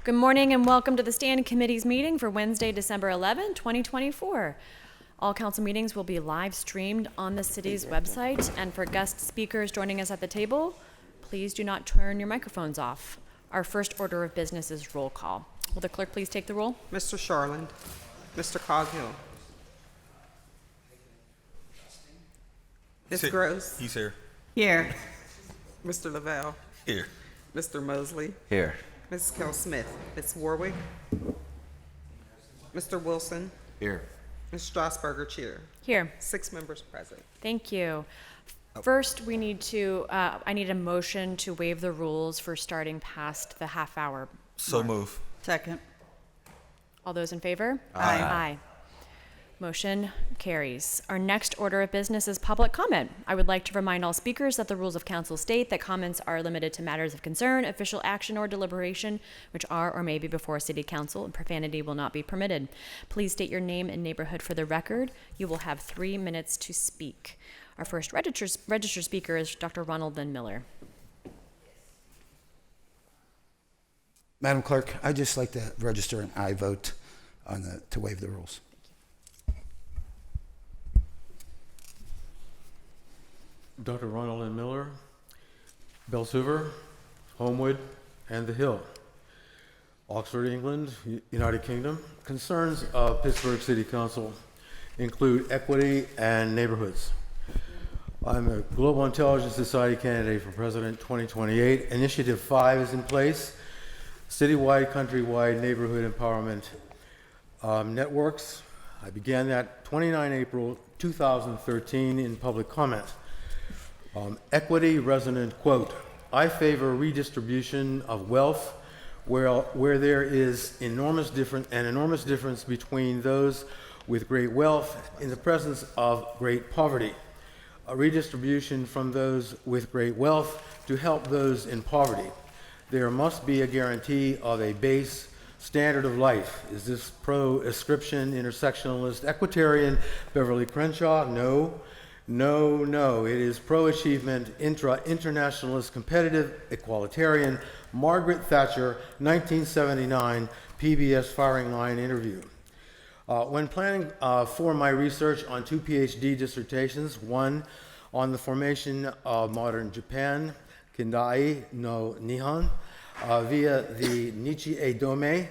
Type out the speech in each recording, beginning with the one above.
Good morning and welcome to the Standing Committee's meeting for Wednesday, December 11, 2024. All council meetings will be live streamed on the city's website, and for guest speakers joining us at the table, please do not turn your microphones off. Our first order of business is roll call. Will the clerk please take the roll? Mr. Sharland, Mr. Coghill, Ms. Gross. He's here. Here. Mr. Lavelle. Here. Mr. Mosley. Here. Mrs. Kell-Smith. Ms. Warwick. Mr. Wilson. Here. Ms. Strasburger, Chair. Here. 6 members present. Thank you. First, we need to, I need a motion to waive the rules for starting past the half-hour So mark. move. Second. All those in favor? Aye. Aye. Motion carries. Our next order of business is public comment. I would like to remind all speakers that the rules of council state that comments are limited to matters of concern, official action, or deliberation, which are or may be before city council, and profanity will not be permitted. Please state your name and neighborhood for the record. You will have 3 minutes to speak. Our first registered speaker is Dr. Ronald Lynn Miller. Madam Clerk, I'd just like to register an aye vote on to waive the rules. Dr. Ronald N. Miller, Belsuver, Homewood, and The Hill. Oxford, England, United Kingdom. Concerns of Pittsburgh City Council include equity and neighborhoods. I'm a Global Intelligence Society candidate for President 2028. Initiative 5 is in place. Citywide, countrywide neighborhood empowerment networks. I began that 29 April 2013 in public comment. Equity resonant quote, I favor redistribution of wealth where there is enormous difference between those with great wealth in the presence of great poverty. A redistribution from those with great wealth to help those in poverty. There must be a guarantee of a base standard of life. Is this pro-ascription, intersectionalist, equitarian, Beverly Crenshaw? No. No. It is pro-achievement, internationalist, competitive, equalitarian, Margaret Thatcher, 1979, PBS firing line interview. When planning for my research on 2 PhD dissertations, one on the formation of modern Japan, Kindai no Nihon, via the Nichi Dome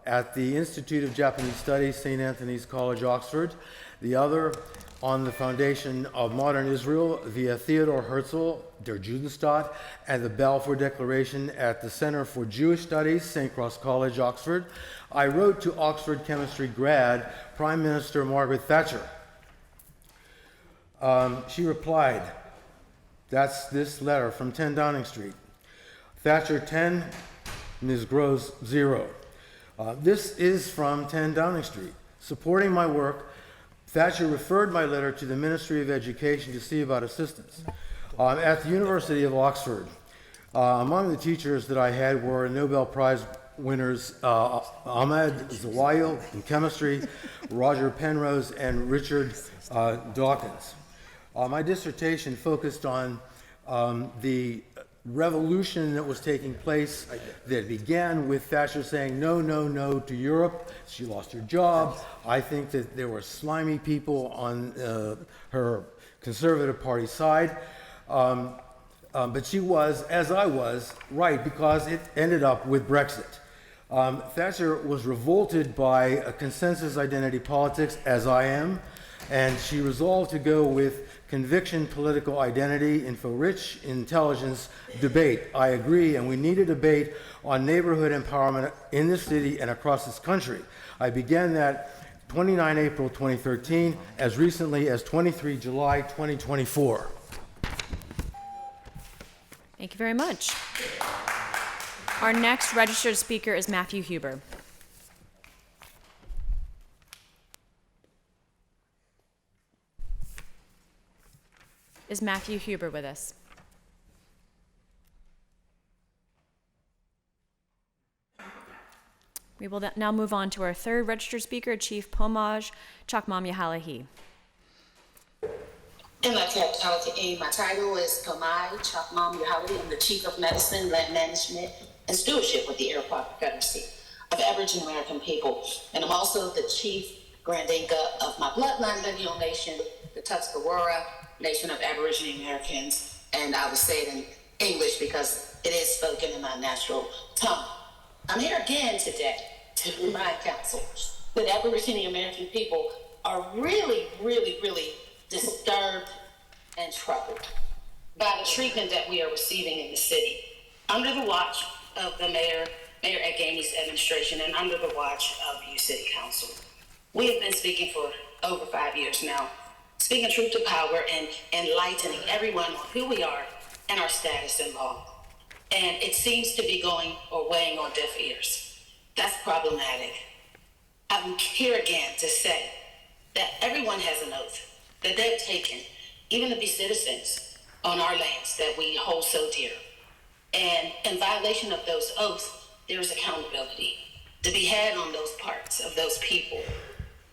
at the Institute of Japanese Studies, St. Anthony's College, Oxford. The other on the foundation of modern Israel via Theodor Herzl, Der Judenstaat, and the Balfour Declaration at the Center for Jewish Studies, St. Cross College, Oxford. I wrote to Oxford chemistry grad, Prime Minister Margaret Thatcher. She replied, that's this letter from 10 Downing Street. Thatcher 10, Ms. Gross 0. This is from 10 Downing Street. Supporting my work, Thatcher referred my letter to the Ministry of Education to see about assistance. At the University of Oxford, among the teachers that I had were Nobel Prize winners Ahmed Zawahiri in chemistry, Roger Penrose, and Richard Dawkins. My dissertation focused on the revolution that was taking place that began with Thatcher saying no to Europe. She lost her job. I think that there were slimy people on her Conservative Party side. But she was, as I was, right, because it ended up with Brexit. Thatcher was revolted by a consensus identity politics, as I am, and she resolved to go with conviction, political identity, info-rich, intelligence, debate. I agree, and we need a debate on neighborhood empowerment in this city and across this country. I began that 29 April 2013, as recently as 23 July 2024. Thank you very much. Our next registered speaker is Matthew Huber. Is Matthew Huber with us? We will now move on to our third registered speaker, Chief Pomaj Chakmam-Yahalahi. And my title is Pomaj Chakmam-Yahalahi. I'm the Chief of Medicine, Land Management, and stewardship with the Iroquois Confederacy of Aboriginal American people. And I'm also the chief Grand Inca of my bloodline lineal nation, the Tuscarora Nation of Aboriginal Americans. And I will say it in English because it is spoken in my natural tongue. I'm here again today to remind council that Aboriginal American people are really, really, really disturbed and troubled by the treatment that we are receiving in the city. Under the watch of the Mayor Againi's administration and under the watch of you City Council. We have been speaking for over 5 years now, speaking truth to power and enlightening everyone on who we are and our status in law. And it seems to be going or weighing on deaf ears. That's problematic. I'm here again to say that everyone has an oath that they've taken, even to be citizens on our lands that we hold so dear. And in violation of those oaths, there is accountability to be had on those parts of those people.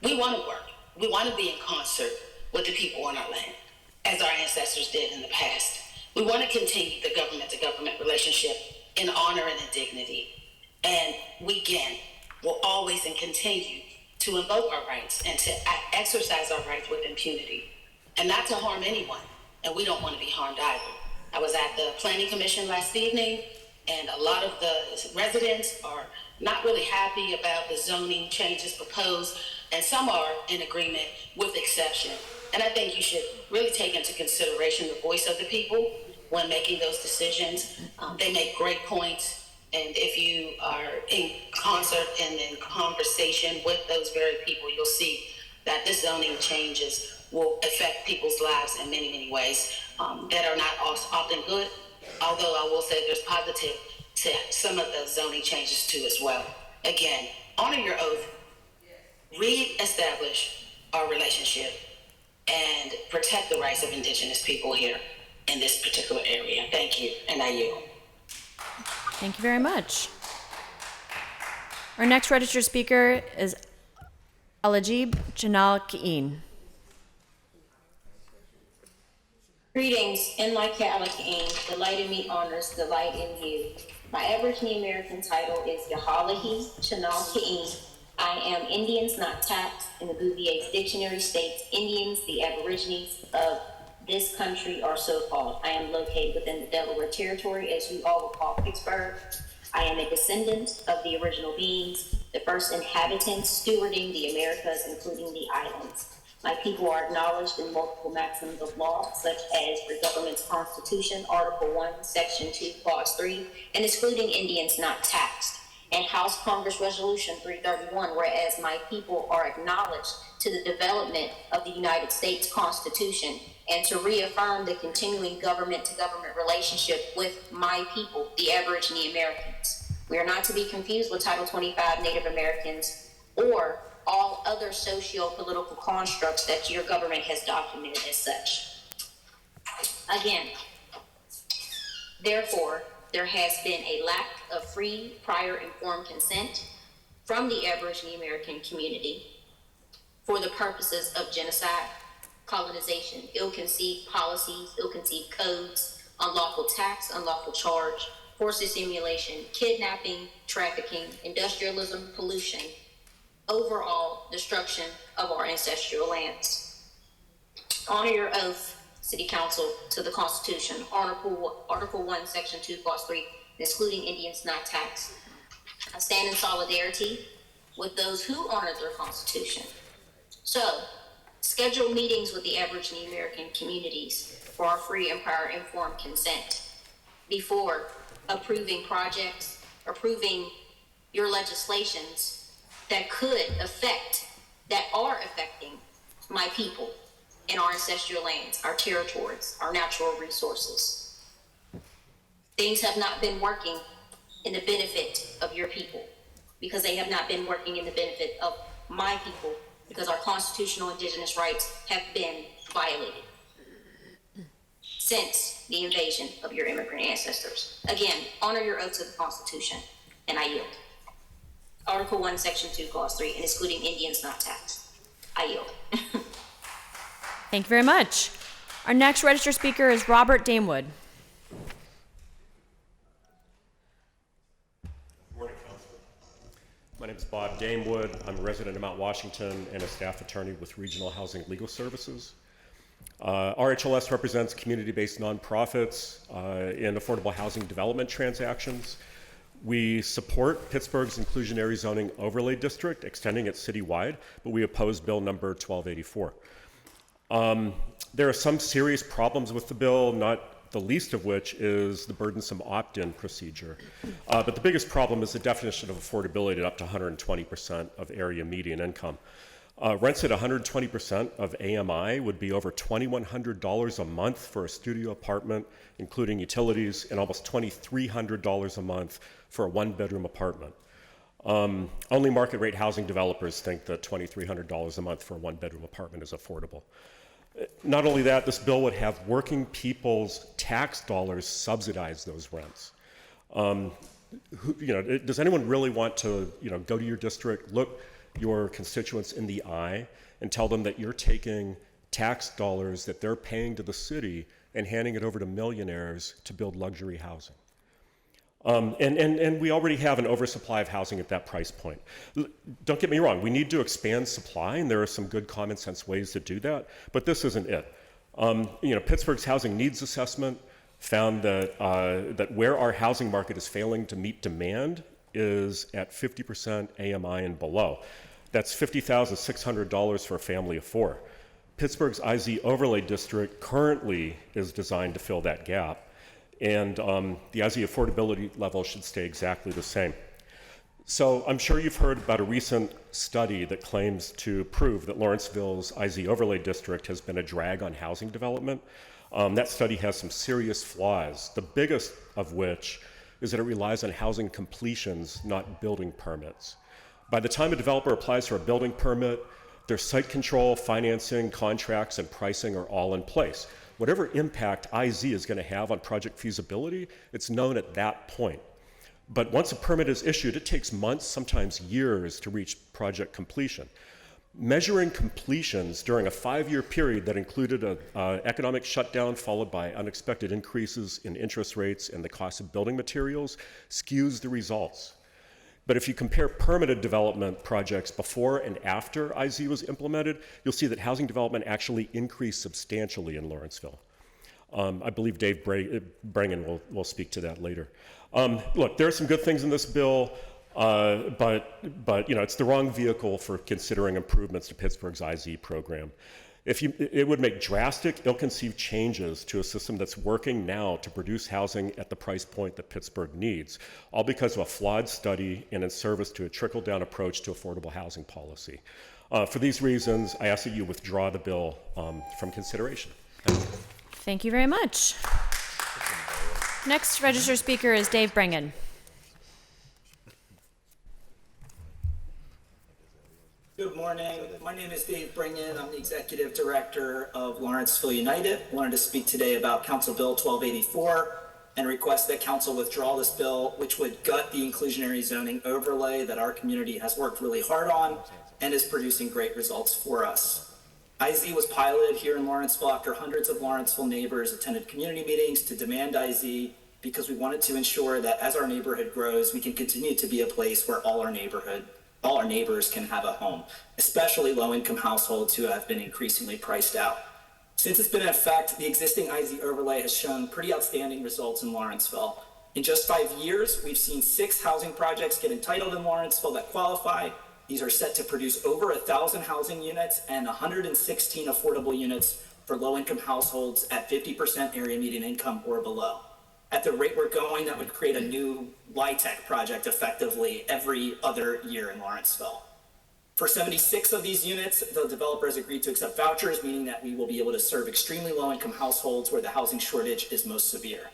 We want to work. We want to be in concert with the people on our land, as our ancestors did in the past. We want to continue the government-to-government relationship in honor and in dignity. And we, again, will always and continue to invoke our rights and to exercise our rights with impunity and not to harm anyone. And we don't want to be harmed either. I was at the Planning Commission last evening, and a lot of the residents are not really happy about the zoning changes proposed, and some are in agreement with exception. And I think you should really take into consideration the voice of the people when making those decisions. They make great points, and if you are in concert and in conversation with those very people, you'll see that this zoning changes will affect people's lives in many, many ways that are not often good, although I will say there's positive to some of the zoning changes too as well. Again, honor your oath, re-establish our relationship, and protect the rights of Indigenous people here in this particular area. Thank you, and I yield. Thank you very much. Our next registered speaker is Alajib Janal Keen. Greetings, Enlai delight in me honors, delight in you. My Aboriginal American title is Yahalahi Chanal Keen. I am Indians not taxed in the Bouvier's dictionary states Indians, the Aborigines of this country are so called. I am located within the Delaware Territory, as you all will call Pittsburgh. I am a descendant of the original beings, the first inhabitants stewarding the Americas, including the islands. My people are acknowledged in multiple maxims of law, such as the government's Constitution, Article 1, Section 2, Clause 3, and excluding Indians not taxed, and House Congress Resolution 331, whereas my people are acknowledged to the development of the United States Constitution and to reaffirm the continuing government-to-government relationship with my people, the Aborigine Americans. We are not to be confused with Title 25 Native Americans or all other socio-political constructs that your government has documented as such. Again, therefore, there has been a lack of free, prior informed consent from the Aboriginal American community for the purposes of genocide, colonization, ill-conceived policies, ill-conceived codes, unlawful tax, unlawful charge, forced assimilation, kidnapping, trafficking, industrialism, pollution, overall destruction of our ancestral lands. Honor your oath, City Council, to the Constitution, Article 1, Section 2, Clause 3, excluding Indians not taxed. I stand in solidarity with those who honor their Constitution. So, schedule meetings with the Aboriginal American communities for our free and prior informed consent before approving projects, approving your legislations that are affecting my people in our ancestral lands, our territories, our natural resources. Things have not been working in the benefit of your people because they have not been working in the benefit of my people because our constitutional indigenous rights have been violated since the invasion of your immigrant ancestors. Again, honor your oath to the Constitution, and I yield. Article 1, Section 2, Clause 3, and excluding Indians not taxed. I yield. Thank you very much. Our next registered speaker is Robert Damewood. My name is Bob Damewood. I'm a resident of Mount Washington and a staff attorney with Regional Housing Legal Services. RHLS represents community-based nonprofits in affordable housing development transactions. We support Pittsburgh's Inclusionary Zoning Overlay District, extending it citywide, but we oppose Bill number 1284. There are some serious problems with the bill, not the least of which is the burdensome opt-in procedure. But the biggest problem is the definition of affordability at up to 120% of area median income. Rents at 120% of AMI would be over $2,100 a month for a studio apartment, including utilities, and almost $2,300 a month for a one-bedroom apartment. Only market rate housing developers think that $2,300 a month for a one-bedroom apartment is affordable. Not only that, this bill would have working people's tax dollars subsidize those rents. Does anyone really want to, go to your district, look your constituents in the eye, and tell them that you're taking tax dollars that they're paying to the city and handing it over to millionaires to build luxury housing? And we already have an oversupply of housing at that price point. Don't get me wrong, we need to expand supply, and there are some good common sense ways to do that, but this isn't it. Pittsburgh's housing needs assessment found that where our housing market is failing to meet demand is at 50% AMI and below. That's $50,600 for a family of four. Pittsburgh's IZ overlay district currently is designed to fill that gap, and the IZ affordability level should stay exactly the same. So I'm sure you've heard about a recent study that claims to prove that Lawrenceville's IZ overlay district has been a drag on housing development. That study has some serious flaws, the biggest of which is that it relies on housing completions, not building permits. By the time a developer applies for a building permit, their site control, financing, contracts, and pricing are all in place. Whatever impact IZ is going to have on project feasibility, it's known at that point. But once a permit is issued, it takes months, sometimes years, to reach project completion. Measuring completions during a 5-year period that included an economic shutdown followed by unexpected increases in interest rates and the cost of building materials skews the results. But if you compare permitted development projects before and after IZ was implemented, you'll see that housing development actually increased substantially in Lawrenceville. I believe Dave Brangen will speak to that later. Look, there are some good things in this bill, but it's the wrong vehicle for considering improvements to Pittsburgh's IZ program. It would make drastic, ill-conceived changes to a system that's working now to produce housing at the price point that Pittsburgh needs, all because of a flawed study and in service to a trickle-down approach to affordable housing policy. For these reasons, I ask that you withdraw the bill from consideration. Thank you. Thank you very much. Next registered speaker is Dave Brangen. Good morning. My name is Dave Brangen. I'm the Executive Director of Lawrenceville United. I wanted to speak today about Council Bill 1284 and request that Council withdraw this bill, which would gut the inclusionary zoning overlay that our community has worked really hard on and is producing great results for us. IZ was piloted here in Lawrenceville after hundreds of Lawrenceville neighbors attended community meetings to demand IZ because we wanted to ensure that as our neighborhood grows, we can continue to be a place where all our neighbors can have a home, especially low-income households who have been increasingly priced out. Since it's been in effect, the existing IZ overlay has shown pretty outstanding results in Lawrenceville. In just 5 years, we've seen 6 housing projects get entitled in Lawrenceville that qualify. These are set to produce over 1,000 housing units and 116 affordable units for low-income households at 50% area median income or below. At the rate we're going, that would create a new LIHTC project effectively every other year in Lawrenceville. For 76 of these units, the developer has agreed to accept vouchers, meaning that we will be able to serve extremely low-income households where the housing shortage is most severe.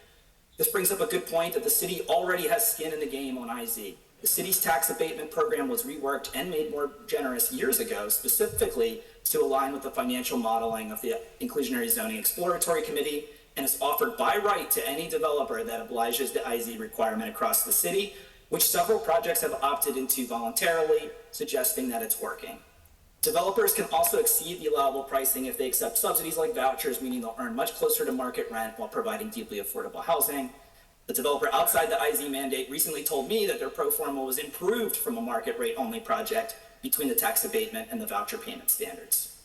This brings up a good point that the city already has skin in the game on IZ. The city's tax abatement program was reworked and made more generous years ago, specifically to align with the financial modeling of the Inclusionary Zoning Exploratory Committee, and is offered by right to any developer that obliges the IZ requirement across the city, which several projects have opted into voluntarily, suggesting that it's working. Developers can also exceed the allowable pricing if they accept subsidies like vouchers, meaning they'll earn much closer to market rent while providing deeply affordable housing. The developer outside the IZ mandate recently told me that their pro forma was improved from a market rate only project between the tax abatement and the voucher payment standards.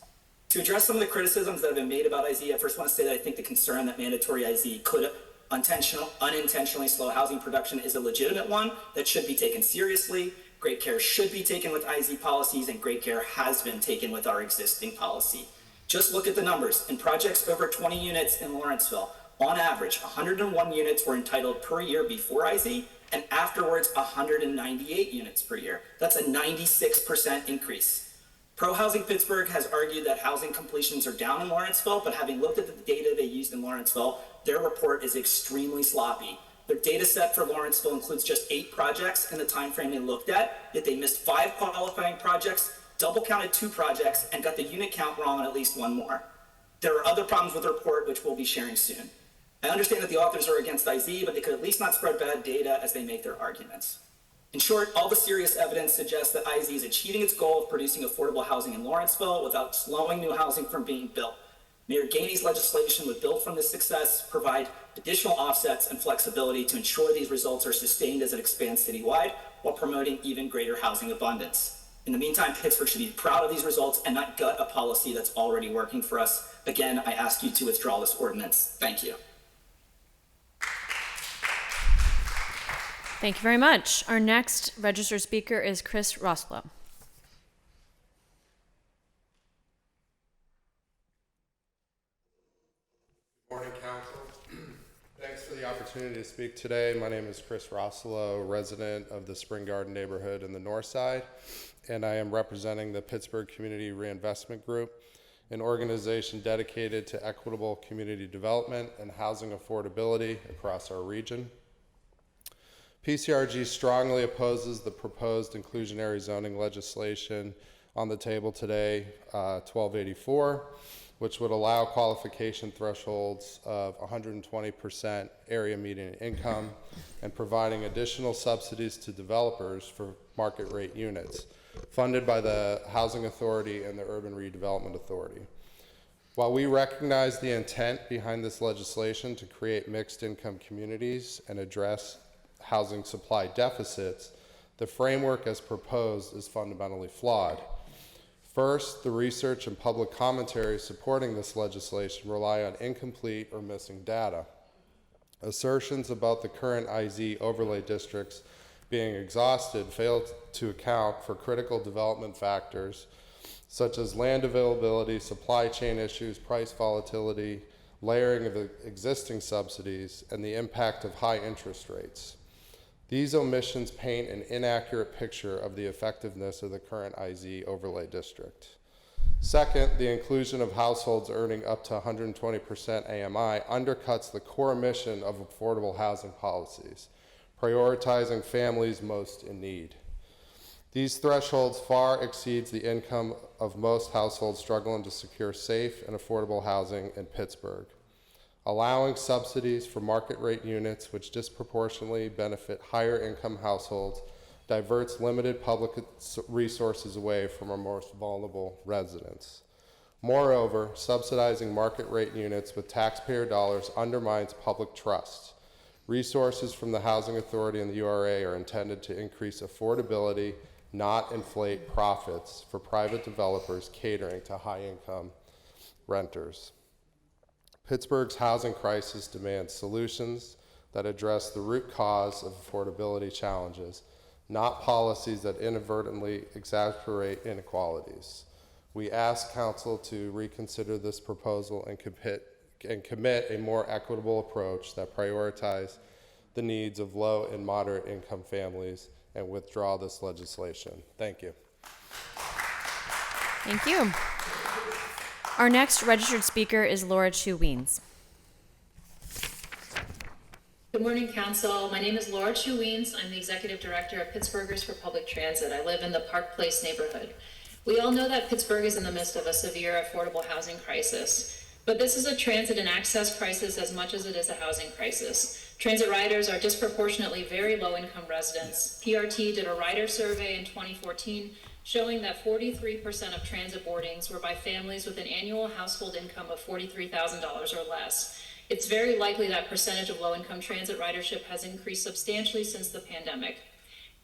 To address some of the criticisms that have been made about IZ, I first want to say that I think the concern that mandatory IZ could unintentionally slow housing production is a legitimate one that should be taken seriously. Great care should be taken with IZ policies, and great care has been taken with our existing policy. Just look at the numbers. In projects over 20 units in Lawrenceville, on average, 101 units were entitled per year before IZ, and afterwards 198 units per year. That's a 96% increase. Pro Housing Pittsburgh has argued that housing completions are down in Lawrenceville, but having looked at the data they used in Lawrenceville, their report is extremely sloppy. Their data set for Lawrenceville includes just 8 projects in the time frame they looked at, yet they missed 5 qualifying projects, double counted 2 projects, and got the unit count wrong on at least 1 more. There are other problems with the report, which we'll be sharing soon. I understand that the authors are against IZ, but they could at least not spread bad data as they make their arguments. In short, all the serious evidence suggests that IZ is achieving its goal of producing affordable housing in Lawrenceville without slowing new housing from being built. Mayor Gainey's legislation would build from this success, provide additional offsets and flexibility to ensure these results are sustained as it expands citywide while promoting even greater housing abundance. In the meantime, Pittsburgh should be proud of these results and not gut a policy that's already working for us. Again, I ask you to withdraw this ordinance. Thank you. Thank you very much. Our next registered speaker is Chris Roslow. Morning, Council. Thanks for the opportunity to speak today. My name is Chris Roslow, resident of the Spring Garden neighborhood in the North Side, and I am representing the Pittsburgh Community Reinvestment Group, an organization dedicated to equitable community development and housing affordability across our region. PCRG strongly opposes the proposed inclusionary zoning legislation on the table today, 1284, which would allow qualification thresholds of 120% area median income and providing additional subsidies to developers for market rate units funded by the Housing Authority and the Urban Redevelopment Authority. While we recognize the intent behind this legislation to create mixed income communities and address housing supply deficits, the framework as proposed is fundamentally flawed. First, the research and public commentary supporting this legislation rely on incomplete or missing data. Assertions about the current IZ overlay districts being exhausted fail to account for critical development factors such as land availability, supply chain issues, price volatility, layering of existing subsidies, and the impact of high interest rates. These omissions paint an inaccurate picture of the effectiveness of the current IZ overlay district. Second, the inclusion of households earning up to 120% AMI undercuts the core mission of affordable housing policies, prioritizing families most in need. These thresholds far exceeds the income of most households struggling to secure safe and affordable housing in Pittsburgh. Allowing subsidies for market rate units which disproportionately benefit higher income households diverts limited public resources away from our most vulnerable residents. Moreover, subsidizing market rate units with taxpayer dollars undermines public trust. Resources from the Housing Authority and the URA are intended to increase affordability, not inflate profits for private developers catering to high-income renters. Pittsburgh's housing crisis demands solutions that address the root cause of affordability challenges, not policies that inadvertently exacerbate inequalities. We ask Council to reconsider this proposal and commit a more equitable approach that prioritizes the needs of low and moderate income families and withdraw this legislation. Thank you. Thank you. Our next registered speaker is Laura Chu Weens. Good morning, Council. My name is Laura Chu Weens. I'm the Executive Director of Pittsburghers for Public Transit. I live in the Park Place neighborhood. We all know that Pittsburgh is in the midst of a severe affordable housing crisis, but this is a transit and access crisis as much as it is a housing crisis. Transit riders are disproportionately very low-income residents. PRT did a rider survey in 2014 showing that 43% of transit boardings were by families with an annual household income of $43,000 or less. It's very likely that percentage of low-income transit ridership has increased substantially since the pandemic.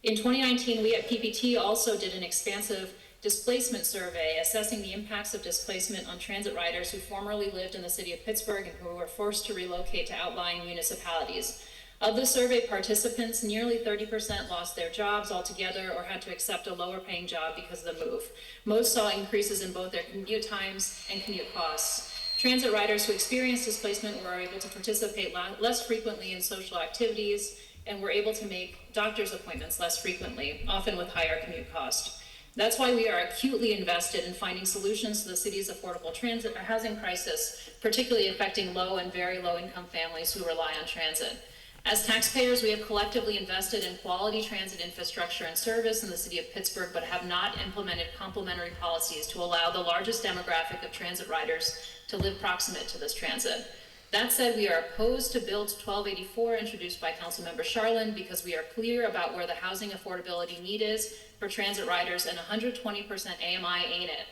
In 2019, we at PPT also did an expansive displacement survey assessing the impacts of displacement on transit riders who formerly lived in the city of Pittsburgh and who were forced to relocate to outlying municipalities. Of the survey participants, nearly 30% lost their jobs altogether or had to accept a lower paying job because of the move. Most saw increases in both their commute times and commute costs. Transit riders who experienced displacement were able to participate less frequently in social activities and were able to make doctor's appointments less frequently, often with higher commute cost. That's why we are acutely invested in finding solutions to the city's affordable transit housing crisis, particularly affecting low and very low income families who rely on transit. As taxpayers, we have collectively invested in quality transit infrastructure and service in the city of Pittsburgh, but have not implemented complementary policies to allow the largest demographic of transit riders to live proximate to this transit. That said, we are opposed to Bill 1284 introduced by Councilmember Sharlin because we are clear about where the housing affordability need is for transit riders, and 120% AMI ain't it.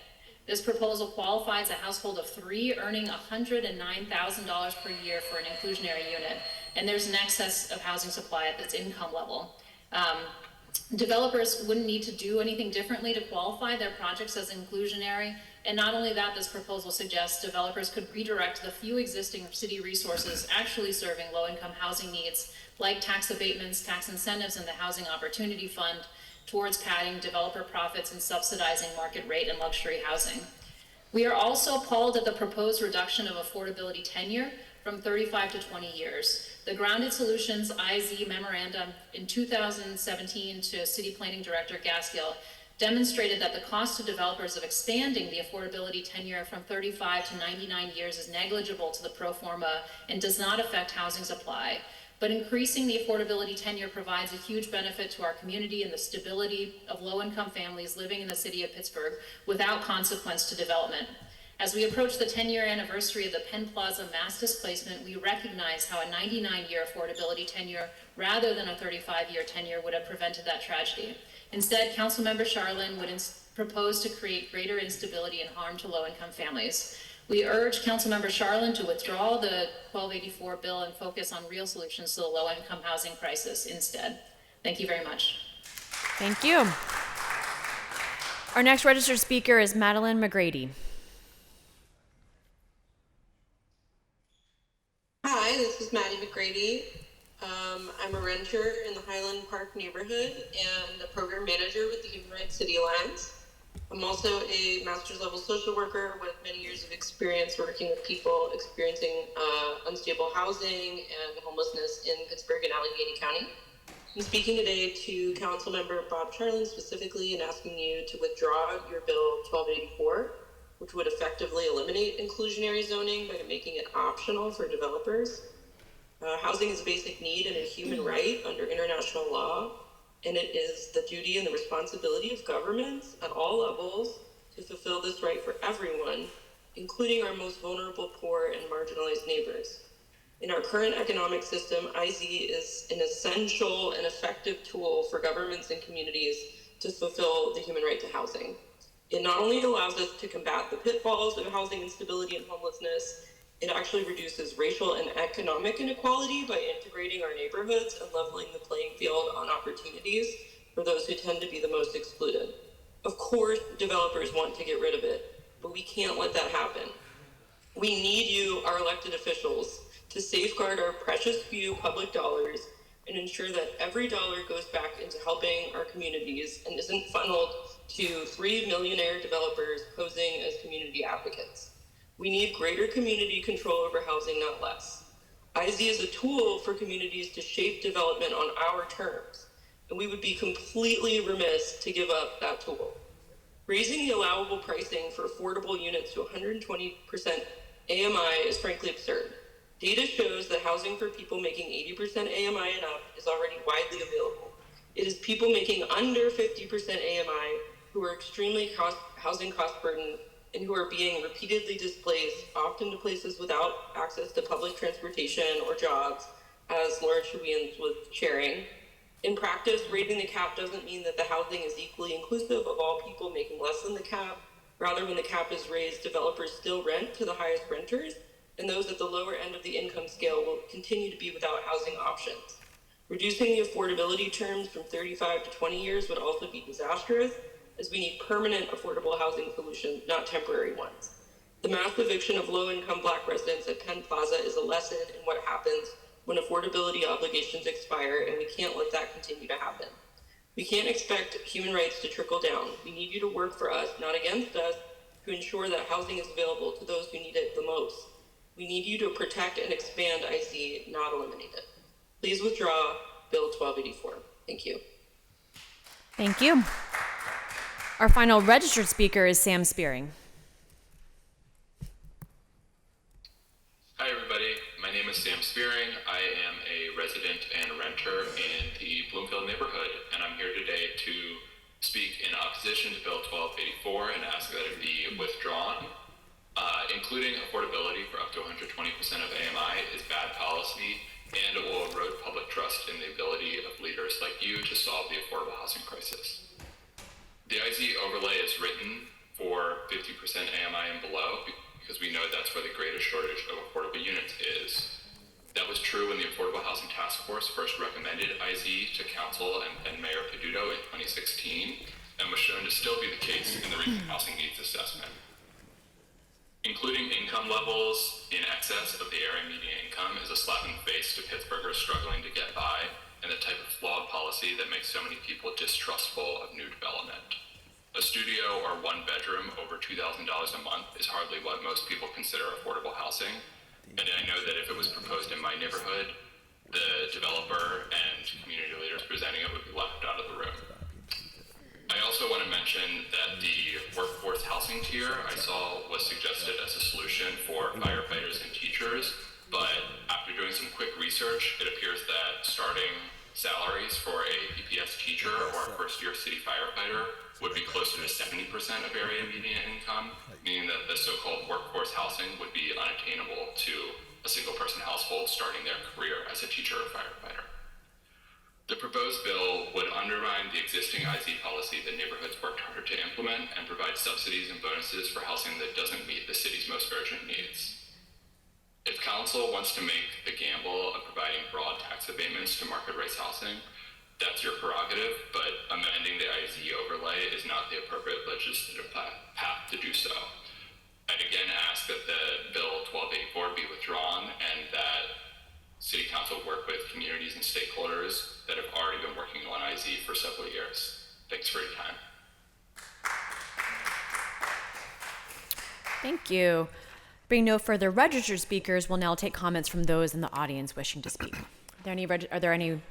This proposal qualifies a household of 3 earning $109,000 per year for an inclusionary unit, and there's an excess of housing supply at this income level. Developers wouldn't need to do anything differently to qualify their projects as inclusionary. And not only that, this proposal suggests developers could redirect the few existing city resources actually serving low-income housing needs, like tax abatements, tax incentives, and the Housing Opportunity Fund, towards padding developer profits and subsidizing market rate and luxury housing. We are also appalled at the proposed reduction of affordability tenure from 35 to 20 years. The Grounded Solutions IZ memorandum in 2017 to City Planning Director Gaskill demonstrated that the cost to developers of expanding the affordability tenure from 35 to 99 years is negligible to the pro forma and does not affect housing supply. But increasing the affordability tenure provides a huge benefit to our community and the stability of low-income families living in the city of Pittsburgh without consequence to development. As we approach the 10-year anniversary of the Penn Plaza mass displacement, we recognize how a 99-year affordability tenure rather than a 35-year tenure would have prevented that tragedy. Instead, Councilmember Sharlin would propose to create greater instability and harm to low-income families. We urge Councilmember Sharlin to withdraw the 1284 bill and focus on real solutions to the low-income housing crisis instead. Thank you very much. Thank you. Our next registered speaker is Madeline McGrady. Hi, this is Maddie McGrady. I'm a renter in the Highland Park neighborhood and a program manager with the Human Rights City Alliance. I'm also a master's level social worker with many years of experience working with people experiencing unstable housing and homelessness in Pittsburgh and Allegheny County. I'm speaking today to Councilmember Bob Sharlin specifically and asking you to withdraw your bill 1284, which would effectively eliminate inclusionary zoning by making it optional for developers. Housing is a basic need and a human right under international law, and it is the duty and the responsibility of governments at all levels to fulfill this right for everyone, including our most vulnerable, poor, and marginalized neighbors. In our current economic system, IZ is an essential and effective tool for governments and communities to fulfill the human right to housing. It not only allows us to combat the pitfalls of housing instability and homelessness, it actually reduces racial and economic inequality by integrating our neighborhoods and leveling the playing field on opportunities for those who tend to be the most excluded. Of course, developers want to get rid of it, but we can't let that happen. We need you, our elected officials, to safeguard our precious few public dollars and ensure that every dollar goes back into helping our communities and isn't funneled to 3 millionaire developers posing as community advocates. We need greater community control over housing, not less. IZ is a tool for communities to shape development on our terms, and we would be completely remiss to give up that tool. Raising the allowable pricing for affordable units to 120% AMI is frankly absurd. Data shows that housing for people making 80% AMI and up is already widely available. It is people making under 50% AMI who are extremely housing cost burdened and who are being repeatedly displaced, often to places without access to public transportation or jobs, as Laura Chewins was sharing. In practice, raising the cap doesn't mean that the housing is equally inclusive of all people making less than the cap. Rather, when the cap is raised, developers still rent to the highest renters, and those at the lower end of the income scale will continue to be without housing options. Reducing the affordability terms from 35 to 20 years would also be disastrous, as we need permanent affordable housing solutions, not temporary ones. The mass eviction of low-income Black residents at Penn Plaza is a lesson in what happens when affordability obligations expire, and we can't let that continue to happen. We can't expect human rights to trickle down. We need you to work for us, not against us, to ensure that housing is available to those who need it the most. We need you to protect and expand IZ, not eliminate it. Please withdraw Bill 1284. Thank you. Thank you. Our final registered speaker is Sam Spearing. Hi everybody, my name is Sam Spearing. I am a resident and renter in the Bloomfield neighborhood, and I'm here today to speak in opposition to Bill 1284 and ask that it be withdrawn. Including affordability for up to 120% of AMI is bad policy, and it will erode public trust in the ability of leaders like you to solve the affordable housing crisis. The IZ overlay is written for 50% AMI and below because we know that's where the greatest shortage of affordable units is. That was true when the Affordable Housing Task Force first recommended IZ to Council and Mayor Peduto in 2016, and was shown to still be the case in the recent Housing Needs Assessment. Including income levels in excess of the area median income is a slap in the face to Pittsburghers struggling to get by, and the type of flawed policy that makes so many people distrustful of new development. A studio or one bedroom over $2,000 a month is hardly what most people consider affordable housing, and I know that if it was proposed in my neighborhood, the developer and community leaders presenting it would be left out of the room. I also want to mention that the workforce housing tier I saw was suggested as a solution for firefighters and teachers, but after doing some quick research, it appears that starting salaries for a PPS teacher or a first-year city firefighter would be closer to 70% of area median income, meaning that the so-called workforce housing would be unattainable to a single-person household starting their career as a teacher or firefighter. The proposed bill would undermine the existing IZ policy that neighborhoods worked harder to implement and provide subsidies and bonuses for housing that doesn't meet the city's most urgent needs. If council wants to make the gamble of providing broad tax abatements to market race housing, that's your prerogative, but amending the IZ overlay is not the appropriate legislative path to do so. I'd again ask that the Bill 1284 be withdrawn and that City Council work with communities and stakeholders that have already been working on IZ for several years. Thanks for your time. Thank you. Being no further registered speakers, we'll now take comments from those in the audience wishing to speak. Are there any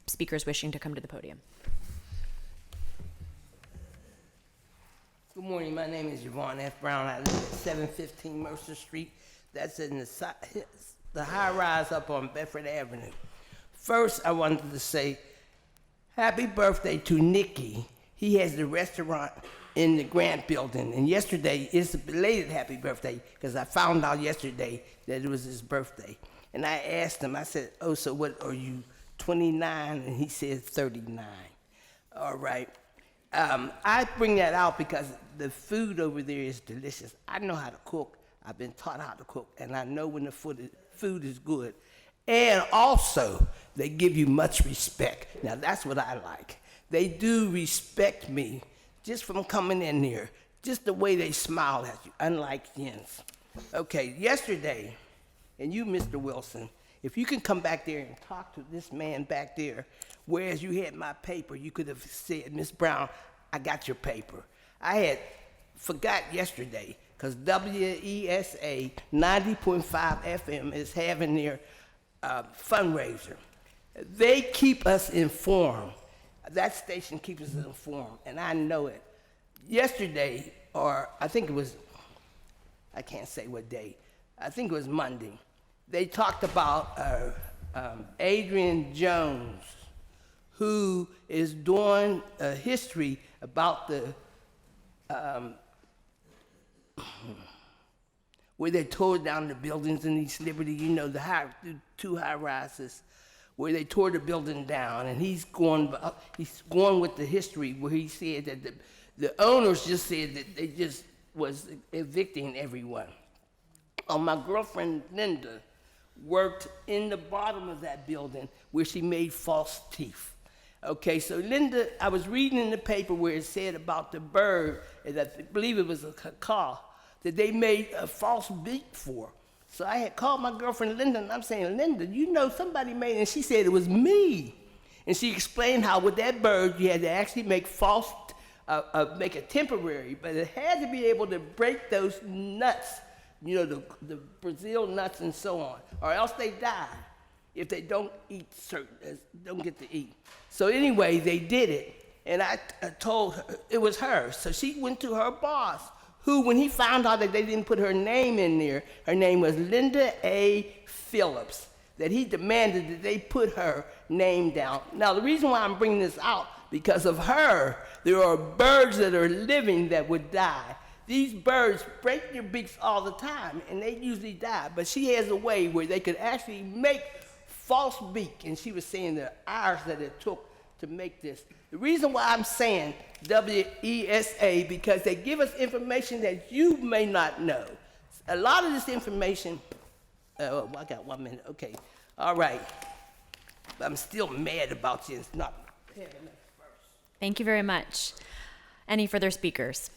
speakers wishing to come to the podium? Good morning. My name is Yvonne F. Brown. I live at 715 Mercer Street. That's in the high rise up on Bedford Avenue. First, I wanted to say happy birthday to Nicky. He has the restaurant in the Grant building. And yesterday, it's a belated happy birthday because I found out yesterday that it was his birthday. And I asked him, I said, oh, so what are you, 29? And he said 39. All right. I bring that out because the food over there is delicious. I know how to cook. I've been taught how to cook, and I know when the food is good. And also, they give you much respect. Now, that's what I like. They do respect me just from coming in here, just the way they smile at you, unlike Jens. Okay, yesterday, and you, Mr. Wilson, if you can come back there and talk to this man back there, whereas you had my paper, you could have said, Miss Brown, I got your paper. I had forgot yesterday, because WESA 90.5 FM is having their fundraiser. They keep us informed. That station keeps us informed, and I know it. Yesterday, or I think it was, I can't say what day, I think it was Monday, they talked about Adrian Jones, who is doing a history about the where they tore down the buildings in East Liberty, you know, the two high rises, where they tore the building down, and he's going with the history where he said that the owners just said that they just was evicting everyone. my girlfriend Linda worked in the bottom of that building where she made false teeth. Okay, so Linda, I was reading in the paper where it said about the bird, and I believe it was a cacaw, that they made a false beak for. So I had called my girlfriend Linda, and I'm saying, Linda, you know somebody made it, and she said it was me. And she explained how with that bird, you had to actually make make it temporary, but it had to be able to break those nuts, you know, the Brazil nuts and so on, or else they die if they don't don't get to eat. So anyway, they did it, and I told her it was her. So she went to her boss, who, when he found out that they didn't put her name in there, her name was Linda A. Phillips, that he demanded that they put her name down. Now, the reason why I'm bringing this out, because of her, there are birds that are living that would die. These birds break their beaks all the time, and they usually die. But she has a way where they could actually make false beak, and she was saying the hours that it took to make this. The reason why I'm saying WESA, because they give us information that you may not know. A lot of this information, I got 1 minute, okay, all right. I'm still mad about this, not preparing it first. Thank you very much. Any further speakers?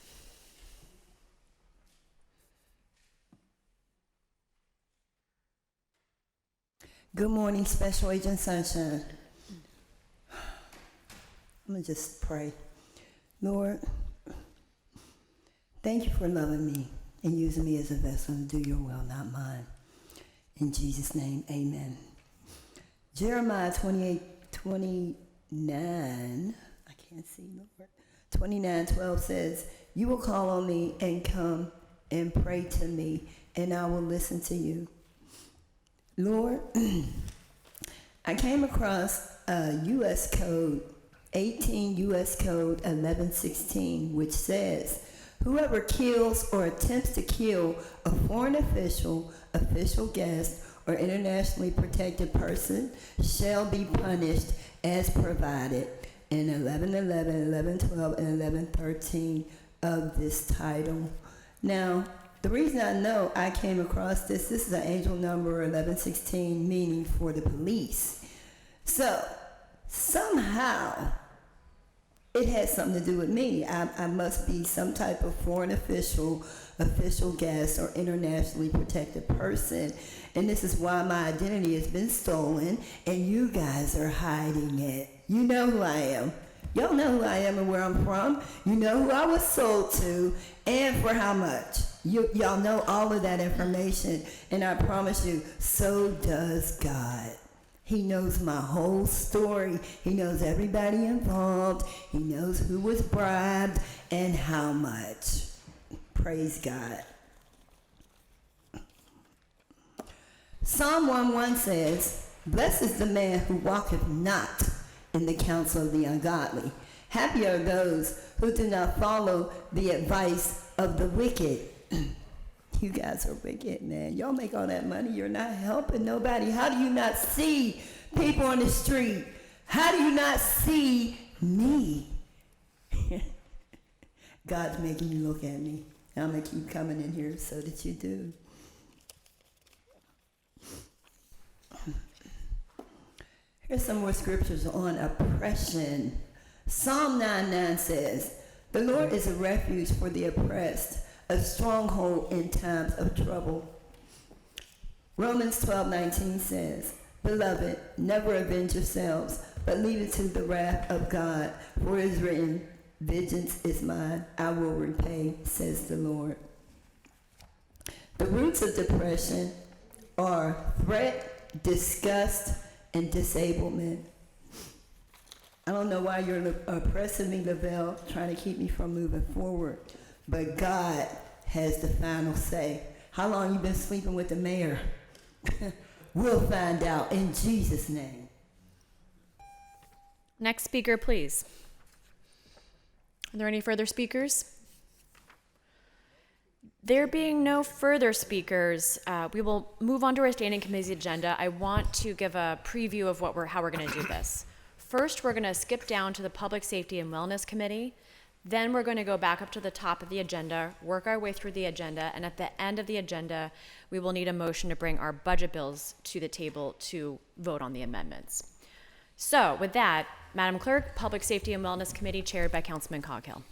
Good morning, Special Agent Sunshine. I'm going to just pray. Lord, thank you for loving me and using me as a vessel to do your will, not mine. In Jesus' name, amen. Jeremiah 29, I can't see, Lord. 29:12 says, you will call on me and come and pray to me, and I will listen to you. Lord, I came across U.S. Code 18 U.S. Code 1116, which says, whoever kills or attempts to kill a foreign official, official guest, or internationally protected person shall be punished as provided in 1111, 1112, and 1113 of this title. Now, the reason I know I came across this is an angel number 1116, meaning for the police. So, somehow, it has something to do with me. I must be some type of foreign official, official guest, or internationally protected person. And this is why my identity has been stolen, and you guys are hiding it. You know who I am. Y'all know who I am and where I'm from. You know who I was sold to and for how much. Y'all know all of that information, and I promise you, so does God. He knows my whole story. He knows everybody involved. He knows who was bribed and how much. Praise God. Psalm 1:1 says, blessed is the man who walketh not in the counsel of the ungodly. Happy are those who do not follow the advice of the wicked. You guys are wicked, man. Y'all make all that money. You're not helping nobody. How do you not see people on the street? How do you not see me? God's making you look at me. I'm going to keep coming in here so that you do. Here's some more scriptures on oppression. Psalm 9:9 says, the Lord is a refuge for the oppressed, a stronghold in times of trouble. Romans 12:19 says, beloved, never avenge yourselves, but leave it to the wrath of God, for it is written, vengeance is mine, I will repay, says the Lord. The roots of depression are threat, disgust, and disablement. I don't know why you're oppressing me, Lavelle, trying to keep me from moving forward, but God has the final say. How long you been sleeping with the mayor? We'll find out in Jesus' name. Next speaker, please. Are there any further speakers? There being no further speakers, we will move on to our standing committee agenda. I want to give a preview of how we're going to do this. First, we're going to skip down to the Public Safety and Wellness Committee. Then we're going to go back up to the top of the agenda, work our way through the agenda, and at the end of the agenda, we will need a motion to bring our budget bills to the table to vote on the amendments. So with that, Madam Clerk, Public Safety and Wellness Committee chaired by Councilman Coghill.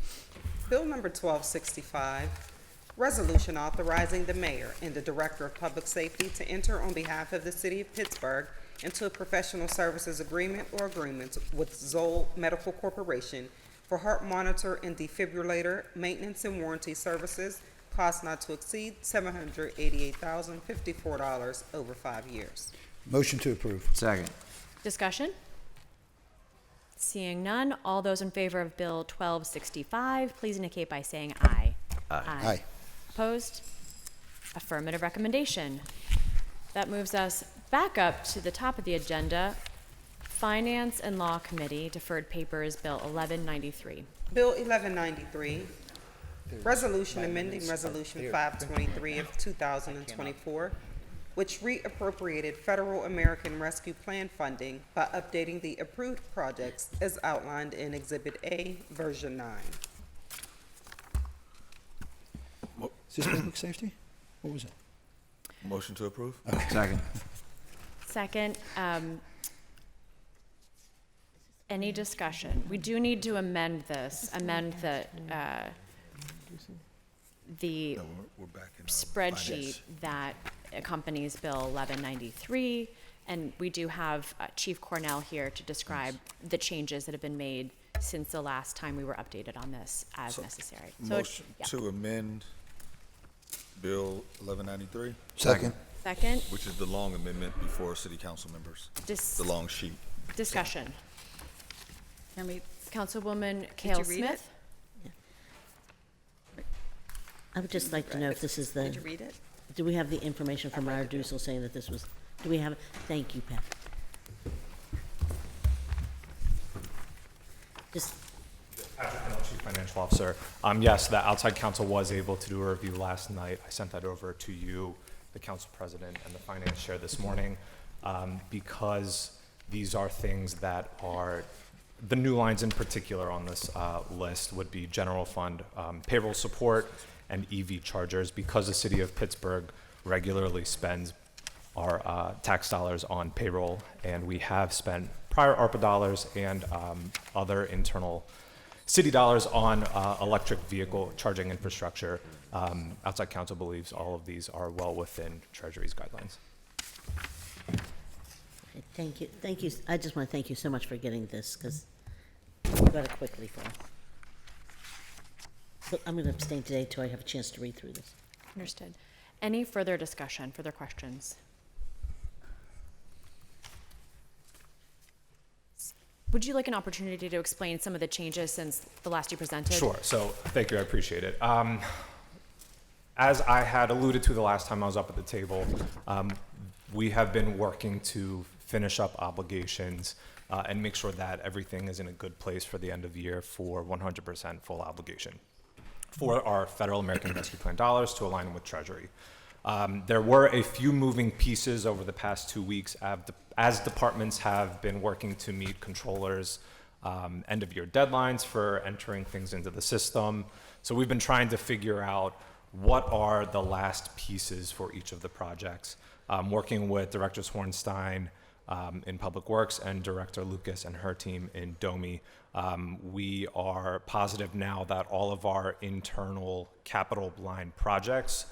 Bill number 1265, resolution authorizing the mayor and the director of public safety to enter on behalf of the city of Pittsburgh into a professional services agreement or agreements with Zoll Medical Corporation for heart monitor and defibrillator maintenance and warranty services, cost not to exceed $788,054 over 5 years. Motion to approve. Second. Discussion? Seeing none, all those in favor of Bill 1265, please indicate by saying aye. Aye. Opposed? Affirmative recommendation. That moves us back up to the top of the agenda. Finance and Law Committee, deferred papers, Bill 1193. Bill 1193, resolution amending Resolution 523 of 2024, which reappropriated Federal American Rescue Plan funding by updating the approved projects as outlined in Exhibit A, Version 9. Is this public safety? What was it? Motion to approve. Second. Second, any discussion? We do need to amend this, the We're back in spreadsheet that accompanies Bill 1193, and we do have Chief Cornell here to describe the changes that have been made since the last time we were updated on this as necessary. Motion yeah. to amend Bill 1193. Second. Second, Which is the long amendment before city council members. The long sheet. discussion. Can we, Councilwoman did Kale you read it? Smith? I would just like to know if this is the, Did you read it? do we have the information from our Dussel saying that this was, do we have, thank you, Pat. Just, Patrick Hill, Chief Financial Officer. Yes, the outside counsel was able to do a review last night. I sent that over to you, the council president, and the finance chair this morning, because these are things that are, the new lines in particular on this list would be general fund payroll support and EV chargers, because the city of Pittsburgh regularly spends our tax dollars on payroll, and we have spent prior ARPA dollars and other internal city dollars on electric vehicle charging infrastructure. Outside counsel believes all of these are well within Treasury's guidelines. okay, thank you, I just want to thank you so much for getting this, because we got it quickly for us. But I'm going to abstain today till I have a chance to read through this. Understood. Any further discussion, further questions? Would you like an opportunity to explain some of the changes since the last you presented? Sure, so thank you, I appreciate it. As I had alluded to the last time I was up at the table, we have been working to finish up obligations and make sure that everything is in a good place for the end of the year for 100% full obligation for our Federal American Rescue Plan dollars to align with Treasury. There were a few moving pieces over the past 2 weeks as departments have been working to meet controllers' end of year deadlines for entering things into the system. So we've been trying to figure out what are the last pieces for each of the projects. Working with Directors Hornstein in Public Works and Director Lucas and her team in DOMI, we are positive now that all of our internal capital line projects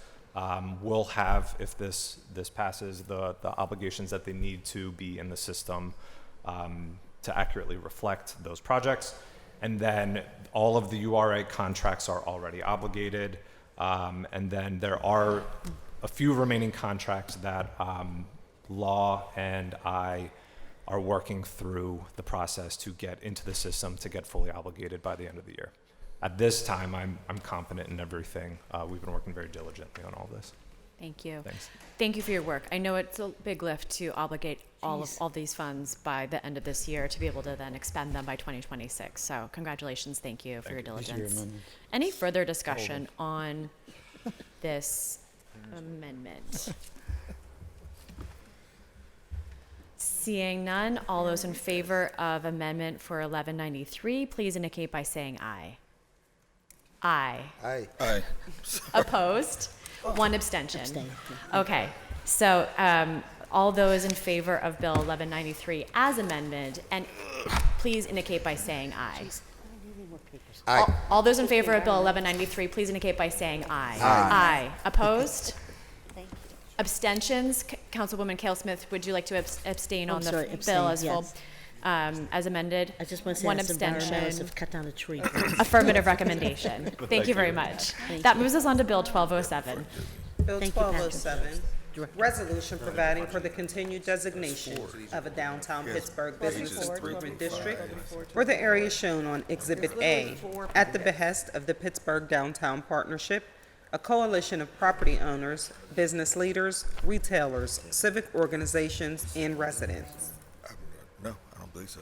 will have, if this passes, the obligations that they need to be in the system to accurately reflect those projects. And then all of the URA contracts are already obligated. And then there are a few remaining contracts that Law and I are working through the process to get into the system to get fully obligated by the end of the year. At this time, I'm confident in everything. We've been working very diligently on all this. Thank you. Thanks. Thank you for your work. I know it's a big lift to obligate all these funds by the end of this year to be able to then expend them by 2026. So congratulations. Thank you for your diligence. Any further discussion on this amendment? Seeing none, all those in favor of amendment for 1193, please indicate by saying aye. Aye. Aye. Aye. Opposed? One abstention. Abstain. Okay, so all those in favor of Bill 1193 as amended, and please indicate by saying aye. Aye. All those in favor of Bill 1193, please indicate by saying aye. Aye. Opposed? Abstentions? Councilwoman Cale Smith, would you like to abstain on the sorry, bill abstain, as full, yes. as amended? I just want to say One that's environmental, abstention. so cut down a tree. Affirmative recommendation. Thank you very much. That moves us on to Bill 1207. Bill Thank you, Patrick. 1207, resolution providing for the continued designation of a downtown Pittsburgh Business Improvement District for the area shown on Exhibit A at the behest of the Pittsburgh Downtown Partnership, a coalition of property owners, business leaders, retailers, civic organizations, and residents. No, I don't believe so.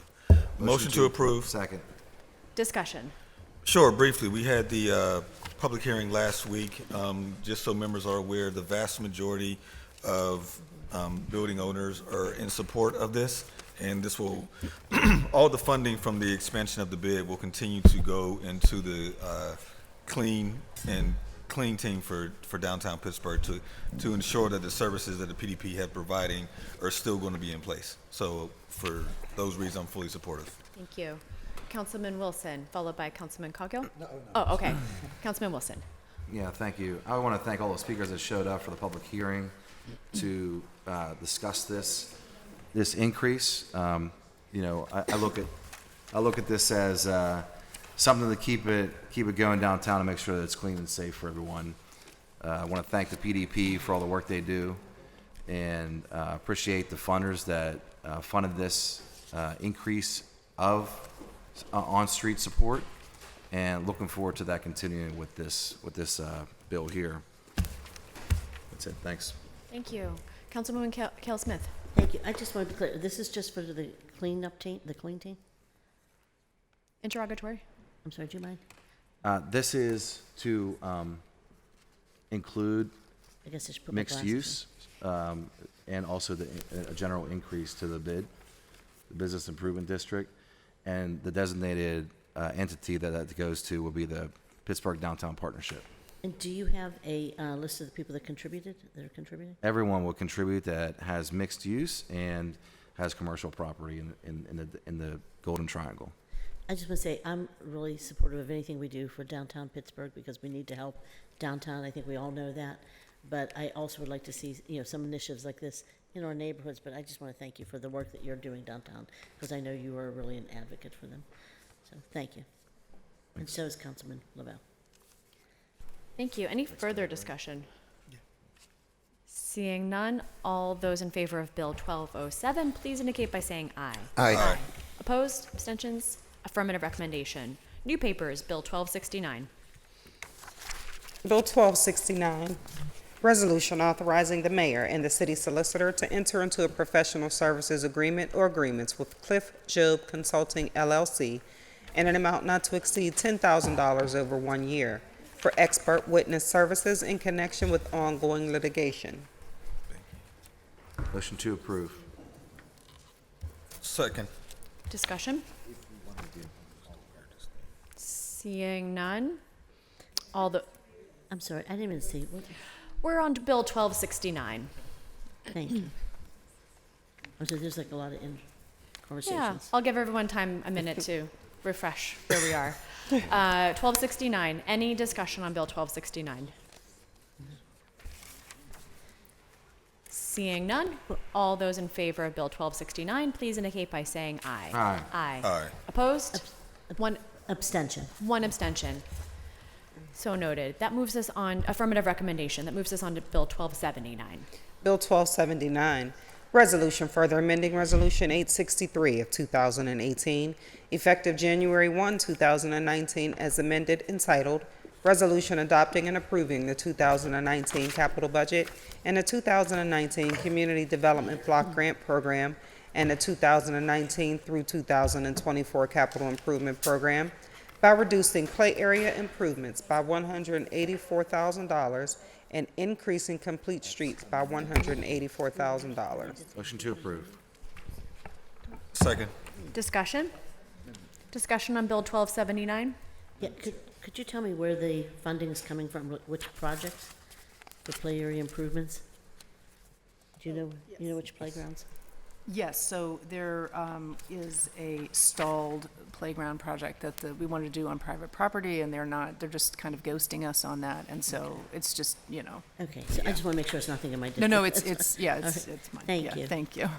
Motion to approve. Second. Discussion. Sure, briefly, we had the public hearing last week. Just so members are aware, the vast majority of building owners are in support of this, and this will, all the funding from the expansion of the bid will continue to go into the clean team for downtown Pittsburgh to ensure that the services that the PDP have providing are still going to be in place. So for those reasons, I'm fully supportive. Thank you. Councilman Wilson, followed by Councilman Coghill? No. Oh, okay. Councilman Wilson. Yeah, thank you. I want to thank all the speakers that showed up for the public hearing to discuss this increase. You know, I look at this as something to keep it going downtown and make sure that it's clean and safe for everyone. I want to thank the PDP for all the work they do, and appreciate the funders that funded this increase of on-street support, and looking forward to that continuing with this bill here. That's it. Thanks. Thank you. Councilwoman Cale Smith. Thank you. I just want to be clear, this is just for the cleanup team, the clean team? Interrogatory. I'm sorry, do you mind? This is to include I guess I should put my mixed glasses use, and also a general increase to the bid, the Business Improvement District, and the designated entity that goes to will be the Pittsburgh Downtown Partnership. And do you have a list of the people that are contributing? Everyone will contribute that has mixed use and has commercial property in the Golden Triangle. I just want to say, I'm really supportive of anything we do for downtown Pittsburgh because we need to help downtown. I think we all know that. But I also would like to see, some initiatives like this in our neighborhoods. But I just want to thank you for the work that you're doing downtown because I know you are really an advocate for them. So thank you. And so is Councilman Lavelle. Thank you. Any further discussion? Seeing none, all those in favor of Bill 1207, please indicate by saying aye. Aye. Opposed? Abstentions? Affirmative recommendation. New papers, Bill 1269. Bill 1269, resolution authorizing the mayor and the city solicitor to enter into a professional services agreement or agreements with Cliff Job Consulting LLC in an amount not to exceed $10,000 over 1 year for expert witness services in connection with ongoing litigation. Motion to approve. Second. Discussion? Seeing none, I'm sorry, I didn't even see. We're on to Bill 1269. Thank you. So there's like a lot of conversations. Yeah, I'll give everyone a minute to refresh where we are. 1269, any discussion on Bill 1269? Seeing none, all those in favor of Bill 1269, please indicate by saying aye. Aye. Aye. Aye. Opposed? One Abstention. abstention. So noted. That moves us on, affirmative recommendation, that moves us on to Bill 1279. Bill 1279, resolution further amending Resolution 863 of 2018, effective January 1, 2019, as amended, entitled, Resolution Adopting and Approving the 2019 Capital Budget and the 2019 Community Development Block Grant Program and the 2019 through 2024 Capital Improvement Program by reducing play area improvements by $184,000 and increasing complete streets by $184,000. Motion to approve. Second. Discussion? Discussion on Bill 1279? Yeah, Could you tell me where the funding is coming from, which projects for play area improvements? Do you know which playgrounds? Yes, so there is a stalled playground project that we wanted to do on private property, and they're just kind of ghosting us on that, and so it's just, Okay, so I just want to make sure it's nothing in my No, district. no, it's mine. Thank Yeah, you. Thank you.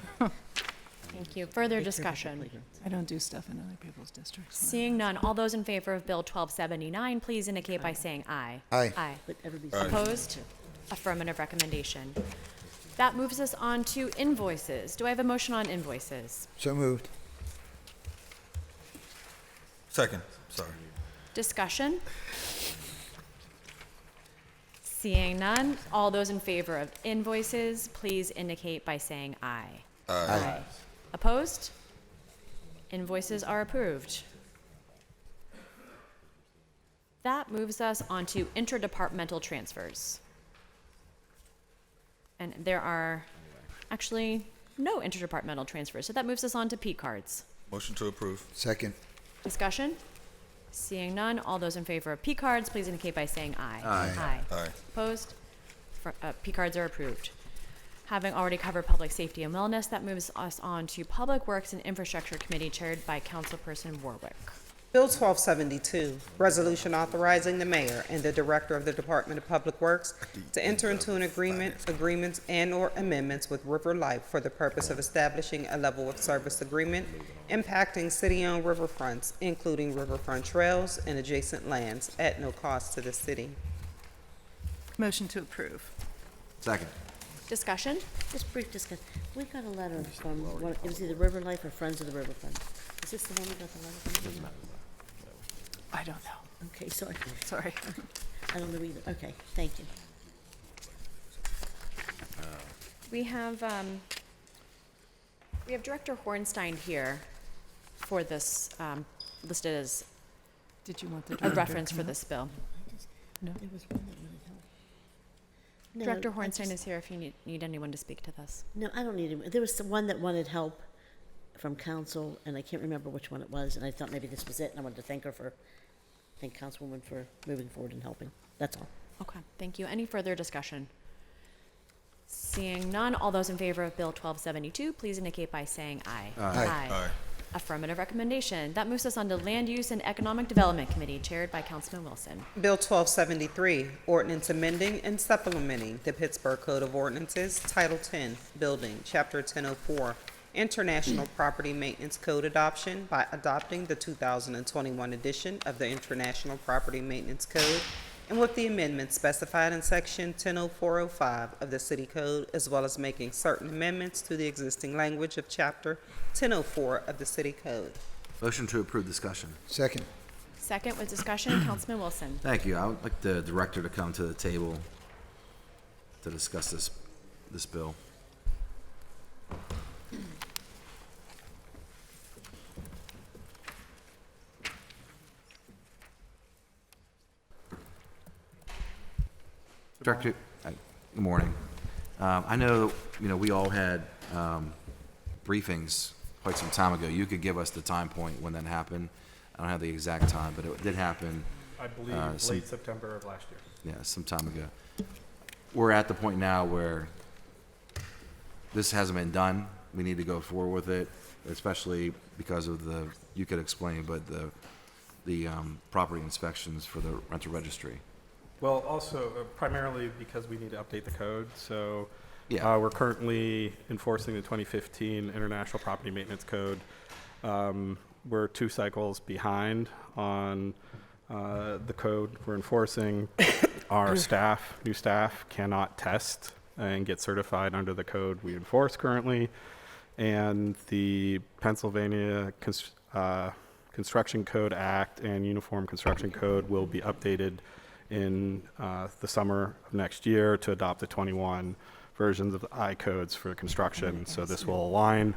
Thank you. Further discussion? I don't do stuff in other people's districts. Seeing none, all those in favor of Bill 1279, please indicate by saying aye. Aye. Aye. But everybody's. Opposed? Affirmative recommendation. That moves us on to invoices. Do I have a motion on invoices? So moved. Second, sorry. Discussion? Seeing none, all those in favor of invoices, please indicate by saying aye. Aye. Opposed? Invoices are approved. That moves us on to interdepartmental transfers. And there are actually no interdepartmental transfers, so that moves us on to P cards. Motion to approve. Second. Discussion? Seeing none, all those in favor of P cards, please indicate by saying aye. Aye. Aye. Opposed? P cards are approved. Having already covered public safety and wellness, that moves us on to Public Works and Infrastructure Committee chaired by Councilperson Warwick. Bill 1272, resolution authorizing the mayor and the director of the Department of Public Works to enter into an agreements and/or amendments with River Life for the purpose of establishing a level of service agreement impacting city-owned riverfronts, including riverfront trails and adjacent lands at no cost to the city. Motion to approve. Second. Discussion? Just brief discussion. We got a letter from, it was either River Life or Friends of the Riverfront. Is this the one we got the letter from? I don't know. Okay, sorry. Sorry. I don't know either. Okay, thank you. We have Director Hornstein here for this, listed as Did you want the a director reference to for come this bill. No. There was one that wanted help. No, Director I Hornstein just- is here if you need anyone to speak to this. No, I don't need him. There was the one that wanted help from council, and I can't remember which one it was, and I thought maybe this was it, and I wanted to thank Councilwoman for moving forward and helping. That's all. Okay, thank you. Any further discussion? Seeing none, all those in favor of Bill 1272, please indicate by saying aye. Aye. Aye. Affirmative recommendation. That moves us on to Land Use and Economic Development Committee, chaired by Councilman Wilson. Bill 1273, ordinance amending and supplementing the Pittsburgh Code of Ordinances, Title 10, Building, Chapter 1004, International Property Maintenance Code adoption by adopting the 2021 edition of the International Property Maintenance Code and with the amendments specified in Section 100405 of the City Code, as well as making certain amendments to the existing language of Chapter 1004 of the City Code. Motion to approve discussion. Second. Second with discussion, Councilman Wilson. Thank you. I would like the director to come to the table to discuss this bill. Director, good morning. I know, we all had briefings quite some time ago. You could give us the time point when that happened. I don't have the exact time, but it did happen. I believe late September of last year. Yeah, some time ago. We're at the point now where this hasn't been done. We need to go forward with it, especially because of you could explain, but the property inspections for the rental registry. Well, also primarily because we need to update the code. So Yeah. we're currently enforcing the 2015 International Property Maintenance Code. We're 2 cycles behind on the code we're enforcing. Our new staff cannot test and get certified under the code we enforce currently. And the Pennsylvania Construction Code Act and Uniform Construction Code will be updated in the summer of next year to adopt the 21 versions of the I codes for construction. So this will align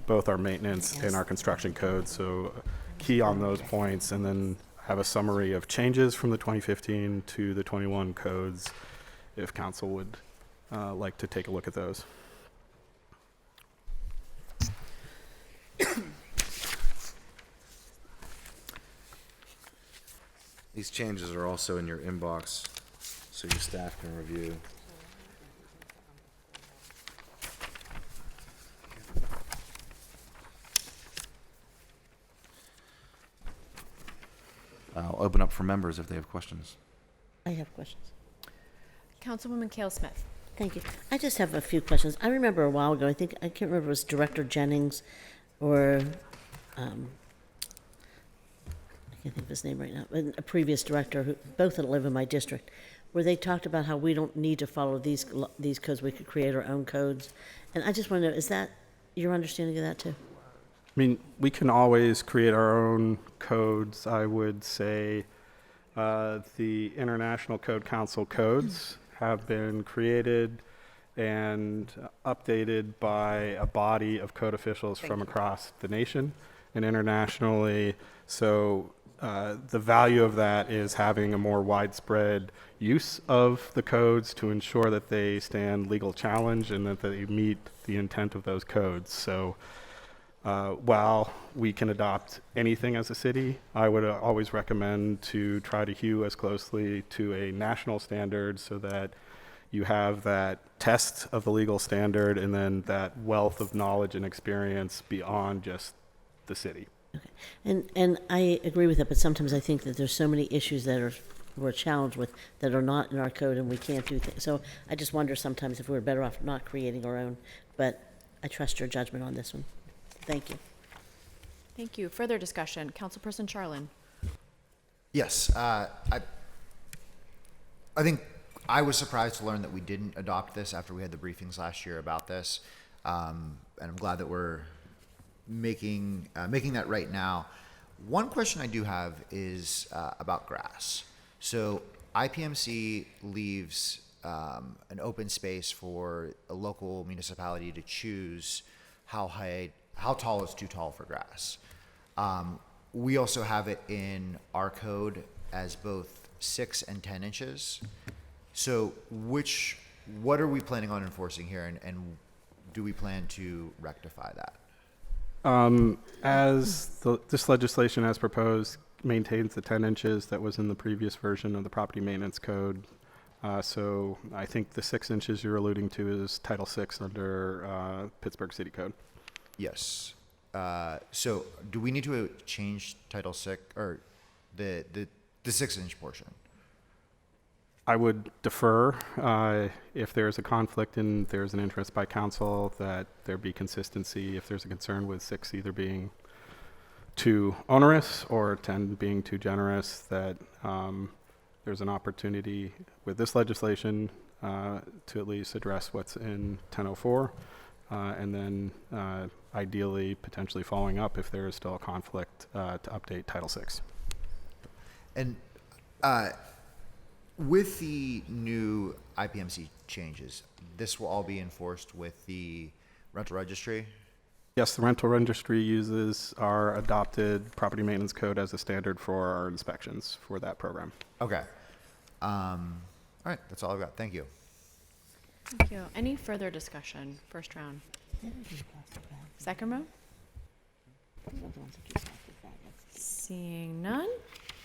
both our maintenance and our construction codes. So key on those points, and then have a summary of changes from the 2015 to the 21 codes if council would like to take a look at those. These changes are also in your inbox, so your staff can review. I'll open up for members if they have questions. I have questions. Councilwoman Kale Smith. Thank you. I just have a few questions. I remember a while ago, I can't remember if it was Director Jennings or, I can't think of his name right now, but a previous director, who both that live in my district, where they talked about how we don't need to follow these codes, we could create our own codes. And I just want to know, is that your understanding of that too? I mean, we can always create our own codes. I would say the International Code Council codes have been created and updated by a body of code officials from across the nation and internationally. So the value of that is having a more widespread use of the codes to ensure that they stand legal challenge and that they meet the intent of those codes. So while we can adopt anything as a city, I would always recommend to try to hew as closely to a national standard so that you have that test of the legal standard and then that wealth of knowledge and experience beyond just the city. Okay. And I agree with that, but sometimes I think that there's so many issues that we're challenged with that are not in our code and we can't do things. So I just wonder sometimes if we're better off not creating our own, but I trust your judgment on this one. Thank you. Thank you. Further discussion. Councilperson Charlin. Yes, I think I was surprised to learn that we didn't adopt this after we had the briefings last year about this, and I'm glad that we're making that right now. One question I do have is about grass. So IPMC leaves an open space for a local municipality to choose how tall is too tall for grass. We also have it in our code as both 6 and 10 inches. So what are we planning on enforcing here, and do we plan to rectify that? This legislation as proposed maintains the 10 inches that was in the previous version of the property maintenance code. So I think the 6 inches you're alluding to is Title VI under Pittsburgh City Code. Yes. So do we need to change Title VI or the 6-inch portion? I would defer if there's a conflict and there's an interest by council that there be consistency. If there's a concern with 6 either being too onerous or 10 being too generous, that there's an opportunity with this legislation to at least address what's in 1004, and then ideally potentially following up if there is still a conflict to update Title VI. And with the new IPMC changes, this will all be enforced with the rental registry? Yes, the rental registry uses our adopted property maintenance code as a standard for our inspections for that program. Okay. All right, that's all I've got. Thank you. Thank you. Any further discussion? First round. Second round? Seeing none.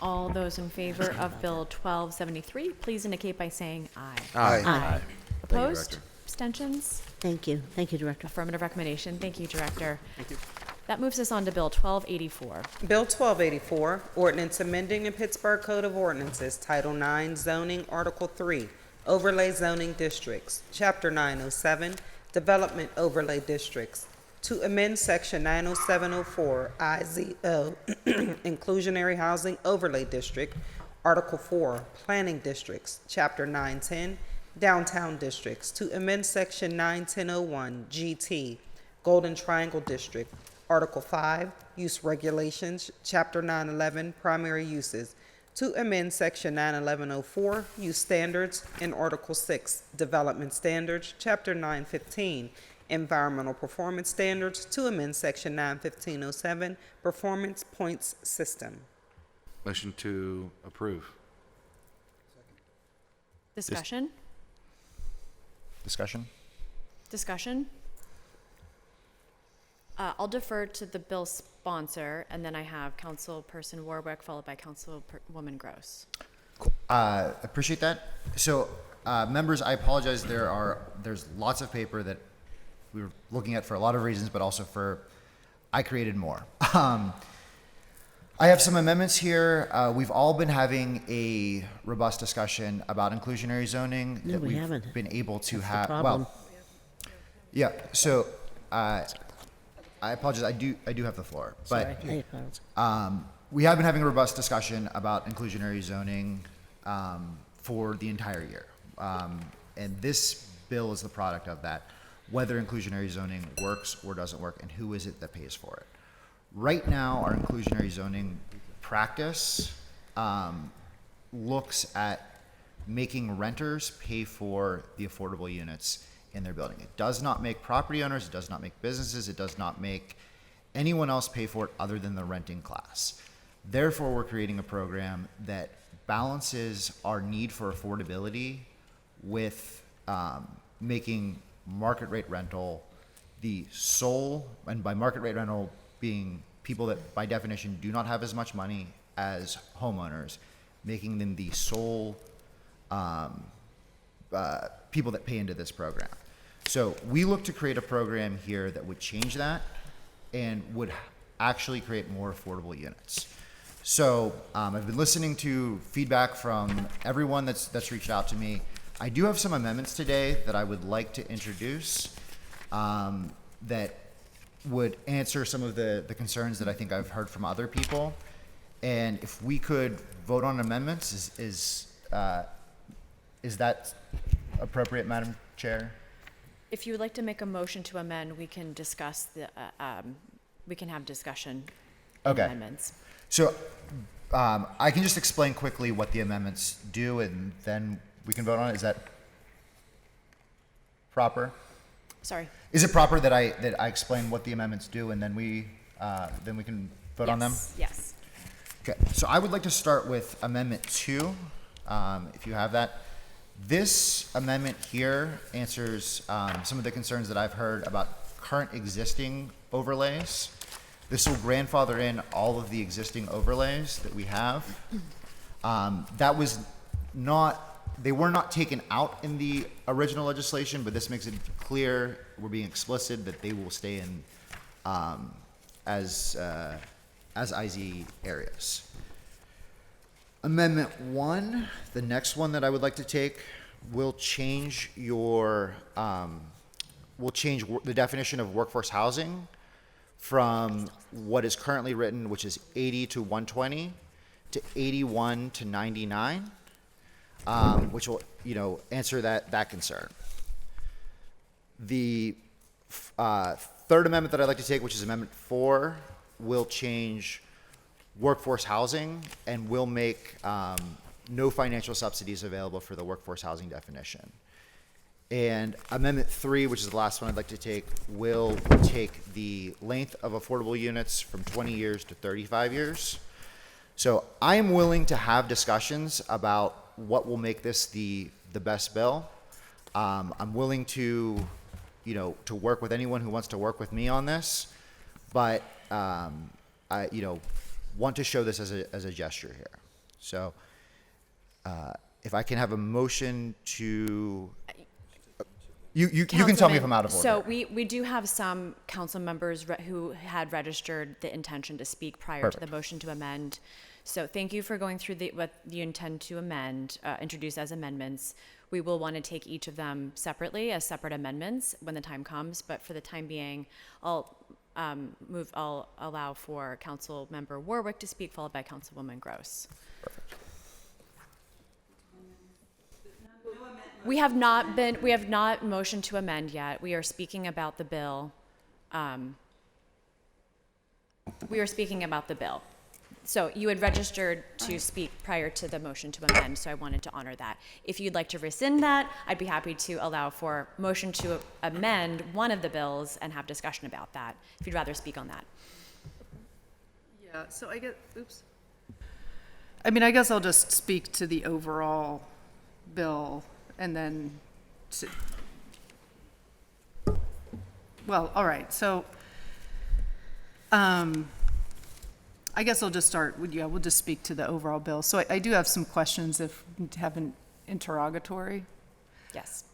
All those in favor of Bill 1273, please indicate by saying aye. Aye. Aye. Opposed? Abstentions? Thank you. Thank you, Director. Affirmative recommendation. Thank you, Director. Thank you. That moves us on to Bill 1284. Bill 1284, ordinance amending the Pittsburgh Code of Ordinances, Title 9, Zoning, Article 3, Overlay Zoning Districts, Chapter 907, Development Overlay Districts, to amend Section 90704 IZO, Inclusionary Housing Overlay District, Article 4, Planning Districts, Chapter 910, Downtown Districts, to amend Section 91001 GT, Golden Triangle District, Article 5, Use Regulations, Chapter 911, Primary Uses, to amend Section 91104, Use Standards, and Article 6, Development Standards, Chapter 915, Environmental Performance Standards, to amend Section 91507, Performance Points System. Motion to approve. Discussion? Discussion? Discussion? I'll defer to the bill sponsor, and then I have Councilperson Warwick, followed by Councilwoman Gross. Appreciate that. So, members, I apologize. There's lots of paper that we were looking at for a lot of reasons, but also I created more. I have some amendments here. We've all been having a robust discussion about inclusionary zoning No, that we we've haven't. been able to That's the have. problem. Well, yeah. So, I apologize. I do have the floor, Sorry, but I apologize. we have been having a robust discussion about inclusionary zoning for the entire year. And this bill is the product of that, whether inclusionary zoning works or doesn't work, and who is it that pays for it. Right now, our inclusionary zoning practice looks at making renters pay for the affordable units in their building. It does not make property owners, it does not make businesses, it does not make anyone else pay for it other than the renting class. Therefore, we're creating a program that balances our need for affordability with making market rate rental the sole, and by market rate rental being people that by definition do not have as much money as homeowners, making them the sole people that pay into this program. So we look to create a program here that would change that and would actually create more affordable units. So I've been listening to feedback from everyone that's reached out to me. I do have some amendments today that I would like to introduce that would answer some of the concerns that I think I've heard from other people. And if we could vote on amendments, is that appropriate, Madam Chair? If you would like to make a motion to amend, we can discuss we can have discussion on Okay. amendments. So I can just explain quickly what the amendments do, and then we can vote on it. Is that proper? Sorry. Is it proper that I explain what the amendments do, and then we can vote on them? Yes. Okay. So I would like to start with Amendment 2, if you have that. This amendment here answers some of the concerns that I've heard about current existing overlays. This will grandfather in all of the existing overlays that we have. They were not taken out in the original legislation, but this makes it clear, we're being explicit, that they will stay in as IZ areas. Amendment 1, the next one that I would like to take, will change the definition of workforce housing from what is currently written, which is 80 to 120, to 81 to 99, which will, answer that concern. The third amendment that I'd like to take, which is Amendment 4, will change workforce housing and will make no financial subsidies available for the workforce housing definition. And Amendment 3, which is the last one I'd like to take, will take the length of affordable units from 20 years to 35 years. So I am willing to have discussions about what will make this the best bill. I'm willing to work with anyone who wants to work with me on this, but I want to show this as a gesture here. So if I can have a motion to, you can tell me if I'm out of order. So we do have some council members who had registered the intention to speak prior Perfect. to the motion to amend. So thank you for going through what you intend to amend, introduce as amendments. We will want to take each of them separately as separate amendments when the time comes, but for the time being, I'll allow for Council Member Warwick to speak, followed by Councilwoman Gross. Perfect. We have not motioned to amend yet. We are speaking about the bill. So you had registered to speak prior to the motion to amend, so I wanted to honor that. If you'd like to rescind that, I'd be happy to allow for motion to amend one of the bills and have discussion about that, if you'd rather speak on that. Yeah, so I guess I'll just speak to the overall bill and then all right, so I guess I'll just start, we'll just speak to the overall bill. So I do have some questions if we have an interrogatory. Yes.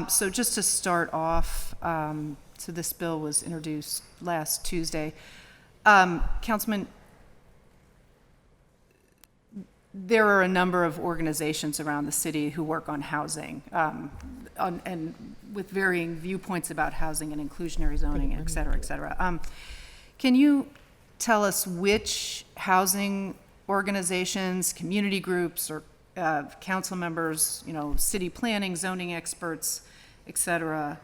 So just to start off, so this bill was introduced last Tuesday. Councilman, there are a number of organizations around the city who work on housing, and with varying viewpoints about housing and inclusionary zoning, et cetera, et cetera. Can you tell us which housing organizations, community groups, or council members, city planning, zoning experts, et cetera,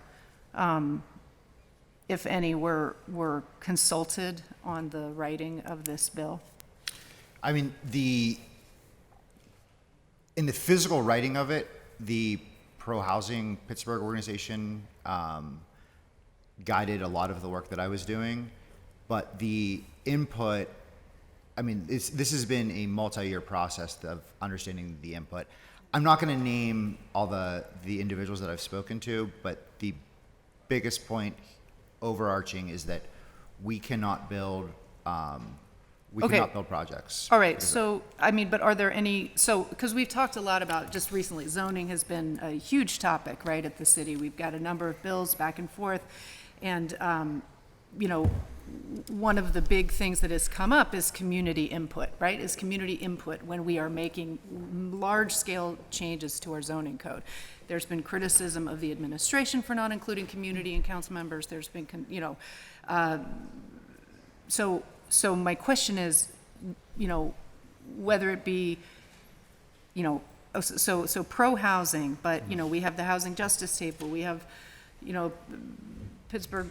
if any, were consulted on the writing of this bill? I mean, in the physical writing of it, the pro-housing Pittsburgh organization guided a lot of the work that I was doing, but the input, I mean, this has been a multi-year process of understanding the input. I'm not going to name all the individuals that I've spoken to, but the biggest point overarching is that we cannot build cannot build projects. All right, so, I mean, but are there any, because we've talked a lot about, just recently, zoning has been a huge topic, right, at the city. We've got a number of bills back and forth, and, one of the big things that has come up is community input, right? Is community input when we are making large-scale changes to our zoning code. There's been criticism of the administration for not including community and council members. There's been, so my question is, whether it be, so pro-housing, but, we have the housing justice table, we have, Pittsburgh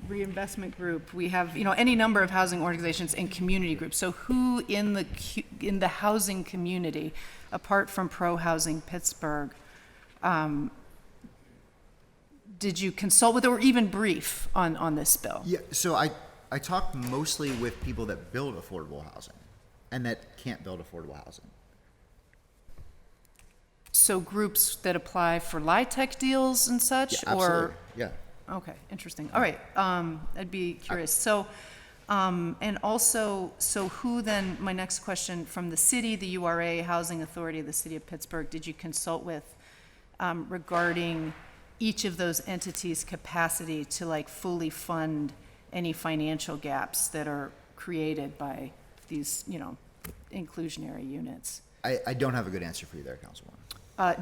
Reinvestment Group, we have, any number of housing organizations and community groups. So who in the housing community, apart from Pro-Housing Pittsburgh, did you consult with or even brief on this bill? Yeah, so I talked mostly with people that build affordable housing and that can't build affordable housing. So groups that apply for LIHTC deals and such? Yeah, absolutely. Yeah. Okay, interesting. All right, I'd be curious. So, and also, so who then, my next question, from the city, the URA, Housing Authority of the City of Pittsburgh, did you consult with regarding each of those entities' capacity to fully fund any financial gaps that are created by these, inclusionary units? I don't have a good answer for you there, Councilwoman.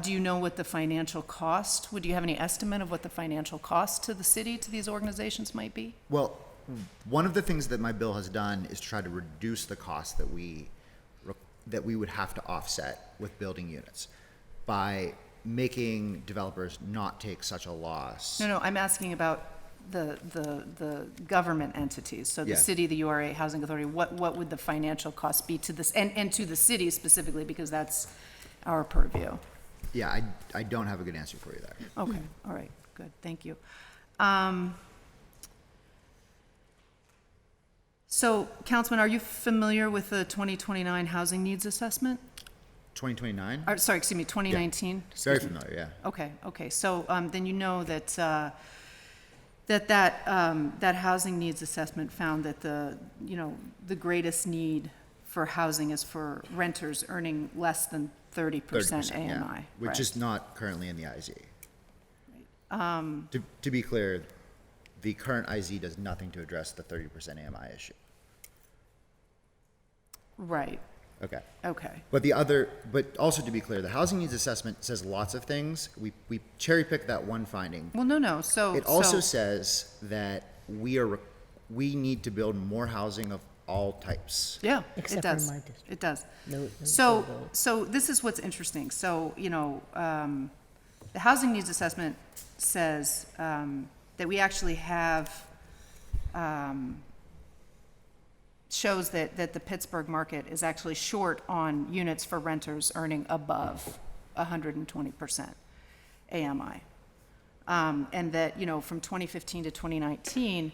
Do you know what the financial cost, do you have any estimate of what the financial cost to the city, to these organizations might be? Well, one of the things that my bill has done is try to reduce the cost that we would have to offset with building units by making developers not take such a loss. No, I'm asking about the government entities. So the Yeah. city, the URA, Housing Authority, what would the financial cost be to this, and to the city specifically, because that's our purview? Yeah, I don't have a good answer for you there. Okay, all right, good, thank you. So, Councilman, are you familiar with the 2029 housing needs assessment? 2029? Sorry, excuse me, 2019? Yeah. Very familiar, yeah. Okay, so then you know that that housing needs assessment found that the greatest need for housing is for renters earning less than 30% AMI. Yeah, which right. is not currently in the IZ. Um, To be clear, the current IZ does nothing to address the 30% AMI issue. Right. Okay. Okay. But also to be clear, the housing needs assessment says lots of things. We cherry picked that one finding. Well, no. So it also says that we need to build more housing of all types. Yeah, Except it does. for my district. It does. No So this is what's interesting. So, the housing needs assessment says that we actually have, shows that the Pittsburgh market is actually short on units for renters earning above 120% AMI. And that, from 2015 to 2019,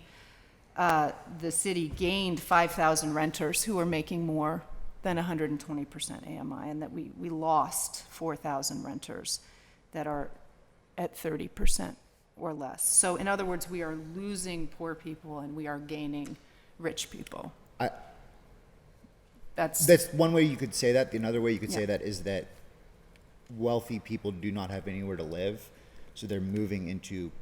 the city gained 5,000 renters who were making more than 120% AMI, and that we lost 4,000 renters that are at 30% or less. So in other words, we are losing poor people and we are gaining rich people. That's one way you could say that. Another way you could say that is that wealthy people do not have anywhere to live, so they're moving into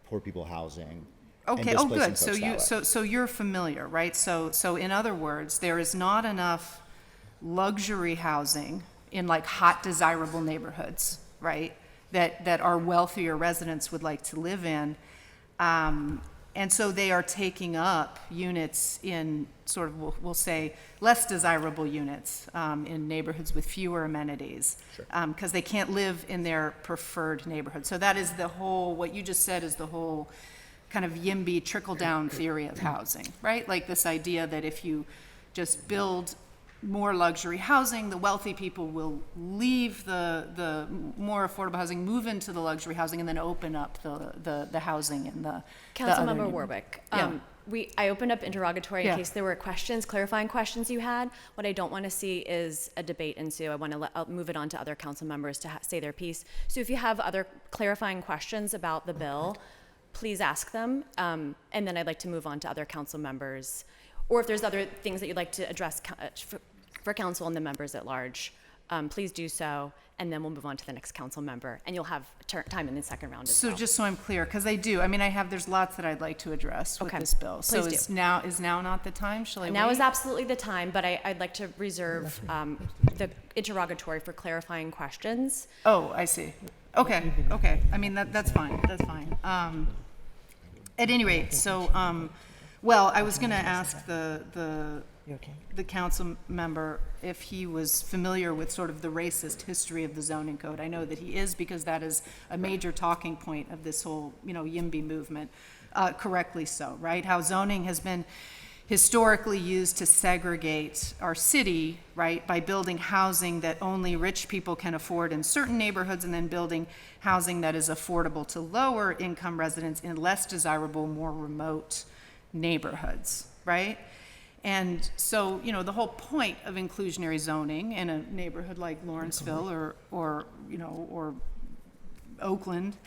poor people housing. Okay. Oh, good. So you're familiar, right? So in other words, there is not enough luxury housing in like hot, desirable neighborhoods, right? That our wealthier residents would like to live in. And so they are taking up units in sort of, we'll say, less desirable units in neighborhoods with fewer amenities, because they can't live in their preferred neighborhood. So that is the whole, what you just said is the whole kind of YIMBY trickle-down theory of housing, right? Like this idea that if you just build more luxury housing, the wealthy people will leave the more affordable housing, move into the luxury housing, and then open up the housing in the Councilmember Warwick, I opened up interrogatory in case there were questions, clarifying questions you had. What I don't want to see is a debate ensue. I want to I'll move it on to other council members to say their piece. So if you have other clarifying questions about the bill, please ask them, and then I'd like to move on to other council members. Or if there's other things that you'd like to address for council and the members at large, please do so, and then we'll move on to the next council member, and you'll have time in the second round as well. So just so I'm clear, because there's lots that I'd like to address with this bill. So is now not the time? Shall I wait? Now is absolutely the time, but I'd like to reserve the interrogatory for clarifying questions. Oh, I see. Okay. I mean, that's fine. At any rate, so, I was going to ask the council member if he was familiar with sort of the racist history of the zoning code. I know that he is, because that is a major talking point of this whole, YIMBY movement, correctly so, right? How zoning has been historically used to segregate our city, right, by building housing that only rich people can afford in certain neighborhoods, and then building housing that is affordable to lower income residents in less desirable, more remote neighborhoods, right? And so, the whole point of inclusionary zoning in a neighborhood like Lawrenceville or Oakland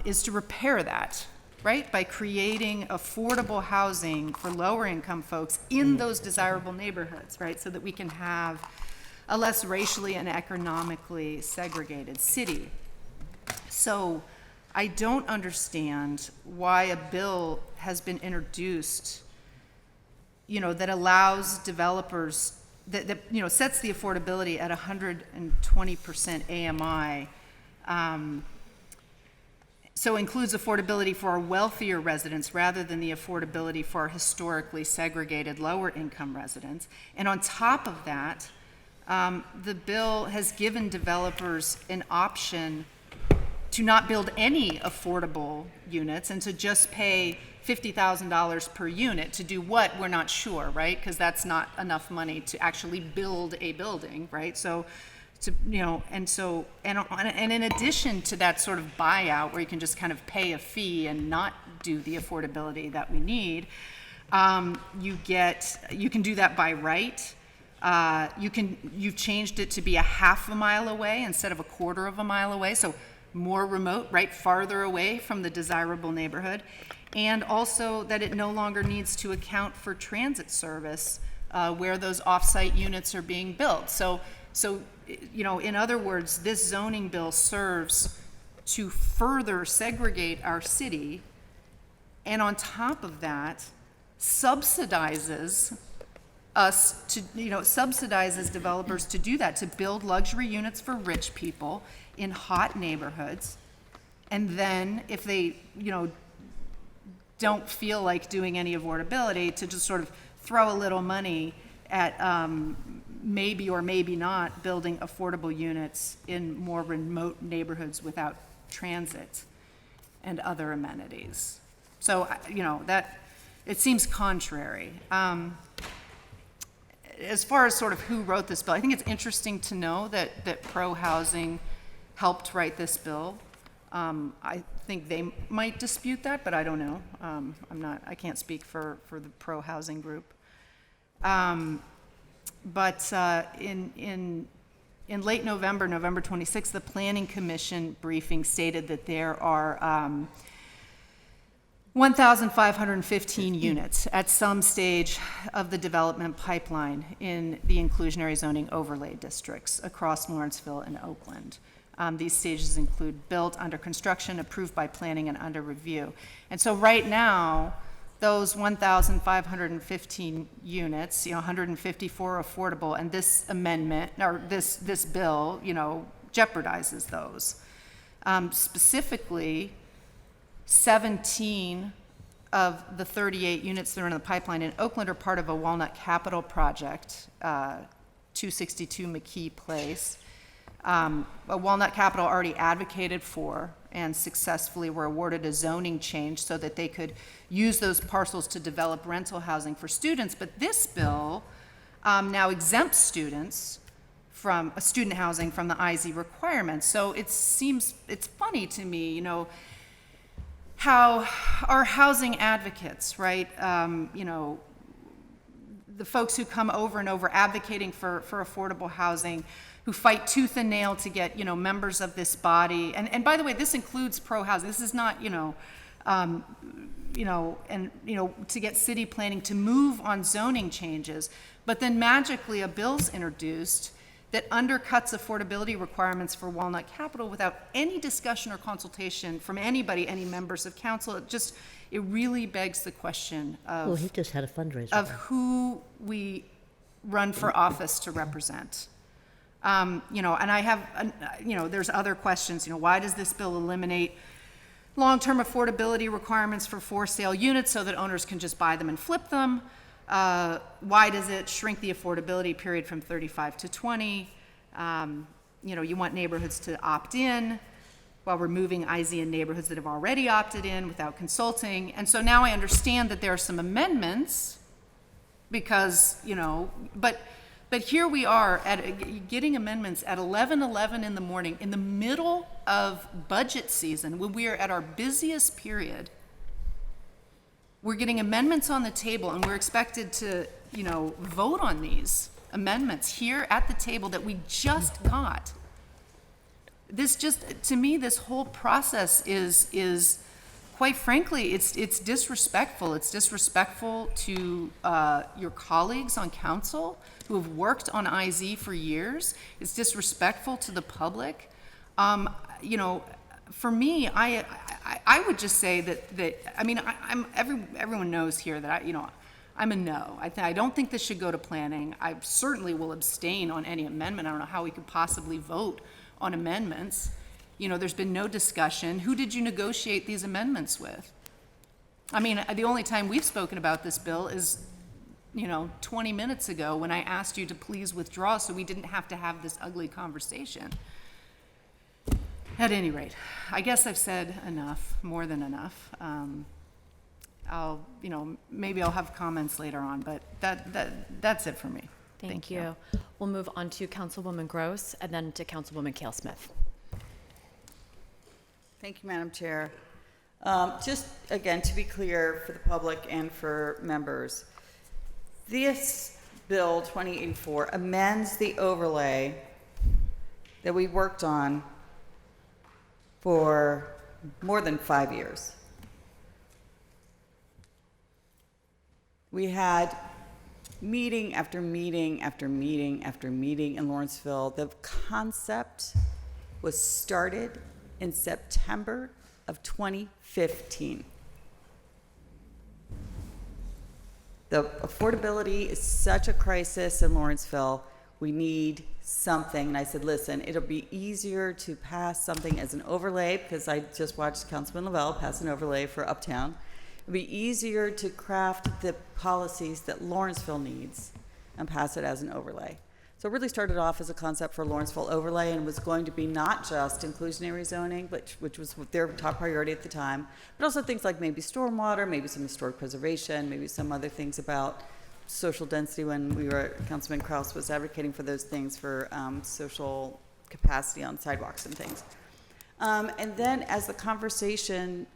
is to repair that, right? By creating affordable housing for lower income folks in those desirable neighborhoods, right? So that we can have a less racially and economically segregated city. So I don't understand why a bill has been introduced, that allows developers, that sets the affordability at 120% AMI, so includes affordability for our wealthier residents rather than the affordability for our historically segregated lower income residents. And on top of that, the bill has given developers an option to not build any affordable units and to just pay $50,000 per unit to do what, we're not sure, right? Because that's not enough money to actually build a building, right? So, and in addition to that sort of buyout where you can just kind of pay a fee and not do the affordability that we need, you can do that by right. You've changed it to be a half a mile away instead of a quarter of a mile away, so more remote, right, farther away from the desirable neighborhood, and also that it no longer needs to account for transit service where those off-site units are being built. So in other words, this zoning bill serves to further segregate our city, and on top of that, subsidizes developers to do that, to build luxury units for rich people in hot neighborhoods. And then if they, don't feel like doing any affordability, to just sort of throw a little money at maybe or maybe not building affordable units in more remote neighborhoods without transit and other amenities. So, that it seems contrary. As far as sort of who wrote this bill, I think it's interesting to know that pro-housing helped write this bill. I think they might dispute that, but I don't know. I can't speak for the pro-housing group. But in late November 26th, the Planning Commission briefing stated that there are 1,515 units at some stage of the development pipeline in the inclusionary zoning overlay districts across Lawrenceville and Oakland. These stages include built, under construction, approved by planning, and under review. And so right now, those 1,515 units, 154 affordable, and this amendment, or this bill, jeopardizes those. Specifically, 17 of the 38 units that are in the pipeline in Oakland are part of a Walnut Capital project, 262 McKee Place. A Walnut Capital already advocated for and successfully were awarded a zoning change so that they could use those parcels to develop rental housing for students. But this bill now exempts students from student housing from the IZ requirements. So it's funny to me, how our housing advocates, right, the folks who come over and over advocating for affordable housing, who fight tooth and nail to get, members of this body, and by the way, this includes pro-housing. This is not, to get city planning to move on zoning changes, but then magically a bill's introduced that undercuts affordability requirements for Walnut Capital without any discussion or consultation from anybody, any members of council. It really begs the question of, well, he just had a fundraiser of who we run for office to represent. And I have, there's other questions. Why does this bill eliminate long-term affordability requirements for for-sale units so that owners can just buy them and flip them? Why does it shrink the affordability period from 35 to 20? You want neighborhoods to opt in while removing IZ in neighborhoods that have already opted in without consulting. And so now I understand that there are some amendments because, but here we are getting amendments at 11:11 in the morning in the middle of budget season when we are at our busiest period. We're getting amendments on the table and we're expected to, vote on these amendments here at the table that we just got. To me, this whole process is quite frankly, it's disrespectful. It's disrespectful to your colleagues on council who have worked on IZ for years. It's disrespectful to the public. For me, I would just say everyone knows here that I'm a no. I don't think this should go to planning. I certainly will abstain on any amendment. I don't know how we could possibly vote on amendments. There's been no discussion. Who did you negotiate these amendments with? The only time we've spoken about this bill is 20 minutes ago when I asked you to please withdraw so we didn't have to have this ugly conversation. At any rate, I guess I've said enough, more than enough. Maybe I'll have comments later on, but that's it for me. Thank you. We'll move on to Councilwoman Gross and then to Councilwoman Kale Smith. Thank you, Madam Chair. Just again, to be clear for the public and for members, this bill 2084 amends the overlay that we worked on for more than 5 years. We had meeting after meeting after meeting after meeting in Lawrenceville. The concept was started in September of 2015. The affordability is such a crisis in Lawrenceville. We need something. And I said, listen, it'll be easier to pass something as an overlay, because I just watched Councilman Lavelle pass an overlay for Uptown. It'll be easier to craft the policies that Lawrenceville needs and pass it as an overlay. So it really started off as a concept for Lawrenceville overlay and was going to be not just inclusionary zoning, which was their top priority at the time, but also things like maybe stormwater, maybe some historic preservation, maybe some other things about social density when Councilman Kraus was advocating for those things for social capacity on sidewalks and things. And then as the conversation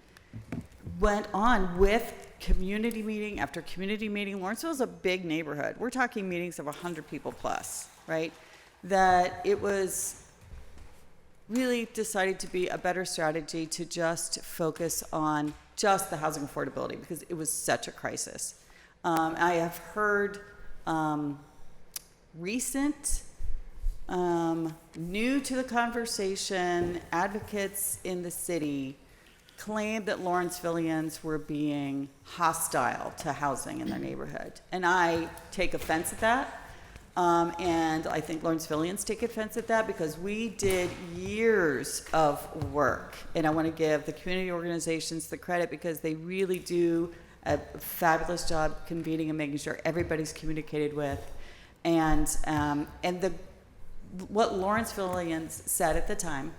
went on with community meeting after community meeting, Lawrenceville is a big neighborhood. We're talking meetings of 100 people plus, right? That it was really decided to be a better strategy to just focus on just the housing affordability, because it was such a crisis. I have heard recent, new to the conversation advocates in the city claim that Lawrencevillians were being hostile to housing in their neighborhood. And I take offense at that. And I think Lawrencevillians take offense at that, because we did years of work. And I want to give the community organizations the credit, because they really do a fabulous job convening and making sure everybody's communicated with. And what Lawrencevillians said at the time,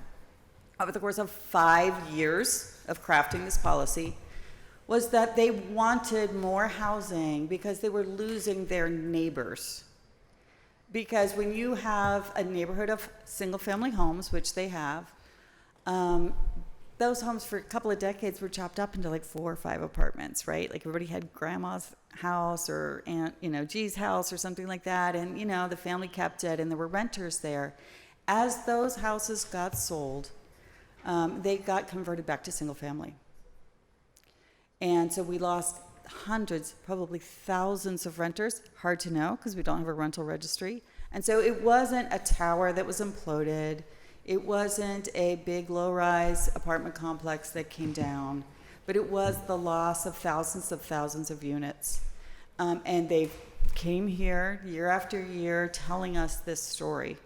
over the course of 5 years of crafting this policy, was that they wanted more housing because they were losing their neighbors. Because when you have a neighborhood of single-family homes, which they have, those homes for a couple of decades were chopped up into like 4 or 5 apartments, right? Like everybody had grandma's house or aunt, G's house or something like that, and the family kept it, and there were renters there. As those houses got sold, they got converted back to single-family, and so we lost hundreds, probably thousands of renters. Hard to know because we don't have a rental registry. And so it wasn't a tower that was imploded. It wasn't a big low-rise apartment complex that came down, but it was the loss of thousands of units. And they came here year after year telling us this story,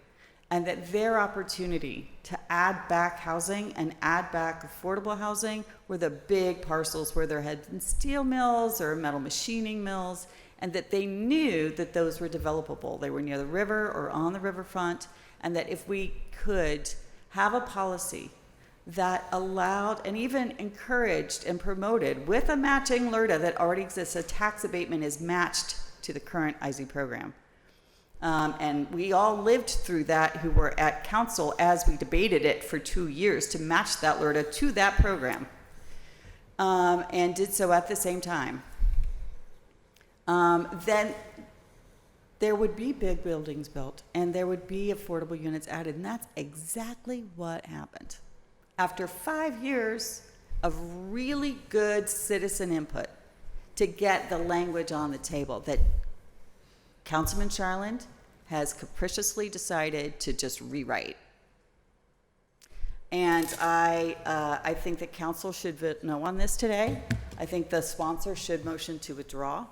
and that their opportunity to add back housing and add back affordable housing were the big parcels where there had been steel mills or metal machining mills, and that they knew that those were developable. They were near the river or on the riverfront, and that if we could have a policy that allowed and even encouraged and promoted, with a matching LRTA that already exists, a tax abatement is matched to the current IZ program. And we all lived through that who were at council as we debated it for 2 years to match that LRTA to that program, and did so at the same time. Then there would be big buildings built and there would be affordable units added, and that's exactly what happened. After 5 years of really good citizen input to get the language on the table that Councilman Charland has capriciously decided to just rewrite. And I think that council should vote no on this today. I think the sponsor should motion to withdraw.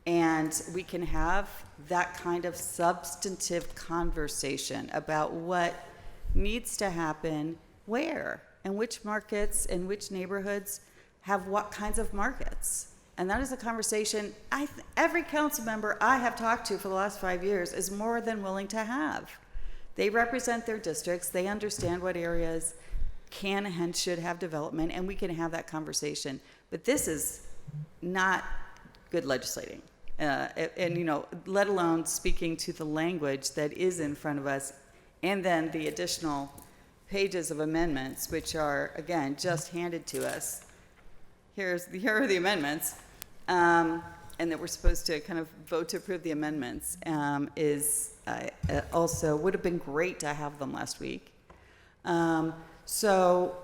And we can have that kind of substantive conversation about what needs to happen where, and which markets and which neighborhoods have what kinds of markets. And that is a conversation every council member I have talked to for the last 5 years is more than willing to have. They represent their districts. They understand what areas can and should have development, and we can have that conversation. But this is not good legislating. Let alone speaking to the language that is in front of us, and then the additional pages of amendments, which are, again, just handed to us. Here are the amendments, and that we're supposed to kind of vote to approve the amendments, also would have been great to have them last week. So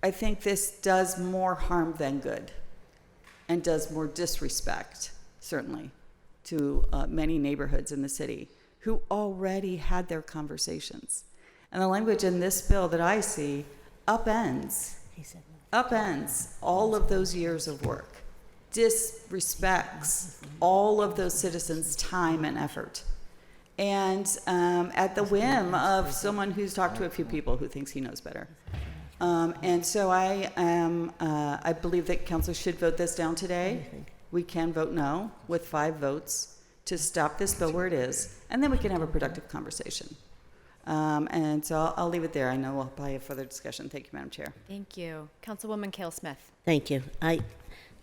I think this does more harm than good, and does more disrespect, certainly, to many neighborhoods in the city who already had their conversations. And the language in this bill that I see upends all of those years of work, disrespects all of those citizens' time and effort, and at the whim of someone who's talked to a few people who thinks he knows better. And so I believe that council should vote this down today. We can vote no with 5 votes to stop this bill where it is, and then we can have a productive conversation. And so I'll leave it there. I know we'll probably have further discussion. Thank you, Madam Chair. Thank you. Councilwoman Cale Smith. Thank you. I'm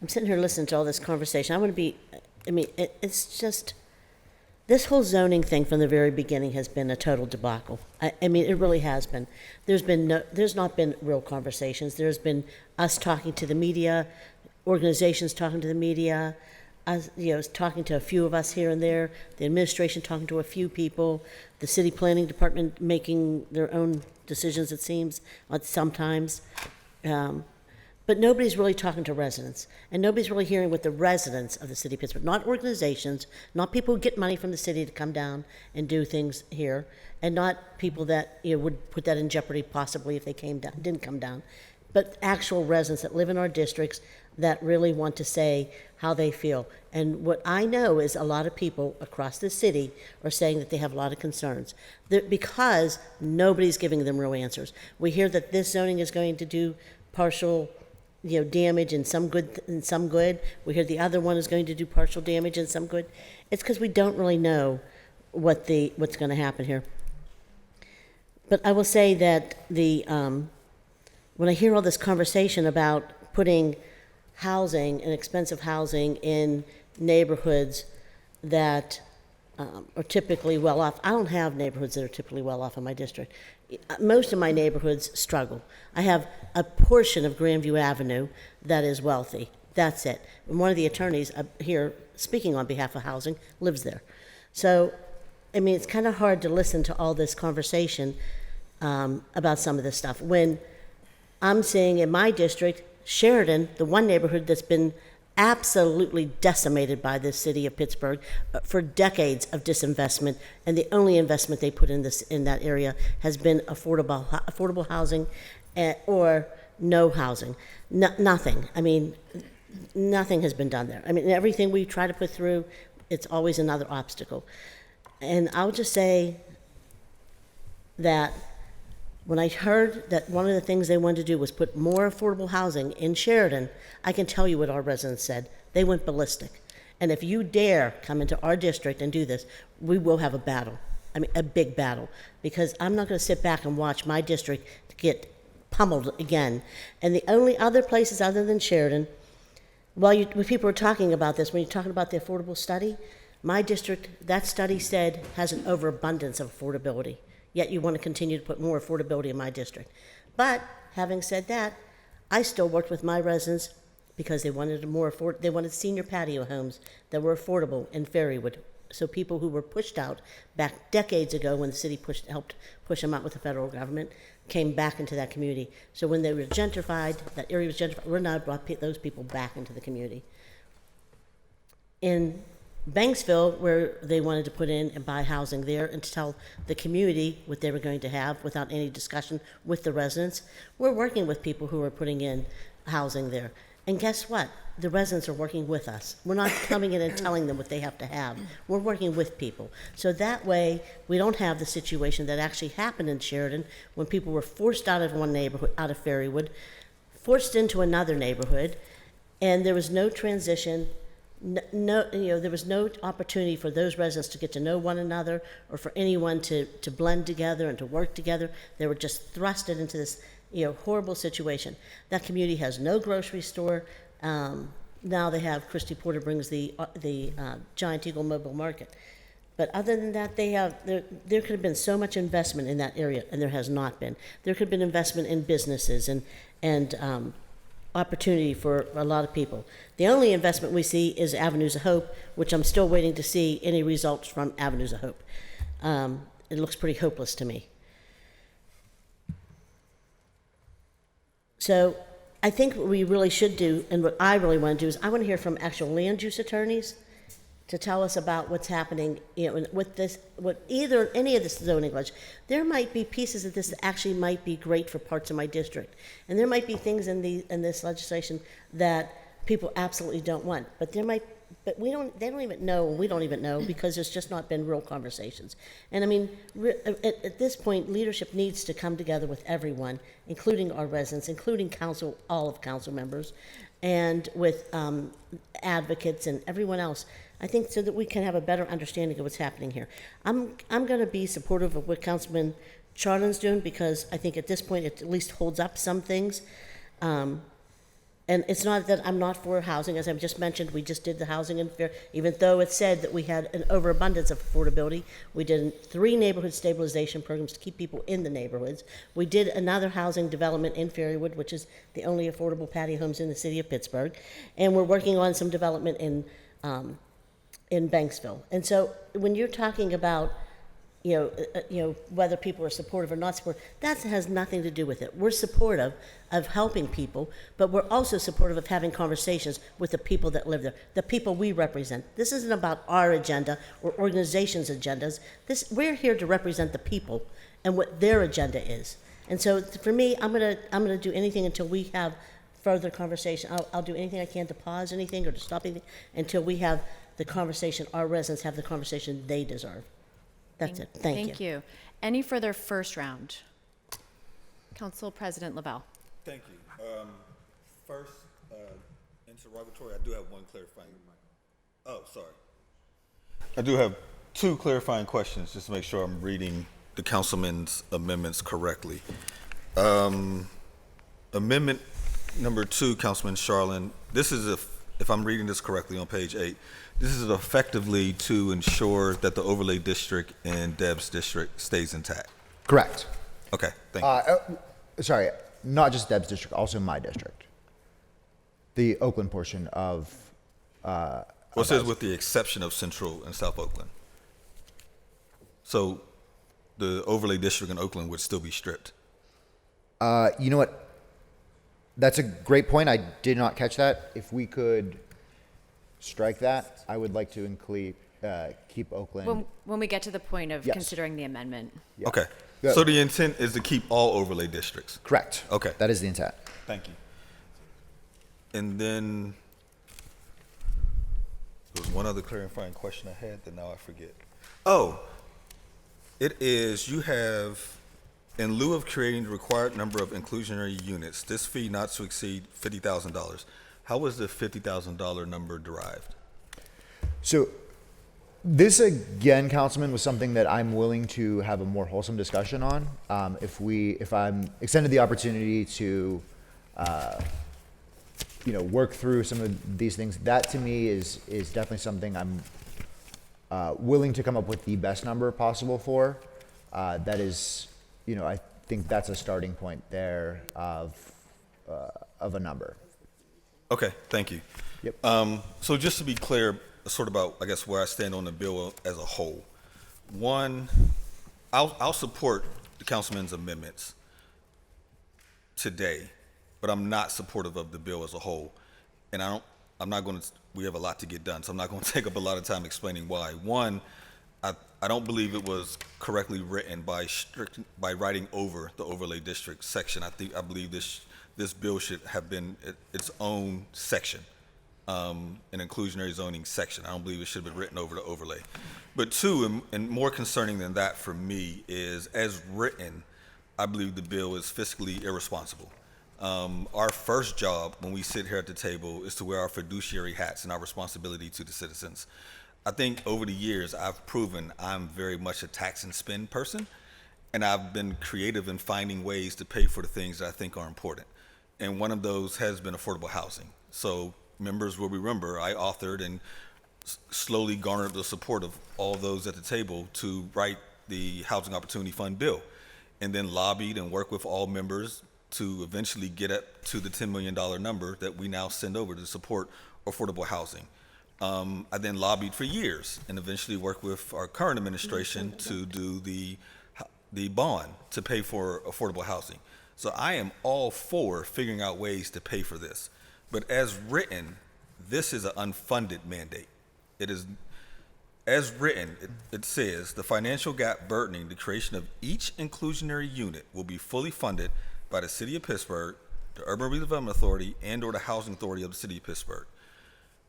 sitting here listening to all this conversation. It's just, this whole zoning thing from the very beginning has been a total debacle. It really has been. There's not been real conversations. There's been us talking to the media, organizations talking to the media, us, talking to a few of us here and there, the administration talking to a few people, the city planning department making their own decisions, it seems, sometimes. But nobody's really talking to residents, and nobody's really hearing what the residents of the city of Pittsburgh, not organizations, not people who get money from the city to come down and do things here, and not people that would put that in jeopardy possibly if they didn't come down, but actual residents that live in our districts that really want to say how they feel. And what I know is a lot of people across the city are saying that they have a lot of concerns because nobody's giving them real answers. We hear that this zoning is going to do partial damage and some good. We hear the other one is going to do partial damage and some good. It's because we don't really know what's going to happen here. But I will say that when I hear all this conversation about putting housing and expensive housing in neighborhoods that are typically well off. I don't have neighborhoods that are typically well off in my district. Most of my neighborhoods struggle. I have a portion of Grandview Avenue that is wealthy. That's it. And one of the attorneys here speaking on behalf of housing lives there. So, I mean, it's kind of hard to listen to all this conversation about some of this stuff. When I'm seeing in my district, Sheridan, the one neighborhood that's been absolutely decimated by the city of Pittsburgh for decades of disinvestment, and the only investment they put in that area has been affordable housing or no housing. Nothing. I mean, nothing has been done there. I mean, everything we try to put through, it's always another obstacle. And I'll just say that when I heard that one of the things they wanted to do was put more affordable housing in Sheridan, I can tell you what our residents said. They went ballistic. And if you dare come into our district and do this, we will have a battle. I mean, a big battle. Because I'm not going to sit back and watch my district get pummeled again. And the only other places other than Sheridan, when people are talking about this, when you're talking about the affordable study, my district, that study said, has an overabundance of affordability. Yet you want to continue to put more affordability in my district. But having said that, I still worked with my residents because they wanted they wanted senior patio homes that were affordable in Fairywood. So people who were pushed out back decades ago when the city helped push them out with the federal government came back into that community. So when they were gentrified, that area was gentrified, we're now brought those people back into the community. In Banksville, where they wanted to put in and buy housing there and to tell the community what they were going to have without any discussion with the residents, we're working with people who are putting in housing there. And guess what? The residents are working with us. We're not coming in and telling them what they have to have. We're working with people. So that way, we don't have the situation that actually happened in Sheridan when people were forced out of one neighborhood, out of Fairywood, forced into another neighborhood, and there was no transition. There was no opportunity for those residents to get to know one another or for anyone to blend together and to work together. They were just thrusted into this horrible situation. That community has no grocery store. Now they have Christy Porter brings the Giant Eagle Mobile Market. But other than that, there could have been so much investment in that area, and there has not been. There could have been investment in businesses and opportunity for a lot of people. The only investment we see is Avenues of Hope, which I'm still waiting to see any results from Avenues of Hope. It looks pretty hopeless to me. So I think what we really should do, and what I really want to do, is I want to hear from actual land use attorneys to tell us about what's happening, with this, any of this zoning legislation. There might be pieces of this that actually might be great for parts of my district, and there might be things in this legislation that people absolutely don't want. But they don't even know. We don't even know because there's just not been real conversations. And I mean, at this point, leadership needs to come together with everyone, including our residents, including council, all of council members, and with advocates and everyone else. I think so that we can have a better understanding of what's happening here. I'm going to be supportive of what Councilman Charlin's doing because I think at this point it at least holds up some things. And it's not that I'm not for housing. As I've just mentioned, we just did the housing and fair. Even though it said that we had an overabundance of affordability, we did 3 neighborhood stabilization programs to keep people in the neighborhoods. We did another housing development in Fairywood, which is the only affordable patio homes in the city of Pittsburgh. And we're working on some development in Banksville. And so when you're talking about whether people are supportive or not supportive, that has nothing to do with it. We're supportive of helping people, but we're also supportive of having conversations with the people that live there, the people we represent. This isn't about our agenda or organizations' agendas. We're here to represent the people and what their agenda is. And so for me, I'm gonna do anything until we have further conversation. I'll do anything I can to pause anything or to stop anything until we have the conversation, our residents have the conversation they deserve. That's it. Thank you. Thank you. Any further first round? Council President Lavelle. Thank you. First, interrogatory, I do have one clarifying. Oh, sorry. I do have two clarifying questions, just to make sure I'm reading the councilman's amendments correctly. Amendment number 2, Councilman Charlin, this is, if I'm reading this correctly on page 8, this is effectively to ensure that the overlay district in Deb's district stays intact. Correct. Okay, thank you. Sorry, not just Deb's district, also my district. The Oakland portion of. Well, it says with the exception of Central and South Oakland. So the overlay district in Oakland would still be stripped. You know what? That's a great point. I did not catch that. If we could strike that, I would like to include, keep Oakland. When we get to the point of Yes. considering the amendment. Yeah. Okay. Good. So the intent is to keep all overlay districts. Correct. Okay. That is the intent. Thank you. And then there was one other clarifying question I had that now I forget. Oh, it is, you have, in lieu of creating the required number of inclusionary units, this fee not to exceed $50,000. How was the $50,000 number derived? So this again, Councilman, was something that I'm willing to have a more wholesome discussion on. If I'm extended the opportunity to, work through some of these things, that to me is definitely something I'm willing to come up with the best number possible for. That is, I think that's a starting point there of a number. Okay, thank you. Yep. So just to be clear, sort of about, I guess, where I stand on the bill as a whole. One, I'll support the councilman's amendments today, but I'm not supportive of the bill as a whole. And I'm not going to, we have a lot to get done, so I'm not going to take up a lot of time explaining why. One, I don't believe it was correctly written by writing over the overlay district section. I believe this bill should have been its own section, an inclusionary zoning section. I don't believe it should have been written over the overlay. But two, and more concerning than that for me, is as written, I believe the bill is fiscally irresponsible. Our first job when we sit here at the table is to wear our fiduciary hats and our responsibility to the citizens. I think over the years, I've proven I'm very much a tax and spend person, and I've been creative in finding ways to pay for the things that I think are important. And one of those has been affordable housing. So members will remember I authored and slowly garnered the support of all those at the table to write the Housing Opportunity Fund bill, and then lobbied and worked with all members to eventually get up to the $10 million number that we now send over to support affordable housing. I then lobbied for years and eventually worked with our current administration to do the bond to pay for affordable housing. So I am all for figuring out ways to pay for this. But as written, this is an unfunded mandate. It is, as written, it says, the financial gap burdening the creation of each inclusionary unit will be fully funded by the City of Pittsburgh, the Urban Redevelopment Authority, and/or the Housing Authority of the City of Pittsburgh.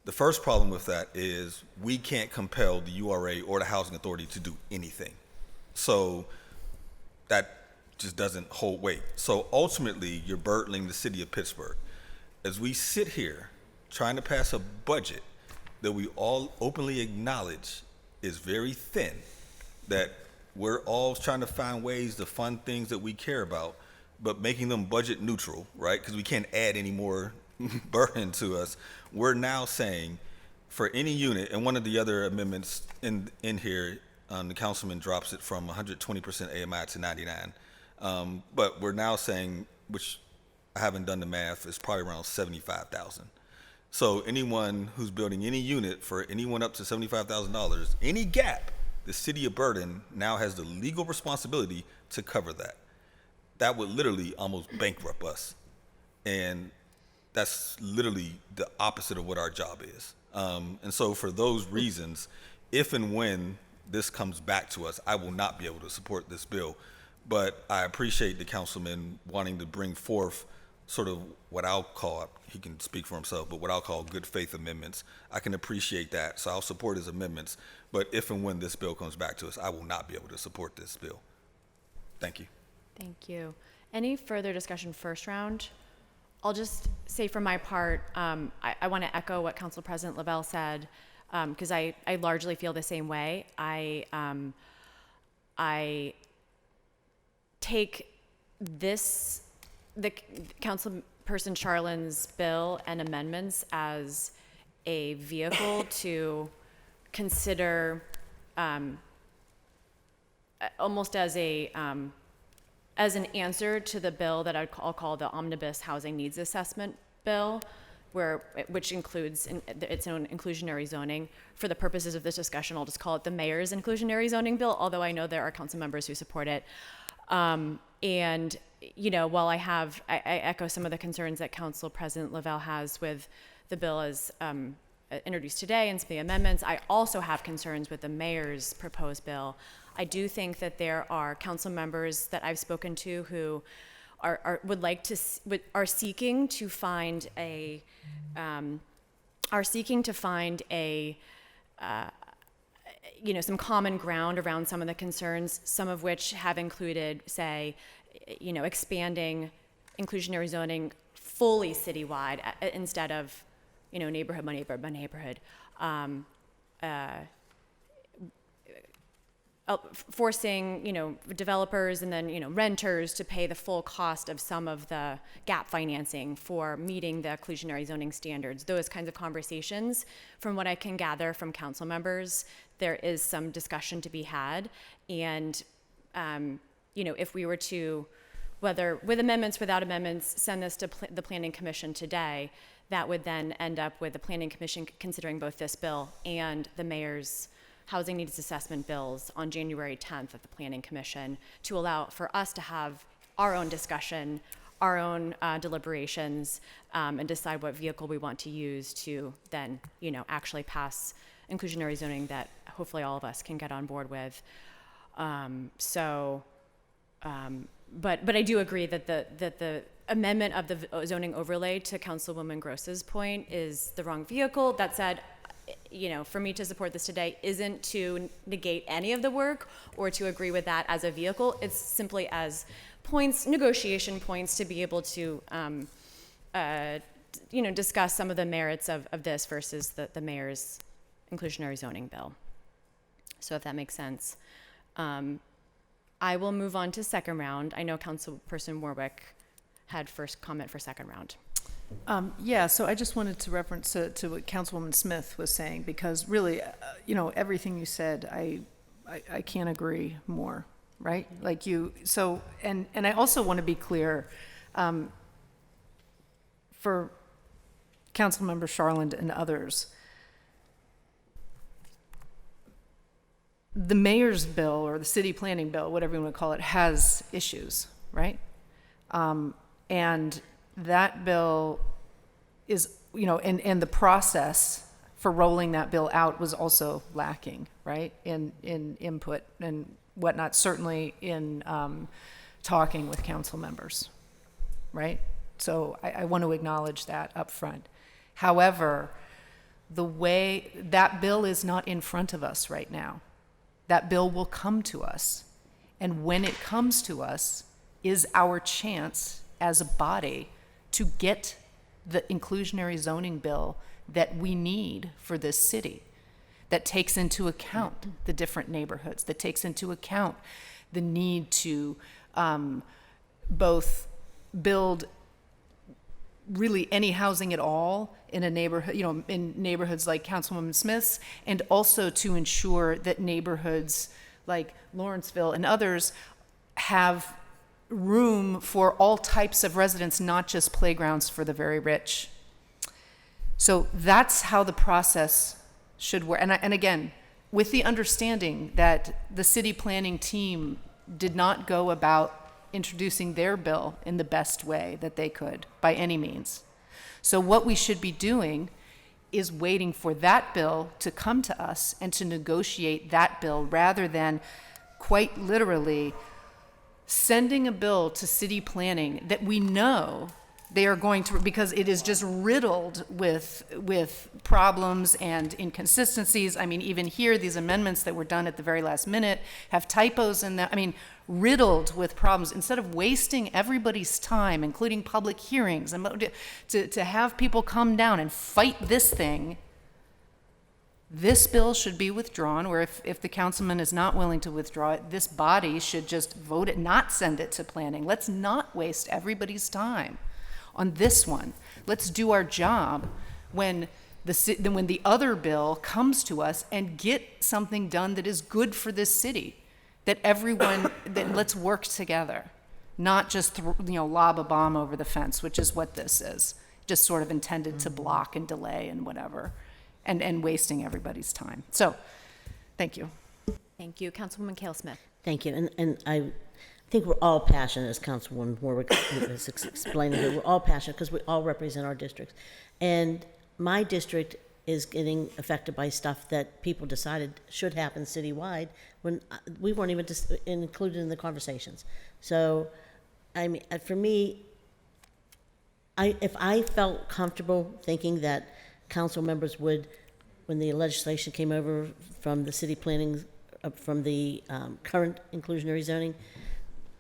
The first problem with that is we can't compel the URA or the Housing Authority to do anything. So that just doesn't hold weight. So ultimately, you're burdening the City of Pittsburgh. As we sit here trying to pass a budget that we all openly acknowledge is very thin, that we're all trying to find ways to fund things that we care about, but making them budget neutral, right? Because we can't add any more burden to us. We're now saying for any unit, and one of the other amendments in here, the councilman drops it from 120% AMI to 99. But we're now saying, which I haven't done the math, is probably around 75,000. So anyone who's building any unit for anyone up to $75,000, any gap the city of Bergen now has the legal responsibility to cover that. That would literally almost bankrupt us. And that's literally the opposite of what our job is. And so for those reasons, if and when this comes back to us, I will not be able to support this bill. But I appreciate the councilman wanting to bring forth sort of what I'll call, he can speak for himself, but what I'll call good faith amendments. I can appreciate that, so I'll support his amendments. But if and when this bill comes back to us, I will not be able to support this bill. Thank you. Thank you. Any further discussion first round? I'll just say for my part, I want to echo what Council President Lavelle said, because I largely feel the same way. I take this, the Councilperson Charlin's bill and amendments as a vehicle to consider almost as an answer to the bill that I'll call the Omnibus Housing Needs Assessment Bill, which includes its own inclusionary zoning. For the purposes of this discussion, I'll just call it the Mayor's Inclusionary Zoning Bill, although I know there are council members who support it. And, you know, while I echo some of the concerns that Council President Lavelle has with the bill as introduced today and some of the amendments, I also have concerns with the mayor's proposed bill. I do think that there are council members that I've spoken to who are seeking to find a some common ground around some of the concerns, some of which have included, say, expanding inclusionary zoning fully citywide instead of, neighborhood by neighborhood. Forcing, developers and then, renters to pay the full cost of some of the gap financing for meeting the inclusionary zoning standards. Those kinds of conversations, from what I can gather from council members, there is some discussion to be had. And, if we were to, whether with amendments, without amendments, send this to the Planning Commission today, that would then end up with the Planning Commission considering both this bill and the mayor's housing needs assessment bills on January 10th at the Planning Commission, to allow for us to have our own discussion, our own deliberations, and decide what vehicle we want to use to then, actually pass inclusionary zoning that hopefully all of us can get on board with. But I do agree that the amendment of the zoning overlay, to Councilwoman Gross's point, is the wrong vehicle. That said, for me to support this today isn't to negate any of the work or to agree with that as a vehicle. It's simply as points, negotiation points, to be able to, discuss some of the merits of this versus the mayor's inclusionary zoning bill. So if that makes sense. I will move on to second round. I know Councilperson Warwick had first comment for second round. So I just wanted to reference to what Councilwoman Smith was saying, because really, everything you said, I can't agree more, right? Like and I also want to be clear, for Councilmember Charland and others, the mayor's bill or the city planning bill, whatever you want to call it, has issues, right? And that bill is, and the process for rolling that bill out was also lacking, right? In input and whatnot, certainly in talking with council members, right? So I want to acknowledge that up front. However, the way that bill is not in front of us right now, that bill will come to us. And when it comes to us is our chance as a body to get the inclusionary zoning bill that we need for this city, that takes into account the different neighborhoods, that takes into account the need to both build really any housing at all in a neighborhood, in neighborhoods like Councilwoman Smith's, and also to ensure that neighborhoods like Lawrenceville and others have room for all types of residents, not just playgrounds for the very rich. So that's how the process should work. And again, with the understanding that the city planning team did not go about introducing their bill in the best way that they could by any means. So what we should be doing is waiting for that bill to come to us and to negotiate that bill rather than quite literally sending a bill to city planning that we know they are going to, because it is just riddled with problems and inconsistencies. I mean, even here, these amendments that were done at the very last minute have typos in them. I mean, riddled with problems. Instead of wasting everybody's time, including public hearings, and to have people come down and fight this thing, this bill should be withdrawn, or if the councilman is not willing to withdraw it, this body should just vote it, not send it to planning. Let's not waste everybody's time on this one. Let's do our job when the other bill comes to us and get something done that is good for this city, that everyone, that let's work together, not just lob a bomb over the fence, which is what this is, just sort of intended to block and delay and whatever, and wasting everybody's time. So, thank you. Thank you. Councilwoman Cale Smith. Thank you. And I think we're all passionate, as Councilwoman Warwick is explaining here. We're all passionate because we all represent our districts. And my district is getting affected by stuff that people decided should happen citywide when we weren't even included in the conversations. So, I mean, for me, if I felt comfortable thinking that council members would, when the legislation came over from the city planning, from the current inclusionary zoning,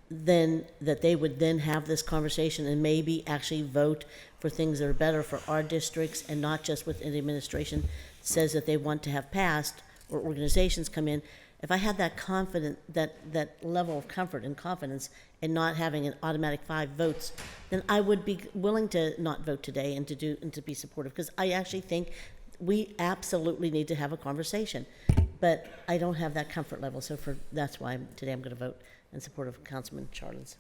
then that they would then have this conversation and maybe actually vote for things that are better for our districts, and not just what the administration says that they want to have passed, or organizations come in. If I had that that level of comfort and confidence in not having an automatic 5 votes, then I would be willing to not vote today and to be supportive, because I actually think we absolutely need to have a conversation. But I don't have that comfort level, so that's why today I'm going to vote in support of Councilman Charlins.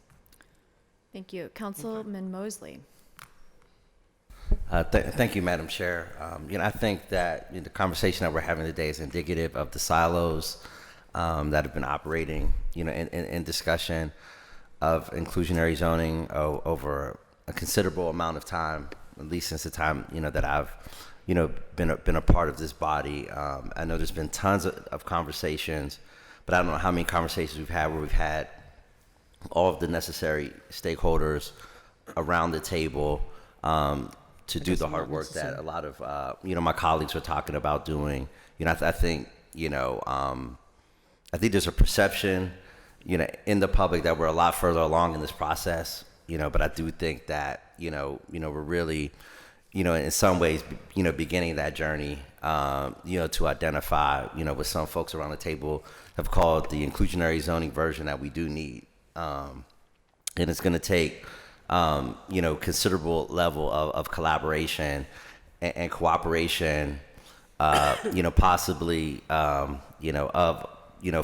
Thank you. Councilman Mosley. Thank you, Madam Chair. I think that the conversation that we're having today is indicative of the silos that have been operating, in discussion of inclusionary zoning over a considerable amount of time, at least since the time, that I've, been a part of this body. I know there's been tons of conversations, but I don't know how many conversations we've had where we've had all of the necessary stakeholders around the table to do the hard work that a lot of my colleagues were talking about doing. I think there's a perception in the public that we're a lot further along in this process, but I do think that we're really in some ways beginning that journey to identify what some folks around the table have called the inclusionary zoning version that we do need, and it's going to take considerable level of collaboration and cooperation, possibly, of,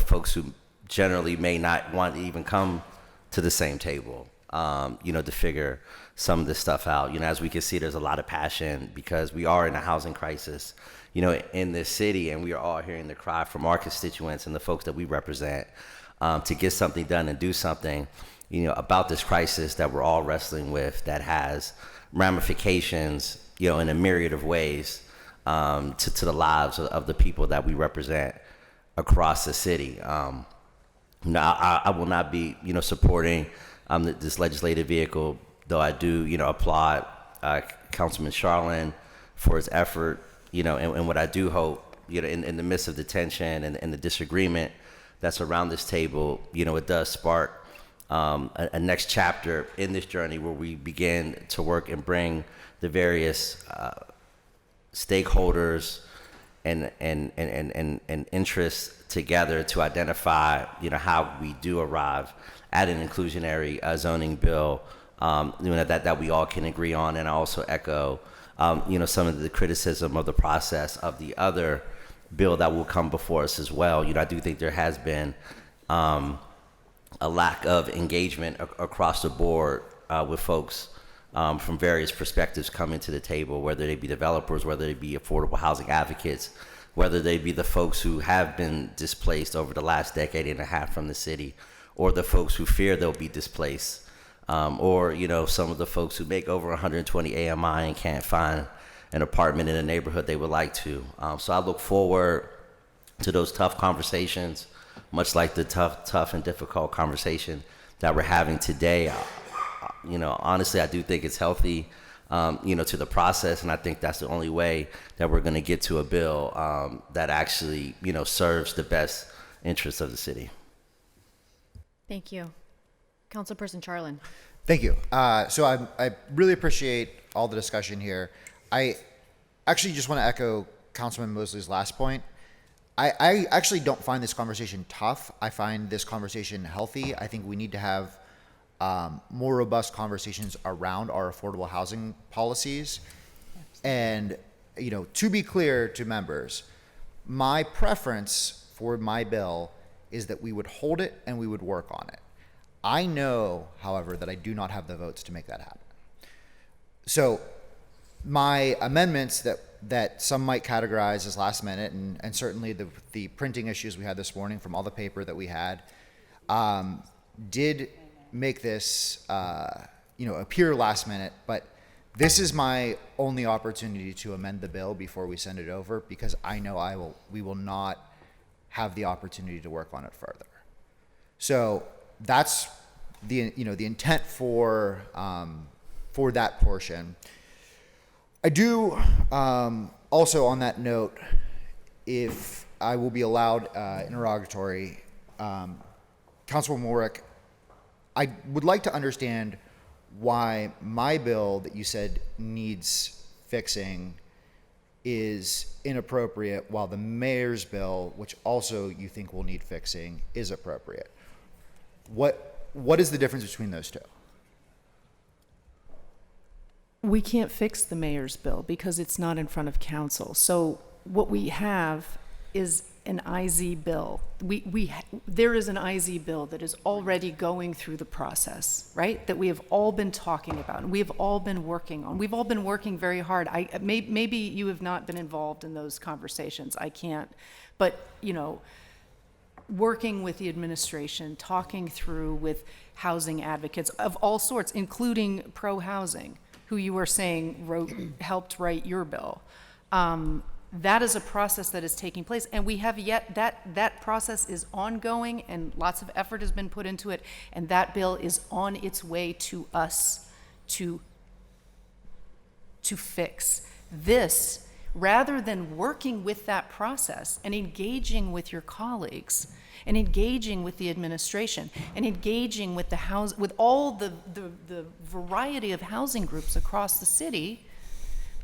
folks who generally may not want to even come to the same table, to figure some of this stuff out. As we can see, there's a lot of passion because we are in a housing crisis, in this city, and we are all hearing the cry from our constituents and the folks that we represent, to get something done and do something about this crisis that we're all wrestling with, that has ramifications, in a myriad of ways, to the lives of the people that we represent across the city. I will not be, supporting this legislative vehicle, though I do, applaud Councilman Charlin for his effort, and what I do hope, in the midst of the tension and the disagreement that's around this table, it does spark a next chapter in this journey where we begin to work and bring the various stakeholders and interests together to identify, how we do arrive at an inclusionary zoning bill, that we all can agree on. And I also echo, some of the criticism of the process of the other bill that will come before us as well. I do think there has been a lack of engagement across the board with folks from various perspectives coming to the table, whether they be developers, whether they be affordable housing advocates, whether they be the folks who have been displaced over the last decade and a half from the city, or the folks who fear they'll be displaced, or some of the folks who make over 120 AMI and can't find an apartment in a neighborhood they would like to. So I look forward to those tough conversations, much like the tough and difficult conversation that we're having today. Honestly, I do think it's healthy, to the process, and I think that's the only way that we're going to get to a bill that actually, serves the best interests of the city. Thank you. Councilperson Charlin. Thank you. So I really appreciate all the discussion here. I actually just want to echo Councilman Mosley's last point. I actually don't find this conversation tough. I find this conversation healthy. I think we need to have more robust conversations around our affordable housing policies. And, to be clear to members, my preference for my bill is that we would hold it and we would work on it. I know, however, that I do not have the votes to make that happen. So my amendments that some might categorize as last minute, and certainly the printing issues we had this morning from all the paper that we had, did make this appear last minute, but this is my only opportunity to amend the bill before we send it over, because I know we will not have the opportunity to work on it further. So that's the intent for that portion. I do also, on that note, if I will be allowed interrogatory, Councilwoman Warwick, I would like to understand why my bill that you said needs fixing is inappropriate, while the mayor's bill, which also you think will need fixing, is appropriate. What is the difference between those two? We can't fix the mayor's bill because it's not in front of council. So what we have is an IZ bill. There is an IZ bill that is already going through the process, right? That we have all been talking about and we have all been working on. We've all been working very hard. Maybe you have not been involved in those conversations. I can't. But, working with the administration, talking through with housing advocates of all sorts, including pro-housing, who you were saying helped write your bill. That is a process that is taking place, and we have yet that process is ongoing, and lots of effort has been put into it, and that bill is on its way to us to fix. This, rather than working with that process and engaging with your colleagues and engaging with the administration and engaging with with all the variety of housing groups across the city,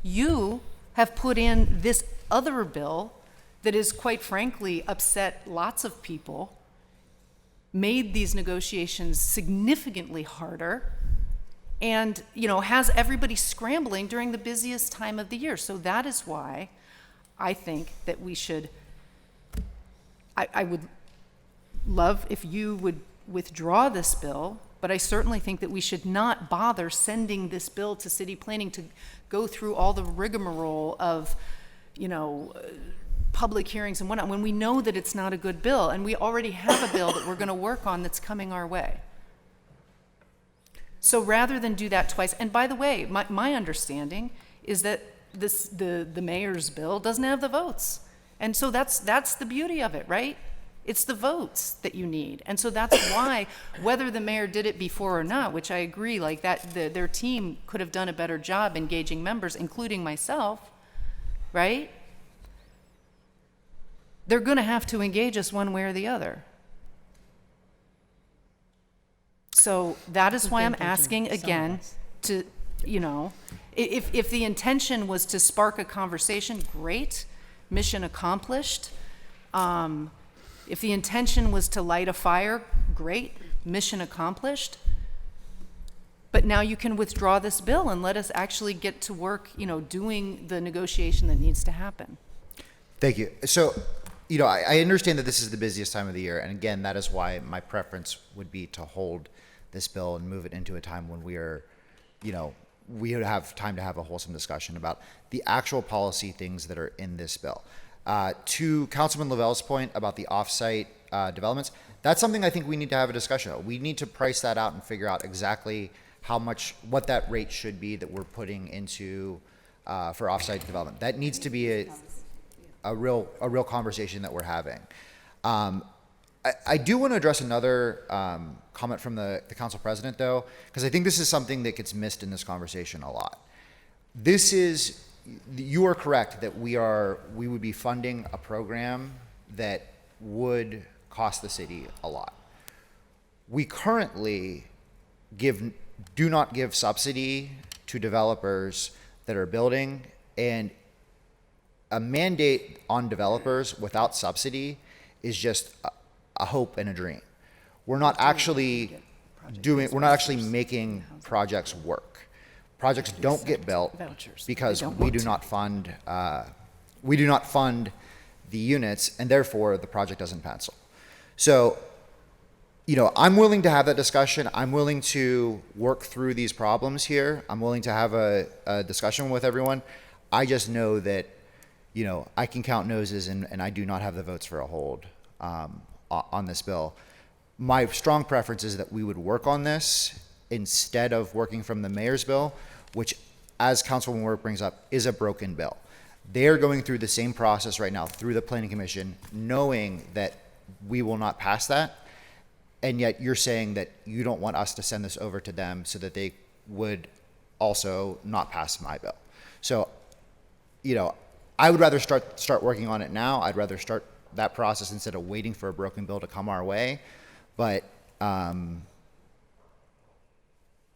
you have put in this other bill that is, quite frankly, upset lots of people, made these negotiations significantly harder, and has everybody scrambling during the busiest time of the year. So that is why I think that we should, I would love if you would withdraw this bill, but I certainly think that we should not bother sending this bill to city planning to go through all the rigmarole of public hearings and whatnot, when we know that it's not a good bill, and we already have a bill that we're going to work on that's coming our way. So rather than do that twice, and by the way, my understanding is that the mayor's bill doesn't have the votes, and so that's the beauty of it, right? It's the votes that you need, and so that's why, whether the mayor did it before or not, which I agree, like that, their team could have done a better job engaging members, including myself, right? They're going to have to engage us one way or the other. So that is why I'm asking again to, if the intention was to spark a conversation, great, mission accomplished. If the intention was to light a fire, great, mission accomplished. But now you can withdraw this bill and let us actually get to work, doing the negotiation that needs to happen. Thank you. So, I understand that this is the busiest time of the year, and again, that is why my preference would be to hold this bill and move it into a time when we would have time to have a wholesome discussion about the actual policy things that are in this bill. To Councilman Lavelle's point about the offsite developments, that's something I think we need to have a discussion on. We need to price that out and figure out exactly what that rate should be that we're putting into for offsite development. That needs to be a real conversation that we're having. I do want to address another comment from the council president, though, because I think this is something that gets missed in this conversation a lot. You are correct that we would be funding a program that would cost the city a lot. We currently do not give subsidy to developers that are building, and a mandate on developers without subsidy is just a hope and a dream. We're not actually making projects work. Projects don't get built because we do not fund the units, and therefore the project doesn't pencil. So, I'm willing to have that discussion. I'm willing to work through these problems here. I'm willing to have a discussion with everyone. I just know that, I can count noses, and I do not have the votes for a hold on this bill. My strong preference is that we would work on this instead of working from the mayor's bill, which, as Councilwoman Warwick brings up, is a broken bill. They're going through the same process right now through the Planning Commission, knowing that we will not pass that, and yet you're saying that you don't want us to send this over to them so that they would also not pass my bill. So, I would rather start working on it now. I'd rather start that process instead of waiting for a broken bill to come our way. But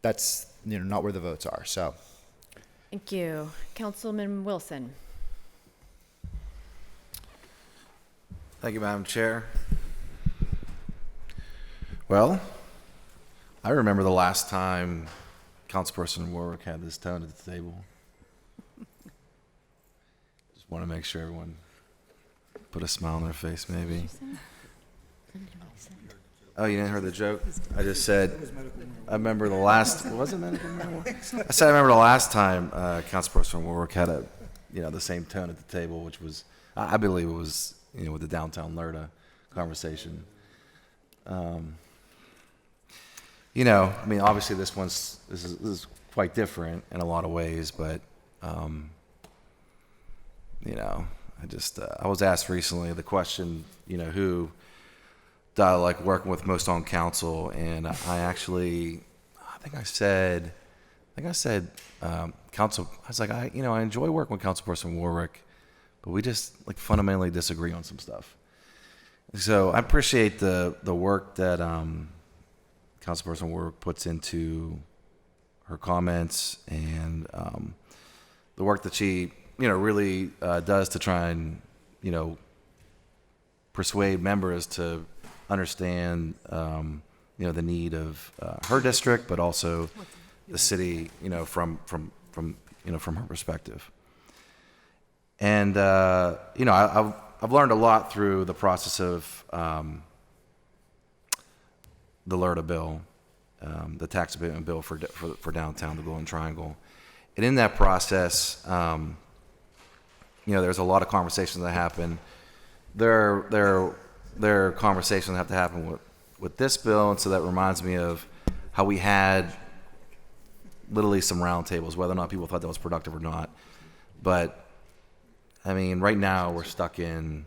that's not where the votes are. So, Thank you. Councilman Wilson. Thank you, Madam Chair. Well, I remember the last time Councilperson Warwick had this tone at the table. Just want to make sure everyone put a smile on their face, maybe. Oh, you didn't hear the joke? I just said, I remember the last, was it medical marijuana? I said I remember the last time Councilperson Warwick had the same tone at the table, which was, I believe it was, with the downtown LERTA conversation. Obviously this is quite different in a lot of ways, but, I was asked recently the question, who that I like working with most on council, and I think I said, council, I was like, I enjoy working with Councilperson Warwick, but we just fundamentally disagree on some stuff. So I appreciate the work that Councilperson Warwick puts into her comments, and the work that she really does to try and persuade members to understand the need of her district, but also the city from her perspective. And I've learned a lot through the process of the LERTA bill, the tax abatement bill for downtown, the Golden Triangle. And in that process, there's a lot of conversations that happen. There are conversations that have to happen with this bill, and so that reminds me of how we had literally some roundtables, whether or not people thought that was productive or not. But right now we're stuck in,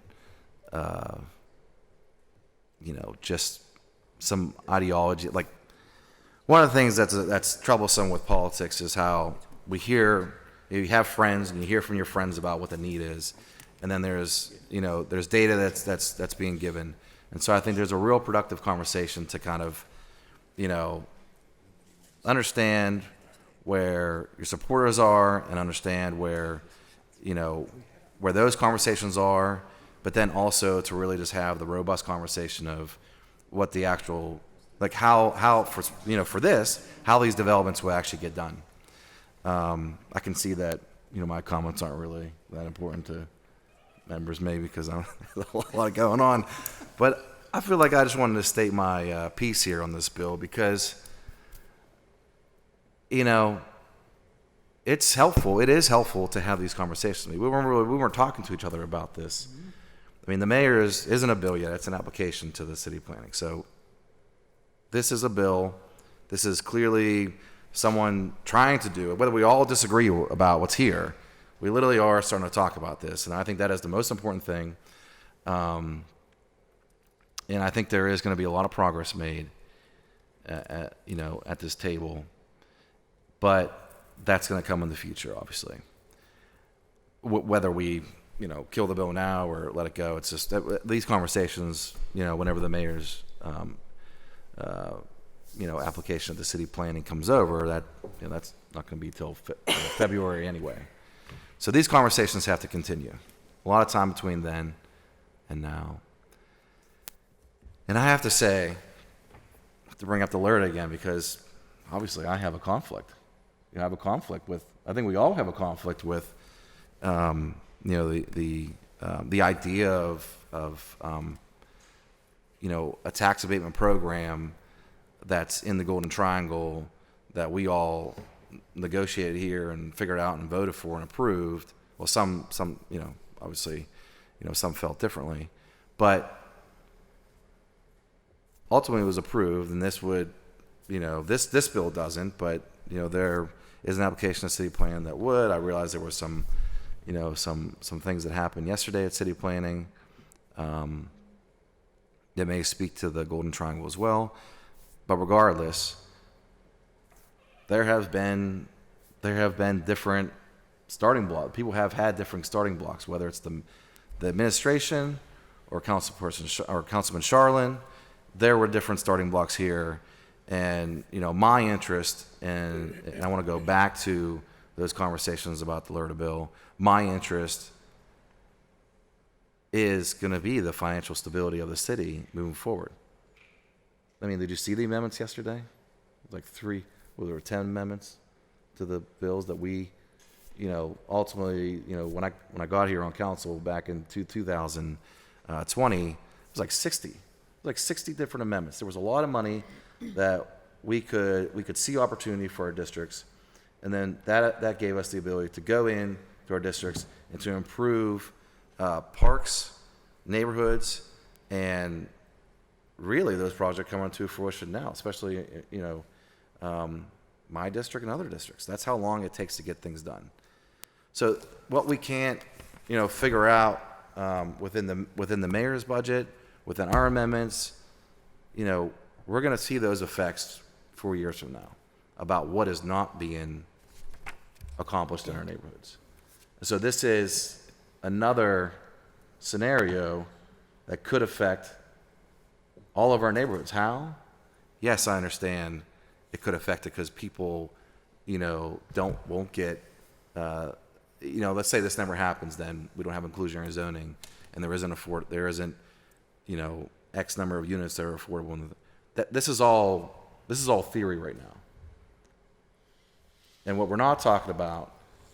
just some ideology. Like, one of the things that's troublesome with politics is how we hear, you have friends and you hear from your friends about what the need is, and then there's data that's being given. And so I think there's a real productive conversation to kind of, understand where your supporters are and understand where those conversations are, but then also to really just have the robust conversation of what the actual, how for this, how these developments will actually get done. I can see that, my comments aren't really that important to members, maybe because there's a lot going on, but I feel like I just wanted to state my piece here on this bill because, it's helpful. It is helpful to have these conversations. We weren't talking to each other about this. I mean, the mayor isn't a bill yet. It's an application to the city planning. So this is a bill. This is clearly someone trying to do it. Whether we all disagree about what's here, we literally are starting to talk about this. And I think that is the most important thing. And I think there is going to be a lot of progress made at this table. But that's going to come in the future, obviously. Whether we, kill the bill now or let it go, it's just these conversations, whenever the mayor's, application of the city planning comes over, that's not going to be till February anyway. So these conversations have to continue. A lot of time between then and now. And I have to say, to bring up the LRTA again, because obviously I have a conflict. I have a conflict with, I think we all have a conflict with, the idea of a tax abatement program that's in the Golden Triangle that we all negotiated here and figured out and voted for and approved. Well, some obviously, some felt differently, but ultimately it was approved, and this would, this bill doesn't, but there is an application of city plan that would. I realized there were some things that happened yesterday at city planning that may speak to the Golden Triangle as well. But regardless, there have been different starting blocks. People have had different starting blocks, whether it's the administration or Councilman Charlin. There were different starting blocks here. And, my interest, and I want to go back to those conversations about the LRTA bill, my interest is going to be the financial stability of the city moving forward. I mean, did you see the amendments yesterday? Like there were 10 amendments to the bills that we, ultimately, when I got here on council back in 2020, it was like 60. Like 60 different amendments. There was a lot of money that we could see opportunity for our districts, and then that gave us the ability to go in to our districts and to improve parks, neighborhoods, and really those projects come into fruition now, especially my district and other districts. That's how long it takes to get things done. So what we can't figure out within the mayor's budget, within our amendments, we're going to see those effects 4 years from now about what is not being accomplished in our neighborhoods. So this is another scenario that could affect all of our neighborhoods. How? Yes, I understand it could affect it because people, won't get, let's say this never happens, then we don't have inclusionary zoning, and there isn't X number of units that are affordable. This is all theory right now. And what we're not talking about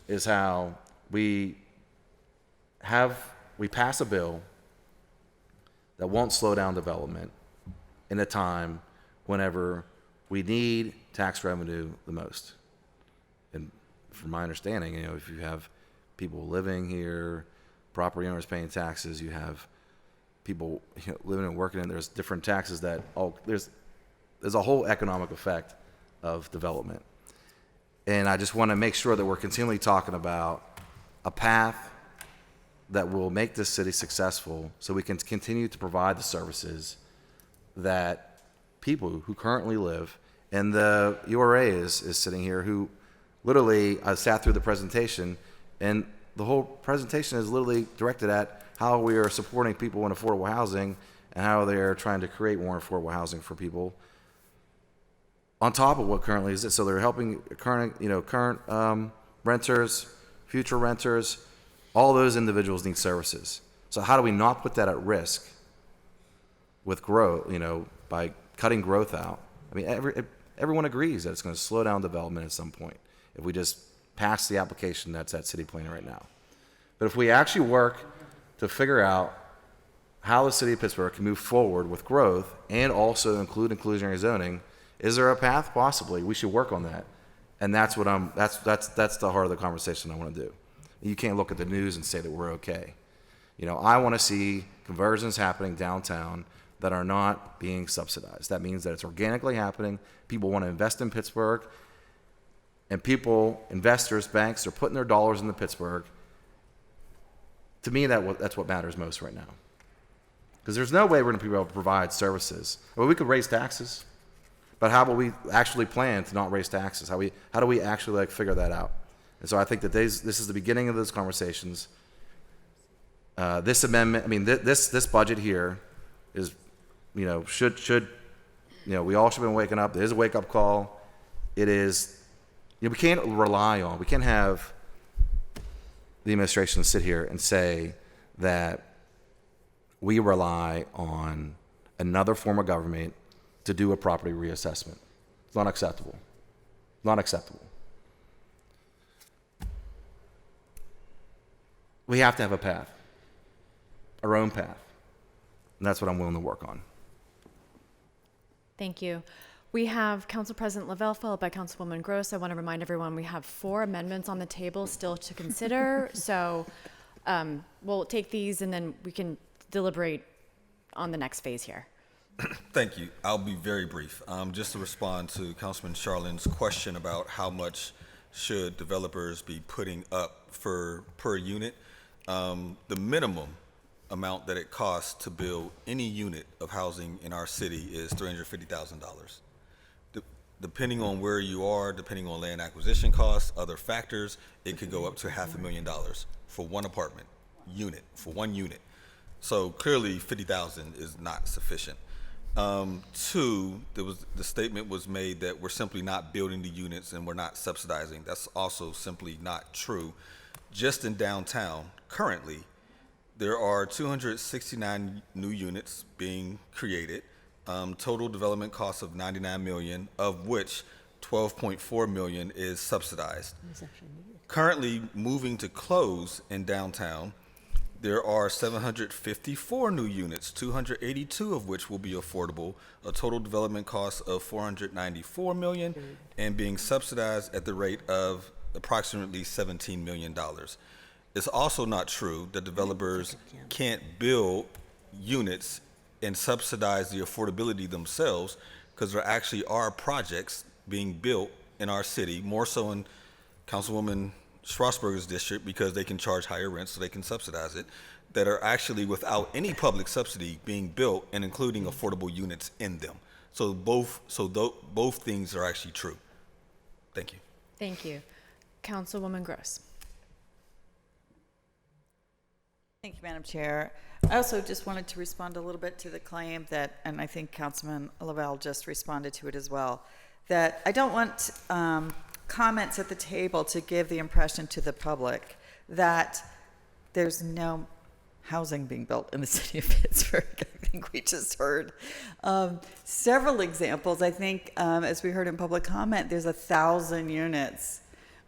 is how we pass a bill that won't slow down development in a time whenever we need tax revenue the most. And from my understanding, if you have people living here, property owners paying taxes, you have people living and working in, there's different taxes there's a whole economic effect of development. And I just want to make sure that we're continually talking about a path that will make this city successful so we can continue to provide the services that people who currently live, and the URA is sitting here, who literally, I sat through the presentation, and the whole presentation is literally directed at how we are supporting people in affordable housing and how they're trying to create more affordable housing for people on top of what currently is it. So they're helping current renters, future renters, all those individuals need services. So how do we not put that at risk with growth, by cutting growth out? I mean, everyone agrees that it's going to slow down development at some point if we just pass the application that's at city planning right now. But if we actually work to figure out how the city of Pittsburgh can move forward with growth and also include inclusionary zoning, is there a path? Possibly. We should work on that. And that's what that's the heart of the conversation I want to do. You can't look at the news and say that we're okay. You know, I want to see conversions happening downtown that are not being subsidized. That means that it's organically happening. People want to invest in Pittsburgh, and investors, banks, are putting their dollars into Pittsburgh. To me, that's what matters most right now. Because there's no way we're going to be able to provide services. Well, we could raise taxes, but how will we actually plan to not raise taxes? How do we actually figure that out? And so I think that this is the beginning of those conversations. This amendment, I mean, this budget here is, should we all should have been waking up. There is a wake up call. It is, we can't we can't have the administration sit here and say that we rely on another form of government to do a property reassessment. It's not acceptable. Not acceptable. We have to have a path, our own path. And that's what I'm willing to work on. Thank you. We have Council President Lavelle followed by Councilwoman Gross. I want to remind everyone we have 4 amendments on the table still to consider. So we'll take these and then we can deliberate on the next phase here. Thank you. I'll be very brief. Just to respond to Councilman Charlin's question about how much should developers be putting up per unit. The minimum amount that it costs to build any unit of housing in our city is $350,000. Depending on where you are, depending on land acquisition costs, other factors, it could go up to $500,000 for one apartment unit, for one unit. So clearly $50,000 is not sufficient. 2, the statement was made that we're simply not building the units and we're not subsidizing. That's also simply not true. Just in downtown, currently, there are 269 new units being created. Total development cost of $99 million, of which $12.4 million is subsidized. Currently moving to close in downtown, there are 754 new units, 282 of which will be affordable, a total development cost of $494 million, and being subsidized at the rate of approximately $17 million. It's also not true that developers can't build units and subsidize the affordability themselves, because there actually are projects being built in our city, more so in Councilwoman Strasburger's district, because they can charge higher rents so they can subsidize it, that are actually without any public subsidy being built and including affordable units in them. So both things are actually true. Thank you. Thank you. Councilwoman Gross. Thank you, Madam Chair. I also just wanted to respond a little bit to the claim that, and I think Councilman Lavelle just responded to it as well, that I don't want comments at the table to give the impression to the public that there's no housing being built in the city of Pittsburgh. I think we just heard several examples. I think, as we heard in public comment, there's 1,000 units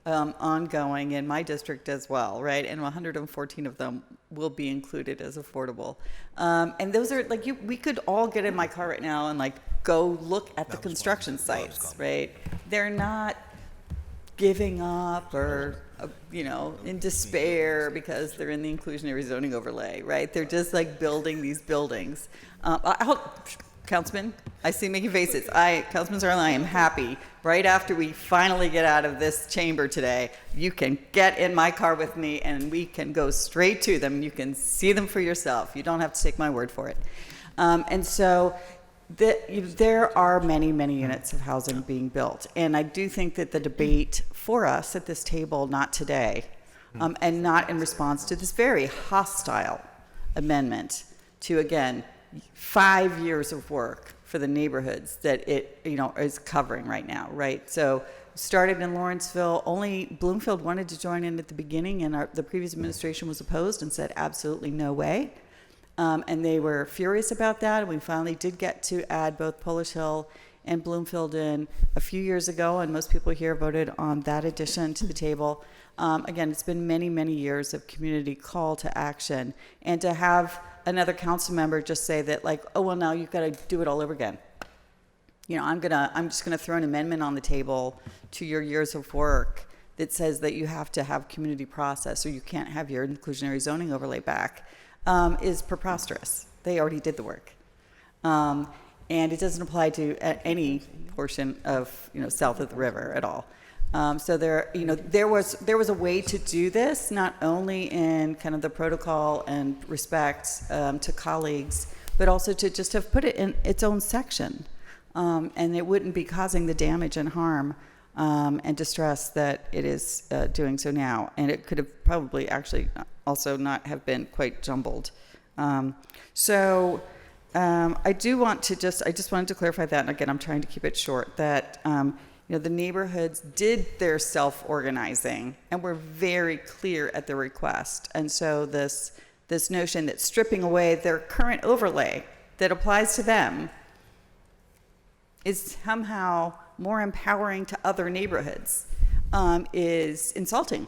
ongoing in my district as well, right? And 114 of them will be included as affordable. And those are we could all get in my car right now and go look at the construction sites, right? They're not giving up or in despair because they're in the inclusionary zoning overlay, right? They're just building these buildings. I hope, Councilman, I see making faces. Councilman Zarlin, I am happy. Right after we finally get out of this chamber today, you can get in my car with me and we can go straight to them. You can see them for yourself. You don't have to take my word for it. And so there are many, many units of housing being built. And I do think that the debate for us at this table, not today, and not in response to this very hostile amendment to, again, 5 years of work for the neighborhoods that it is covering right now, right? So started in Lawrenceville. Only Bloomfield wanted to join in at the beginning, and the previous administration was opposed and said absolutely no way. And they were furious about that. And we finally did get to add both Polish Hill and Bloomfield in a few years ago, and most people here voted on that addition to the table. Again, it's been many, many years of community call to action, and to have another council member just say that oh, well, now you've got to do it all over again. I'm just gonna throw an amendment on the table to your years of work that says that you have to have community process or you can't have your inclusionary zoning overlay back, is preposterous. They already did the work. And it doesn't apply to any portion of, south of the river at all. So there was a way to do this, not only in kind of the protocol and respect to colleagues, but also to just have put it in its own section. And it wouldn't be causing the damage and harm and distress that it is doing so now. And it could have probably actually also not have been quite jumbled. I just wanted to clarify that, and again, I'm trying to keep it short, that the neighborhoods did their self-organizing and were very clear at the request. And so this notion that stripping away their current overlay that applies to them is somehow more empowering to other neighborhoods is insulting.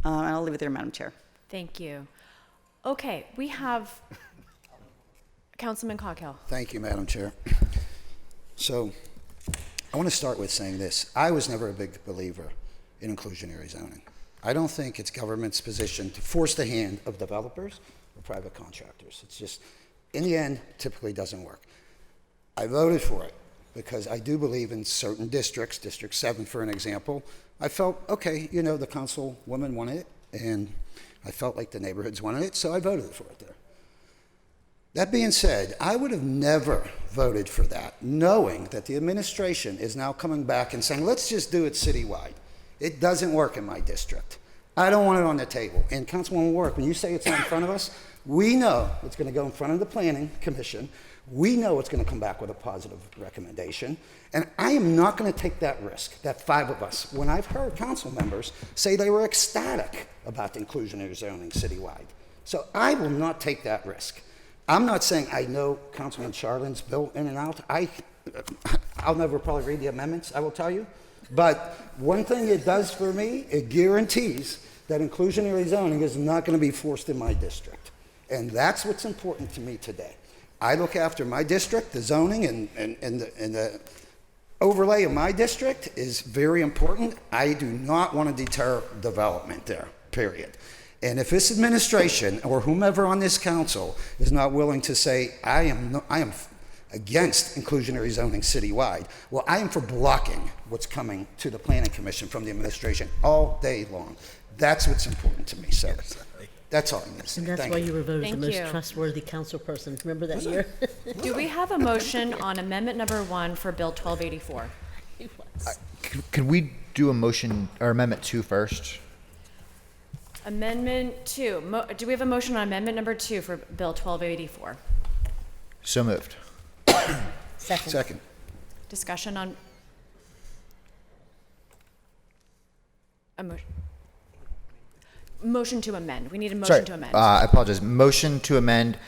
And I'll leave it there, Madam Chair. Thank you. Okay, we have Councilman Coghill. Thank you, Madam Chair. So I want to start with saying this. I was never a big believer in inclusionary zoning. I don't think it's government's position to force the hand of developers or private contractors. It's just, in the end, typically doesn't work. I voted for it because I do believe in certain districts, District 7 for an example, I felt, okay, the councilwoman wanted it, and I felt like the neighborhoods wanted it, so I voted for it there. That being said, I would have never voted for that, knowing that the administration is now coming back and saying, let's just do it citywide. It doesn't work in my district. I don't want it on the table. And Councilwoman Warwick, when you say it's not in front of us, we know it's going to go in front of the Planning Commission. We know it's going to come back with a positive recommendation. And I am not going to take that risk, that 5 of us, when I've heard council members say they were ecstatic about the inclusionary zoning citywide. So I will not take that risk. I'm not saying I know Councilman Charlin's bill in and out. I'll never probably read the amendments, I will tell you. But one thing it does for me, it guarantees that inclusionary zoning is not going to be forced in my district. And that's what's important to me today. I look after my district, the zoning and the overlay of my district is very important. I do not want to deter development there, period. And if this administration or whomever on this council is not willing to say, I am against inclusionary zoning citywide, well, I am for blocking what's coming to the Planning Commission from the administration all day long. That's what's important to me, so that's all I'm going to say. And that's Thank why you. you were voted Thank the most you. trustworthy council person. Remember that year? Do we have a motion on amendment number 1 for Bill 1284? Could we do a motion or amendment 2 first? Amendment 2. Do we have a motion on amendment number 2 for Bill 1284? So moved. Second. Discussion on a motion to amend. We need a motion to amend. I apologize. Motion to amend,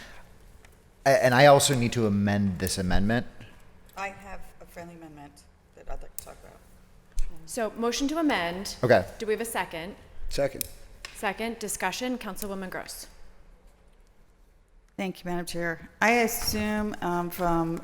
and I also need to amend this amendment. I have a friendly amendment that I'd like to talk about. So motion to amend. Okay. Do we have a second? Second. Second. Discussion. Councilwoman Gross. Thank you, Madam Chair. I assume from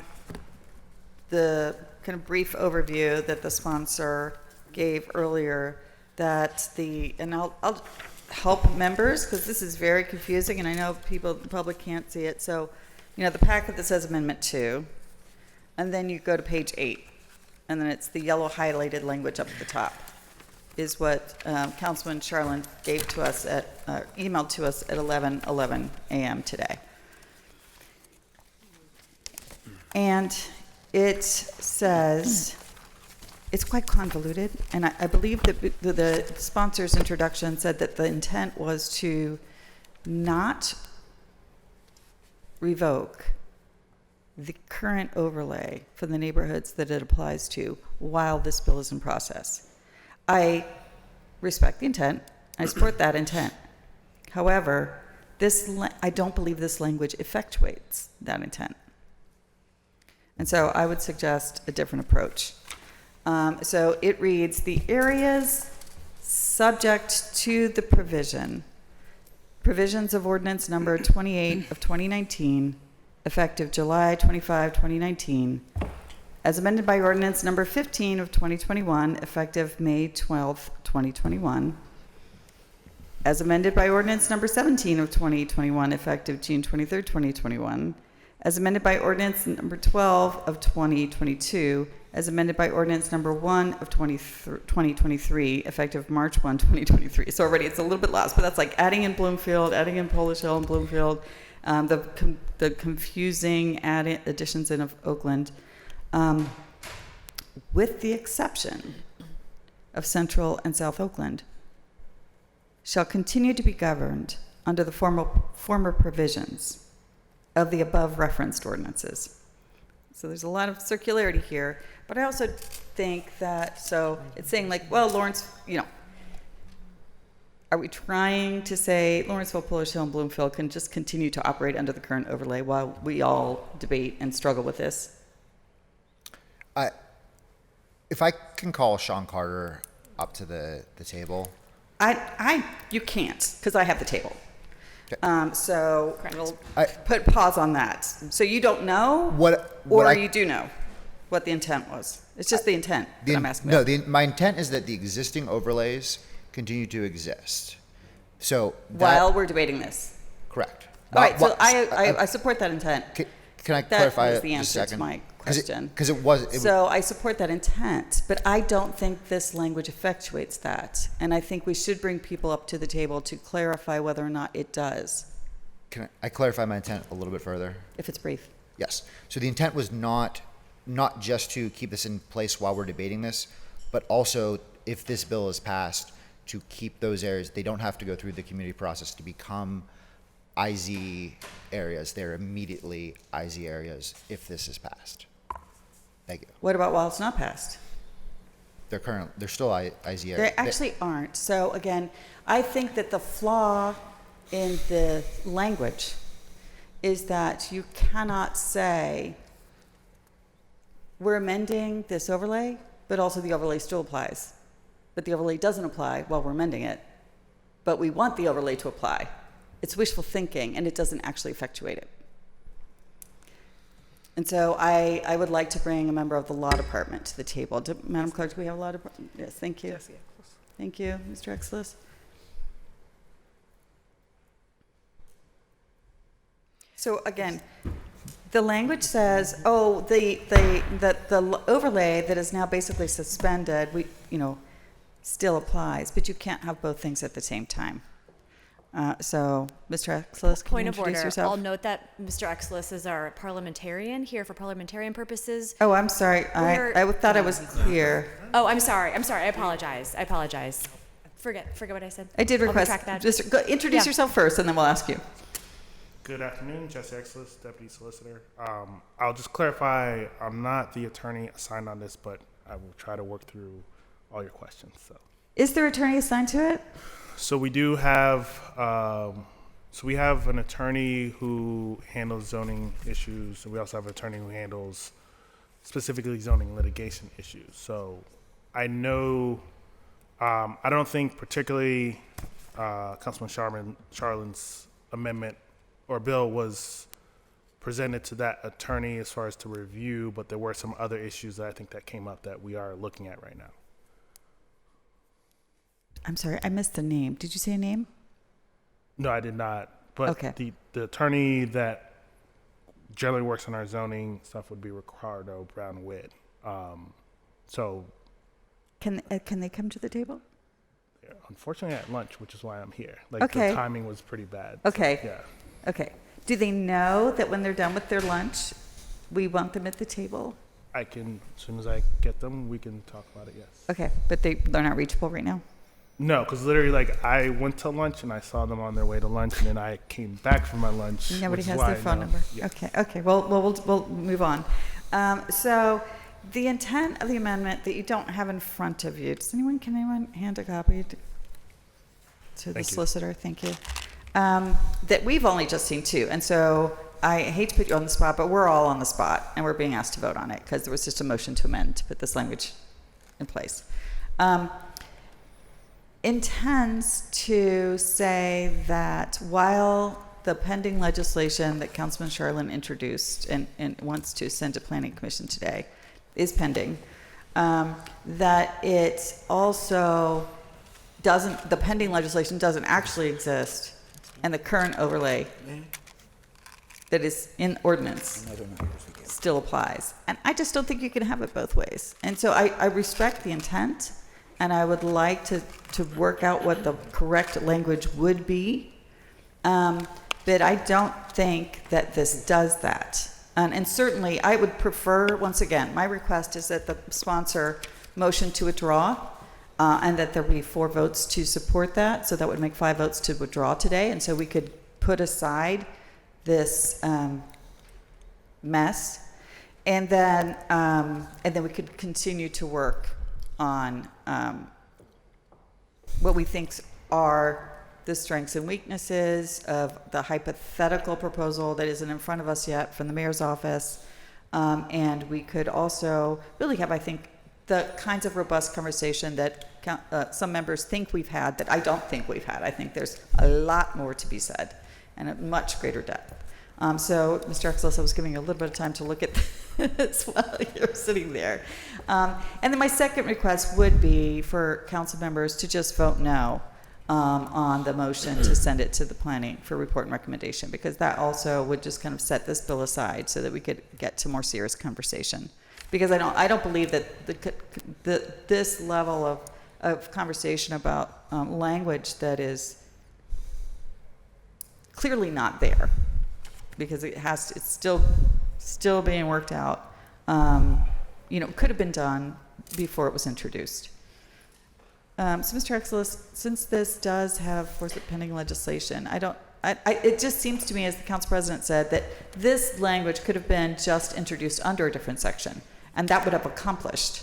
the kind of brief overview that the sponsor gave earlier that and I'll help members because this is very confusing and I know people, the public can't see it. So, the packet that says Amendment 2, and then you go to page 8, and then it's the yellow highlighted language up at the top is what Councilman Charlin gave to us emailed to us at 11:11 a.m. today. And it says, it's quite convoluted, and I believe that the sponsor's introduction said that the intent was to not revoke the current overlay for the neighborhoods that it applies to while this bill is in process. I respect the intent. I support that intent. However, I don't believe this language effectuates that intent. And so I would suggest a different approach. So it reads, the areas subject to the provisions of ordinance number 28 of 2019, effective July 25, 2019, as amended by ordinance number 15 of 2021, effective May 12th, 2021, as amended by ordinance number 17 of 2021, effective June 23rd, 2021, as amended by ordinance number 12 of 2022, as amended by ordinance number 1 of 2023, effective March 1, 2023. So already it's a little bit lost, but that's like adding in Bloomfield, adding in Polish Hill and Bloomfield, the confusing additions in of Oakland, with the exception of Central and South Oakland, shall continue to be governed under the former provisions of the above referenced ordinances. So there's a lot of circularity here, but I also think that, so it's saying like, well, Lawrence, are we trying to say Lawrenceville, Polish Hill, and Bloomfield can just continue to operate under the current overlay while we all debate and struggle with this? If I can call Sean Carter up to the table. You can't, because I have the table. So we'll put pause on that. So you don't know, or you do know what the intent was. It's just the intent that I'm asking about. No, my intent is that the existing overlays continue to exist. So while we're debating this. Correct. All right, so I support that intent. Can I clarify that was the just answer a second? to my question. Because it was. So I support that intent, but I don't think this language effectuates that. And I think we should bring people up to the table to clarify whether or not it does. Can I clarify my intent a little bit further? If it's brief. Yes. So the intent was not just to keep this in place while we're debating this, but also if this bill is passed, to keep those areas, they don't have to go through the community process to become IZ areas. They're immediately IZ areas if this is passed. Thank you. What about while it's not passed? They're still IZ areas. They actually aren't. So again, I think that the flaw in the language is that you cannot say we're amending this overlay, but also the overlay still applies. But the overlay doesn't apply while we're amending it. But we want the overlay to apply. It's wishful thinking, and it doesn't actually effectuate it. And so I would like to bring a member of the law department to the table. Madam Clerk, do we have a law department? Yes, thank you. Yes, yeah, of course. Thank you, Mr. Exelis. So again, the language says, the overlay that is now basically suspended, still applies, but you can't have both things at the same time. So, Mr. Exelis, can Point you of introduce order. yourself? I'll note that Mr. Exelis is our parliamentarian here for parliamentarian purposes. Oh, I'm sorry. I thought I was clear. Oh, I'm sorry. I apologize. Forget what I said. I did I'll request. retract that. Just introduce yourself first, and then we'll ask you. Good afternoon, Jesse Exelis, Deputy Solicitor. I'll just clarify, I'm not the attorney assigned on this, but I will try to work through all your questions. So, is there attorney assigned to it? So we do have, we have an attorney who handles zoning issues, and we also have an attorney who handles specifically zoning litigation issues. So I know, I don't think particularly Councilman Charlin's amendment or bill was presented to that attorney as far as to review, but there were some other issues that I think that came up that we are looking at right now. I'm sorry, I missed the name. Did you say a name? No, I did not. But okay. the attorney that generally works on our zoning stuff would be Ricardo Brown-Witt. So, can they come to the table? Yeah, unfortunately, at lunch, which is why I'm here. Okay. The timing was pretty bad. Okay. So, yeah. Okay. Do they know that when they're done with their lunch, we want them at the table? I can, as soon as I get them, we can talk about it. Yes. Okay, but they're not reachable right now. No, because literally, I went to lunch and I saw them on their way to lunch, and then I came back from my lunch. Nobody has their phone number. Yeah. Okay. Well, we'll move on. So, the intent of the amendment that you don't have in front of you. Can anyone hand a copy to the solicitor? Thank you. That we've only just seen too, and so I hate to put you on the spot, but we're all on the spot, and we're being asked to vote on it because there was just a motion to amend to put this language in place. Intends to say that while the pending legislation that Councilman Charlin introduced and wants to send to Planning Commission today, is pending, that it also doesn't, the pending legislation doesn't actually exist, and the current overlay that is in ordinance still applies. And I just don't think you can have it both ways. And so I respect the intent, and I would like to work out what the correct language would be. But I don't think that this does that. And certainly, I would prefer, once again, my request is that the sponsor motion to withdraw, and that there be 4 votes to support that. So that would make 5 votes to withdraw today. And so we could put aside this mess, and then we could continue to work on what we think are the strengths and weaknesses of the hypothetical proposal that isn't in front of us yet from the mayor's office. And we could also really have, I think, the kinds of robust conversation that some members think we've had that I don't think we've had. I think there's a lot more to be said and a much greater depth. So, Mr. Exelis, I was giving you a little bit of time to look at this while you're sitting there. And then my second request would be for council members to just vote no on the motion to send it to the planning for report and recommendation, because that also would just kind of set this bill aside so that we could get to more serious conversation. Because I don't believe that this level of conversation about language that is clearly not there, because it's still being worked out. Could have been done before it was introduced. So, Mr. Exelis, since this does have pending legislation, it just seems to me, as the council president said, that this language could have been just introduced under a different section, and that would have accomplished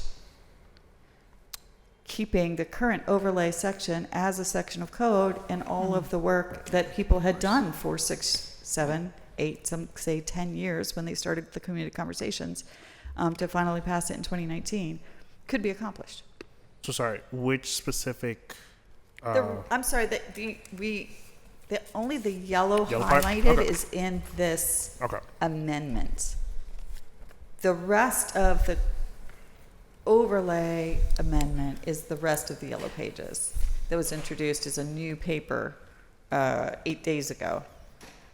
keeping the current overlay section as a section of code and all of the work that people had done for 6, 7, 8, some say 10 years when they started the community conversations to finally pass it in 2019 could be accomplished. So sorry, which specific? I'm sorry, that only the yellow part? highlighted Okay. is in this Okay. amendment. The rest of the overlay amendment is the rest of the yellow pages that was introduced as a new paper 8 days ago.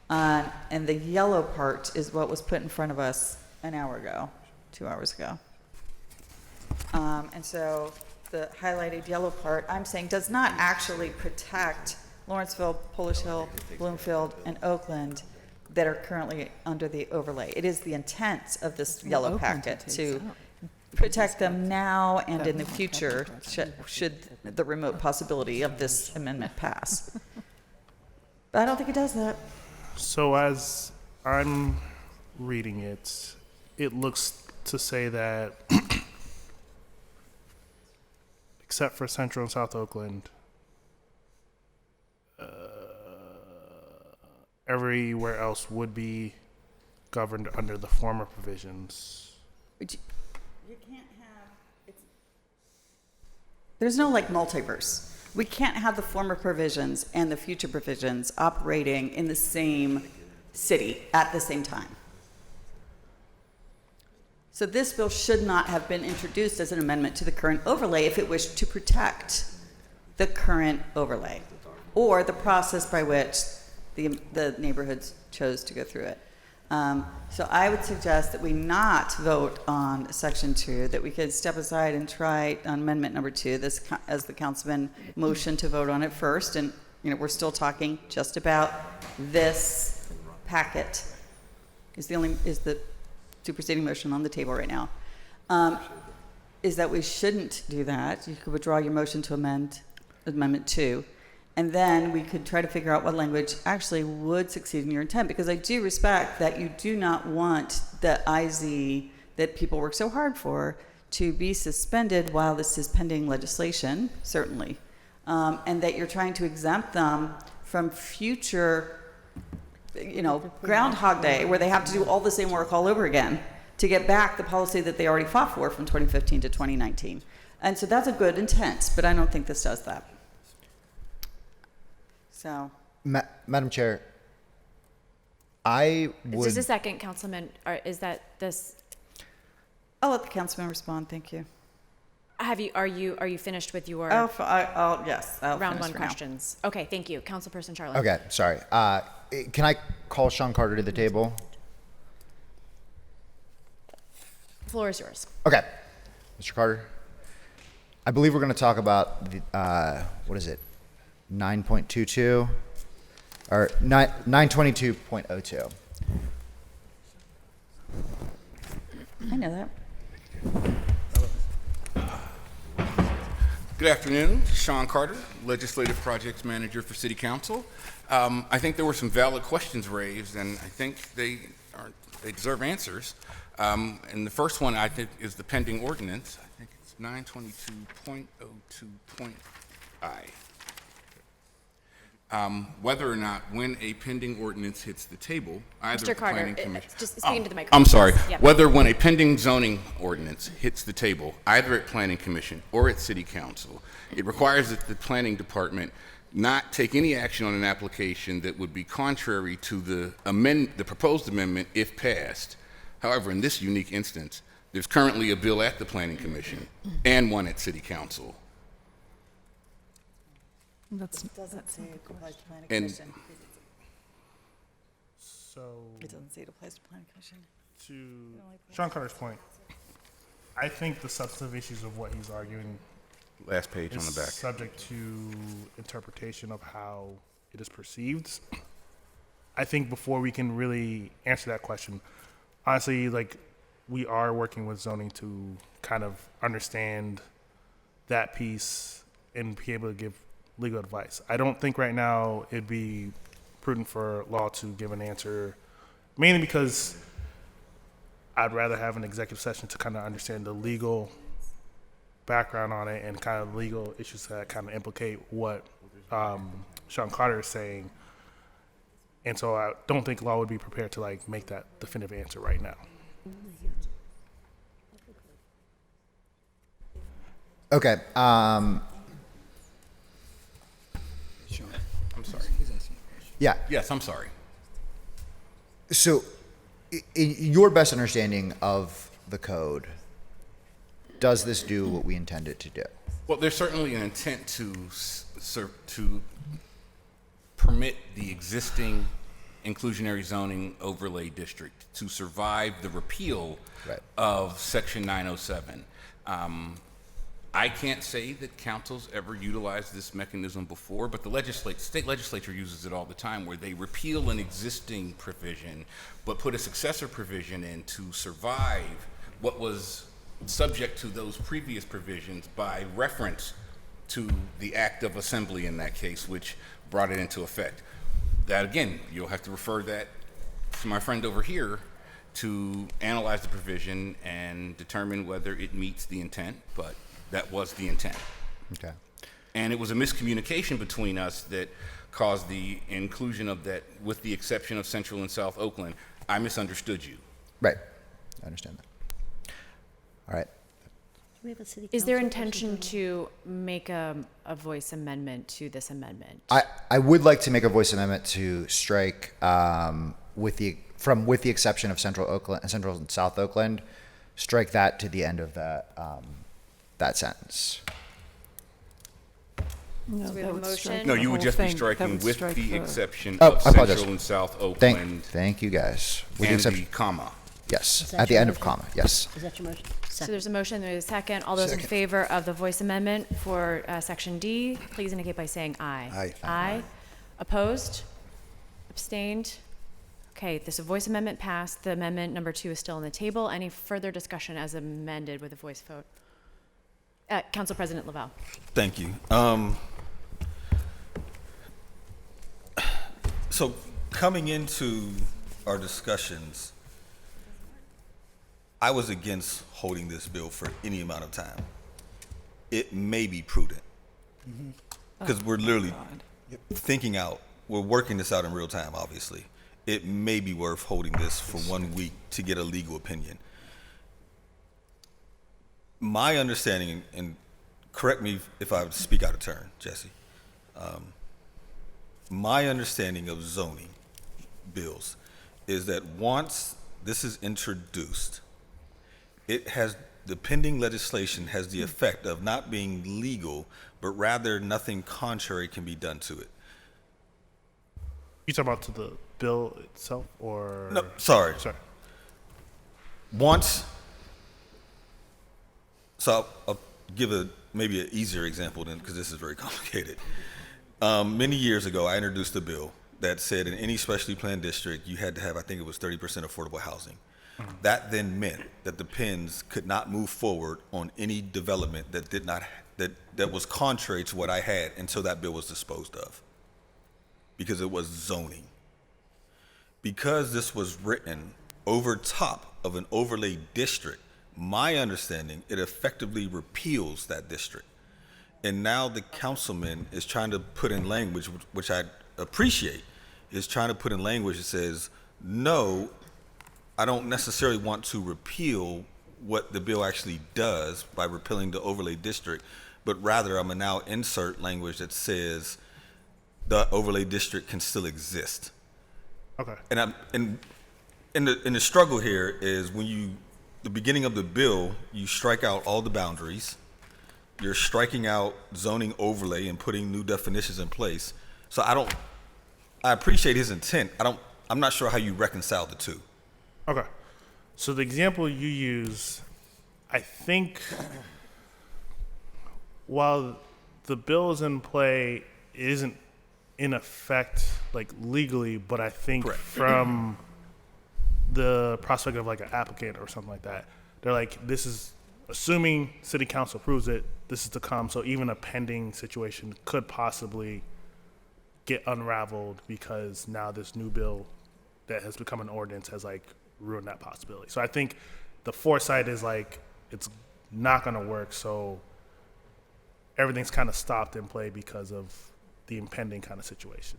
And the yellow part is what was put in front of us an hour ago, 2 hours ago. And so the highlighted yellow part, I'm saying, does not actually protect Lawrenceville, Polish Hill, Bloomfield, and Oakland that are currently under the overlay. It is the intent of this yellow packet to protect them now and in the future, should the remote possibility of this amendment pass. But I don't think it does that. So as I'm reading it, it looks to say that except for Central and South Oakland, everywhere else would be governed under the former provisions. You can't have, there's no multiverse. We can't have the former provisions and the future provisions operating in the same city at the same time. So this bill should not have been introduced as an amendment to the current overlay if it wished to protect the current overlay or the process by which the neighborhoods chose to go through it. So I would suggest that we not vote on Section 2, that we could step aside and try on Amendment number 2, this as the councilman motioned to vote on it first. And we're still talking just about this packet is the superseding motion on the table right now. Is that we shouldn't do that. You could withdraw your motion to amend Amendment 2. And then we could try to figure out what language actually would succeed in your intent, because I do respect that you do not want the IZ that people work so hard for to be suspended while this is pending legislation, certainly, and that you're trying to exempt them from future, Groundhog Day, where they have to do all the same work all over again to get back the policy that they already fought for from 2015 to 2019. And so that's a good intent, but I don't think this does that. So, Madam Chair, I would. Just a second, Councilman. Is that this? I'll let the councilman respond, thank you. Are you finished with your Yes. I'll round finish one for now. questions? Okay, thank you. Councilperson Charlotte. Okay, sorry. Can I call Sean Carter to the table? Floor is yours. Okay, Mr. Carter. I believe we're going to talk about the, what is it, 9.22 or 922.02. I know that. Good afternoon, Sean Carter, Legislative Projects Manager for City Council. I think there were some valid questions raised, and I think they deserve answers. And the first one, I think, is the pending ordinance. I think it's 922.02.I. Whether or not when a pending ordinance hits the table, either Mr. the Carter, planning commission. just speak into the microphone. I'm sorry. Yep. Whether when a pending zoning ordinance hits the table, either at planning commission or at city council, it requires that the planning department not take any action on an application that would be contrary to the proposed amendment if passed. However, in this unique instance, there's currently a bill at the planning commission and one at city council. Doesn't say it applies to planning And- commission. So It doesn't say it applies to planning commission. to Sean Carter's point, I think the substantive issues of what he's arguing Last page on is the back. subject to interpretation of how it is perceived. I think before we can really answer that question, honestly, like, we are working with zoning to kind of understand that piece and be able to give legal advice. I don't think right now it'd be prudent for law to give an answer, mainly because I'd rather have an executive session to kind of understand the legal background on it and kind of legal issues that kind of implicate what Sean Carter is saying. And so I don't think law would be prepared to like make that definitive answer right now. Okay. I'm sorry. Yeah. Yes, I'm sorry. So, in your best understanding of the code, does this do what we intend it to do? Well, there's certainly an intent to permit the existing inclusionary zoning overlay district to survive the repeal of Section 907. I can't say that councils ever utilized this mechanism before, but the state legislature uses it all the time, where they repeal an existing provision, but put a successor provision in to survive what was subject to those previous provisions by reference to the Act of Assembly in that case, which brought it into effect. That, again, you'll have to refer that to my friend over here to analyze the provision and determine whether it meets the intent, but that was the intent. Okay. And it was a miscommunication between us that caused the inclusion of that, with the exception of Central and South Oakland. I misunderstood you. Right. I understand that. All right. We have a city Is there council intention to make a voice amendment to this amendment? I would like to make a voice amendment to strike with the exception of Central and South Oakland, strike that to the end of that sentence. So we have a motion. No, you would just be striking with the exception Oh, of I apologize. Central and South Oakland. Thank you guys. With And the the comma. Yes, Is that at the your end of motion? comma. Yes. Is that your motion? So there's a motion, there's a second. All those in Second. favor of the voice amendment for Section D, please indicate by saying aye. Aye. Aye. Opposed? Abstained? Okay, this voice amendment passed. The amendment number 2 is still on the table. Any further discussion as amended with a voice vote? Council President Lavelle. Thank you. So coming into our discussions, I was against holding this bill for any amount of time. It may be prudent because we're literally thinking out, we're working this out in real time, obviously. It may be worth holding this for 1 week to get a legal opinion. My understanding, and correct me if I speak out of turn, Jesse, my understanding of zoning bills is that once this is introduced, the pending legislation has the effect of not being legal, but rather nothing contrary can be done to it. You talking about to the bill itself, or no? Sorry. Once, so I'll give maybe an easier example then, because this is very complicated. Many years ago, I introduced a bill that said in any specially planned district, you had to have, I think it was 30% affordable housing. That then meant that the Penns could not move forward on any development that did not that was contrary to what I had until that bill was disposed of, because it was zoning. Because this was written over top of an overlay district, my understanding, it effectively repeals that district. And now the councilman is trying to put in language, which I appreciate, is trying to put in language that says, no, I don't necessarily want to repeal what the bill actually does by repealing the overlay district, but rather I'm gonna now insert language that says the overlay district can still exist. Okay. And the struggle here is when the beginning of the bill, you strike out all the boundaries, you're striking out zoning overlay and putting new definitions in place. So I appreciate his intent. I'm not sure how you reconcile the two. Okay. So the example you use, I think while the bill is in play, it isn't in effect like legally, but I think from the prospect of like an applicant or something like that, they're like, this is assuming city council approves it, this is to come. So even a pending situation could possibly get unraveled because now this new bill that has become an ordinance has like ruined that possibility. So I think the foresight is like, it's not going to work. So everything's kind of stopped in play because of the impending kind of situation.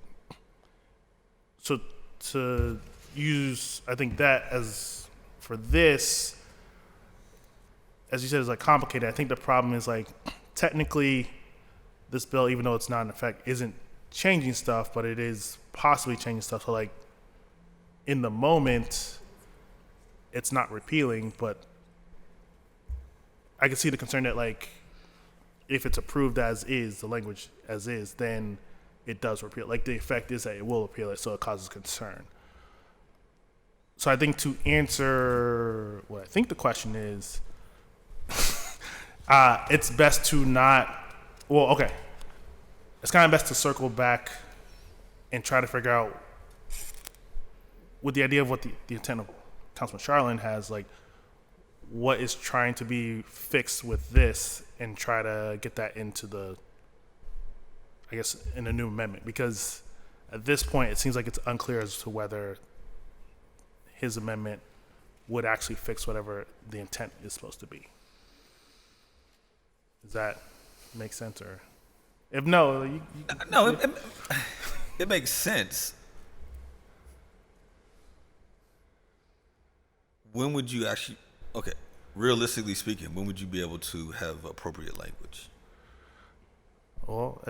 So to use, I think that as for this, as you said, is like complicated. I think the problem is like technically this bill, even though it's not in effect, isn't changing stuff, but it is possibly changing stuff. So like in the moment, it's not repealing, but I can see the concern that like if it's approved as is, the language as is, then it does repeal. Like the effect is that it will repeal it, so it causes concern. So I think to answer what I think the question is, it's best to not, well, okay. It's kind of best to circle back and try to figure out with the idea of what the intent of Councilman Charlin has, like what is trying to be fixed with this and try to get that into the, I guess, in a new amendment. Because at this point, it seems like it's unclear as to whether his amendment would actually fix whatever the intent is supposed to be. Does that make sense? Or if no, no, it makes sense. When would you actually, okay, realistically speaking, when would you be able to have appropriate language? Well,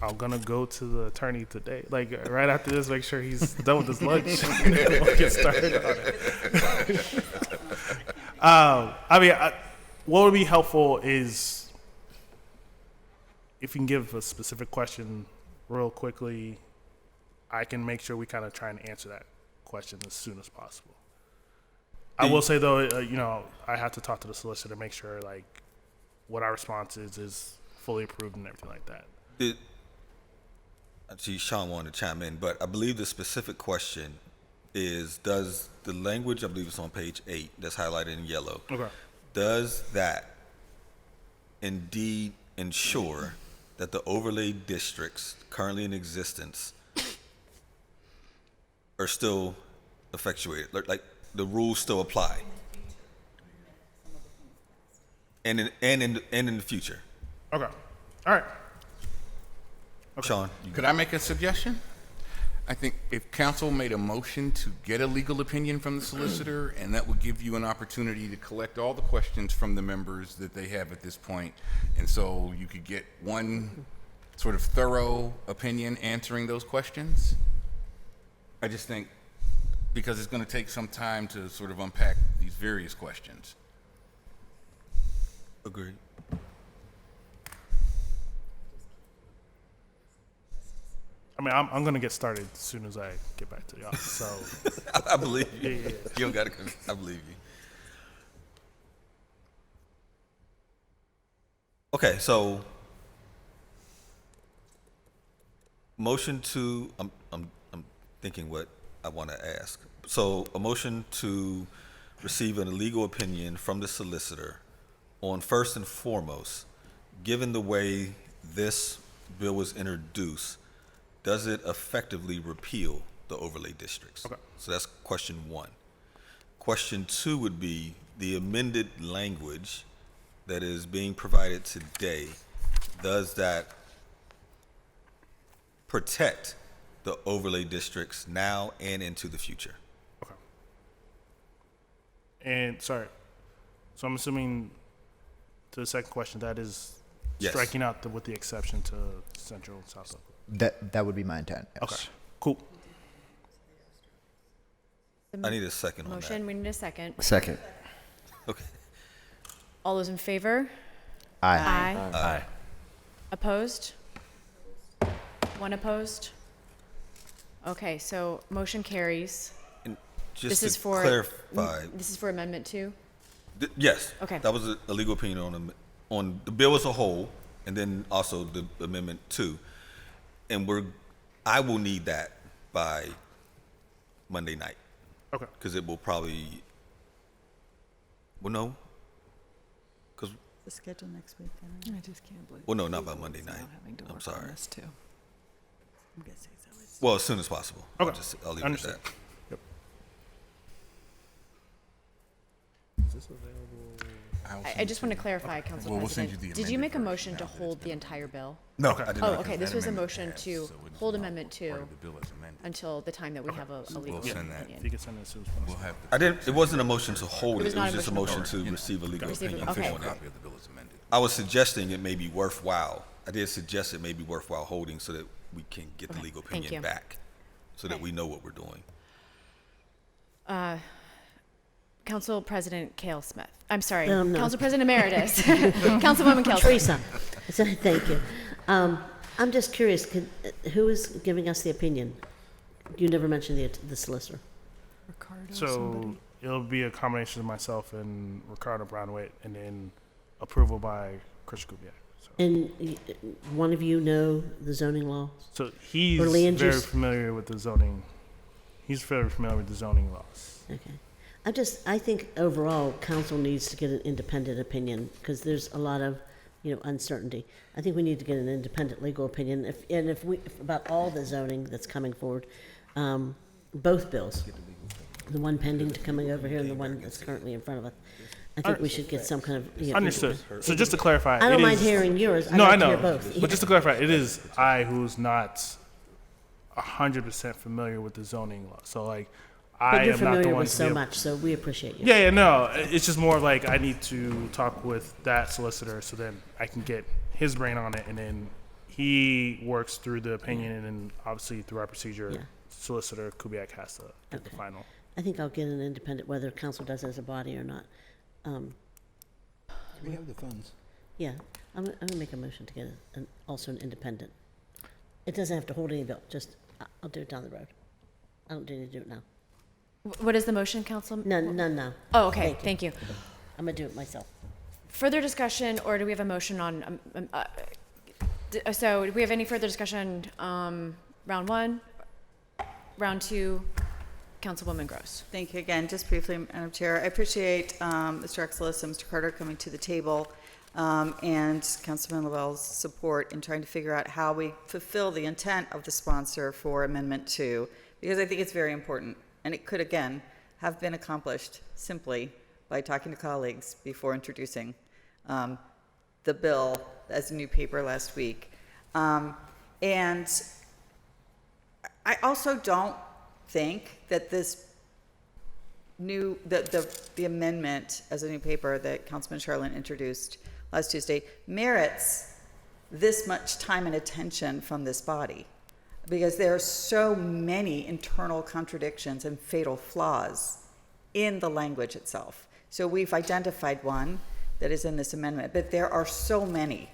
I'm gonna go to the attorney today. Like right after this, make sure he's done with his lunch. We'll get started on it. What would be helpful is if you can give a specific question real quickly, I can make sure we kind of try and answer that question as soon as possible. I will say though, I have to talk to the solicitor to make sure like what our response is fully approved and everything like that. Actually, Sean wanted to chime in, but I believe the specific question is, does the language, I believe it's on page 8, that's highlighted in yellow, does that indeed ensure that the overlay districts currently in existence are still effectuated? Like the rules still apply? And in the future? Okay. All right. Okay. Sean, could I make a suggestion? I think if council made a motion to get a legal opinion from the solicitor, and that would give you an opportunity to collect all the questions from the members that they have at this point, and so you could get one sort of thorough opinion answering those questions. I just think, because it's going to take some time to sort of unpack these various questions. Agreed. I mean, I'm going to get started as soon as I get back to y'all. So I believe you. Yeah. You don't got to. I believe you. Okay, so motion to. I'm thinking what I want to ask. So a motion to receive a legal opinion from the solicitor on, first and foremost, given the way this bill was introduced, does it effectively repeal the overlay districts? Okay. So that's question one. Question two would be the amended language that is being provided today. Does that protect the overlay districts now and into the future? Okay. And sorry, so I'm assuming to the second question, that is Yes. striking out with the exception to Central and South Oakland. That would be my intent. Yes. Okay, cool. I need a second on Motion, that. we need a second. Second. Okay. All those in favor? Aye. Aye. Aye. Opposed? One opposed? Okay, so motion carries. And just This to is for clarify, This is for Amendment 2? yes. Okay. That was a legal opinion on the bill as a whole, and then also the amendment 2. And I will need that by Monday night. Okay. Because it will probably, well, no. Because, The schedule next week. I just can't believe. well, no, not by Monday night. Having to I'm work sorry. on this too. I'm guessing so. Well, as soon as possible. Okay. I'll leave it at Understood. that. Yep. Is this available? I just want to clarify, Council Well, we'll send President. you the Did you amended make a version motion now to that it's hold the been entire bill? No, Okay. I did Oh, not. okay, this That was a amendment motion passed, to so it's hold not Amendment part 2 of the bill as amended. until the time that we have a legal We'll send that. If you opinion. can send it as soon as possible. We'll have I didn't. It wasn't a motion to hold It it. was It not was a just a motion motion to receive a legal Receive it, opinion okay. on it. Copy of the bill is amended. I was suggesting it may be worthwhile. I did suggest it may be worthwhile holding so that we can get the legal Thank opinion you. back, so that we know what we're doing. Council President Cale Smith. I'm sorry, No. Council President Emeritus. Councilwoman Cale Smith. Teresa. Thank you. I'm just curious, who is giving us the opinion? You never mentioned the solicitor. Ricardo, So somebody. it'll be a combination of myself and Ricardo Brownweight, and then approval by Chris Kubiak. So, And one of you know the zoning law? so he's Or land very use? familiar with the zoning. He's very familiar with the zoning laws. Okay. I think overall, council needs to get an independent opinion, because there's a lot of, uncertainty. I think we need to get an independent legal opinion, if about all the zoning that's coming forward, both bills, the one pending to coming over here and the one that's currently in front of us. I think we should get some kind of, Understood. So just to clarify, I don't it mind is- hearing yours. I'd No, like I to hear know. both. But just to clarify, it is I who's not 100% familiar with the zoning law. So like, But I you're am not the familiar one with to so be able- much, so we appreciate you. Yeah, no. It's just more like I need to talk with that solicitor so then I can get his brain on it, and then he works through the opinion, and then obviously through our procedure, Yeah. Solicitor Kubiak has to get the Okay. final. I think I'll get an independent, whether council does it as a body or not. We have the funds. Yeah, I'm gonna make a motion to get also an independent. It doesn't have to hold any bill, just, I'll do it down the road. I don't need to do it now. What is the motion, Council? No. Oh, okay, thank you. I'm gonna do it myself. Further discussion, or do we have a motion on, so do we have any further discussion, round 1, round 2, Councilwoman Gross? Thank you again. Just briefly, Madam Chair, I appreciate Mr. Exelis and Mr. Carter coming to the table and Councilman Lovell's support in trying to figure out how we fulfill the intent of the sponsor for Amendment 2, because I think it's very important. And it could, again, have been accomplished simply by talking to colleagues before introducing the bill as a new paper last week. And I also don't think that this new, the amendment as a new paper that Councilman Charlin introduced last Tuesday merits this much time and attention from this body, because there are so many internal contradictions and fatal flaws in the language itself. So we've identified one. that is in this amendment, but there are so many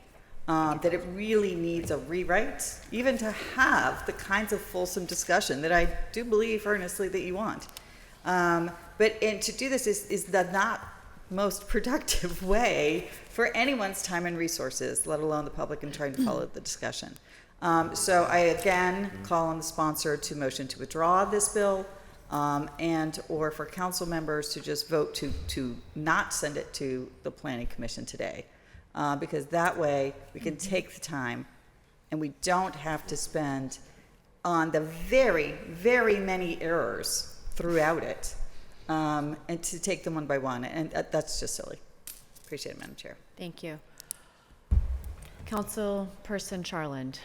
that it really needs a rewrite, even to have the kinds of fulsome discussion that I do believe earnestly that you want. And to do this is the not most productive way for anyone's time and resources, let alone the public, in trying to follow the discussion. So I again call on the sponsor to motion to withdraw this bill, and or for council members to just vote to not send it to the Planning Commission today. Because that way we can take the time and we don't have to spend on the very, very many errors throughout it, and to take them one by one. And that's just silly. Appreciate it, Madam Chair. Thank you. Councilperson Charland,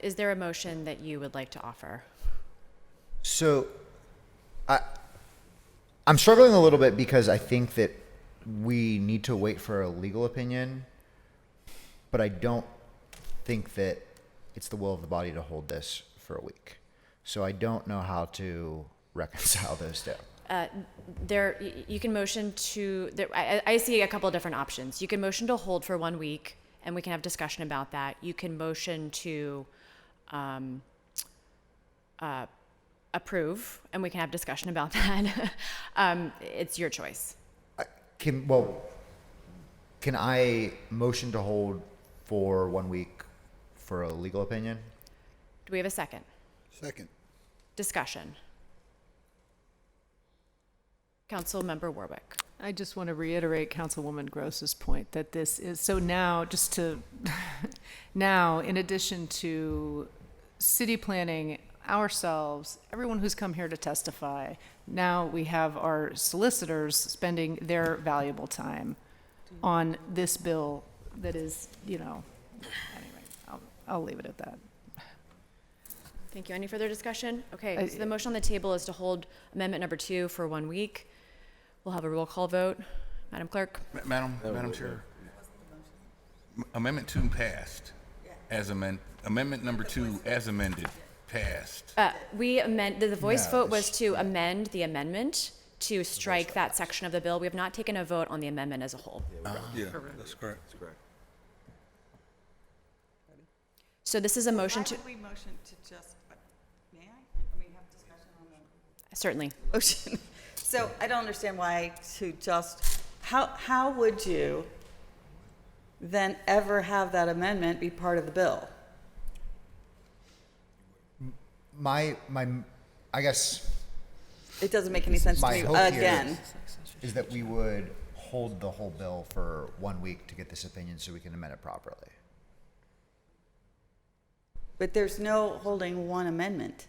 is there a motion that you would like to offer? So, I'm struggling a little bit because I think that we need to wait for a legal opinion, but I don't think that it's the will of the body to hold this for a week. So I don't know how to reconcile those two. You can motion to, I see a couple of different options. You can motion to hold for 1 week, and we can have discussion about that. You can motion to approve, and we can have discussion about that. It's your choice. Can I motion to hold for 1 week for a legal opinion? Do we have a second? Second. Discussion. Councilmember Warwick. I just want to reiterate Councilwoman Gross's point that this is, so now, now, in addition to city planning, ourselves, everyone who's come here to testify, now we have our solicitors spending their valuable time on this bill that is, anyway, I'll leave it at that. Thank you. Any further discussion? Okay, so the motion on the table is to hold amendment number 2 for 1 week. We'll have a roll call vote. Madam Clerk? Madam Chair, Amendment 2 passed as Amendment number 2 as amended passed. The voice vote was to amend the amendment to strike that section of the bill. We have not taken a vote on the amendment as a whole. Yeah, that's correct. So this is a motion to... Why would we motion to just, may I? We have discussion on the... Certainly. Motion. So I don't understand why to just, how would you then ever have that amendment be part of the bill? I guess It doesn't make any sense to my me, hope here again. is that we would hold the whole bill for 1 week to get this opinion so we can amend it properly. But there's no holding one amendment.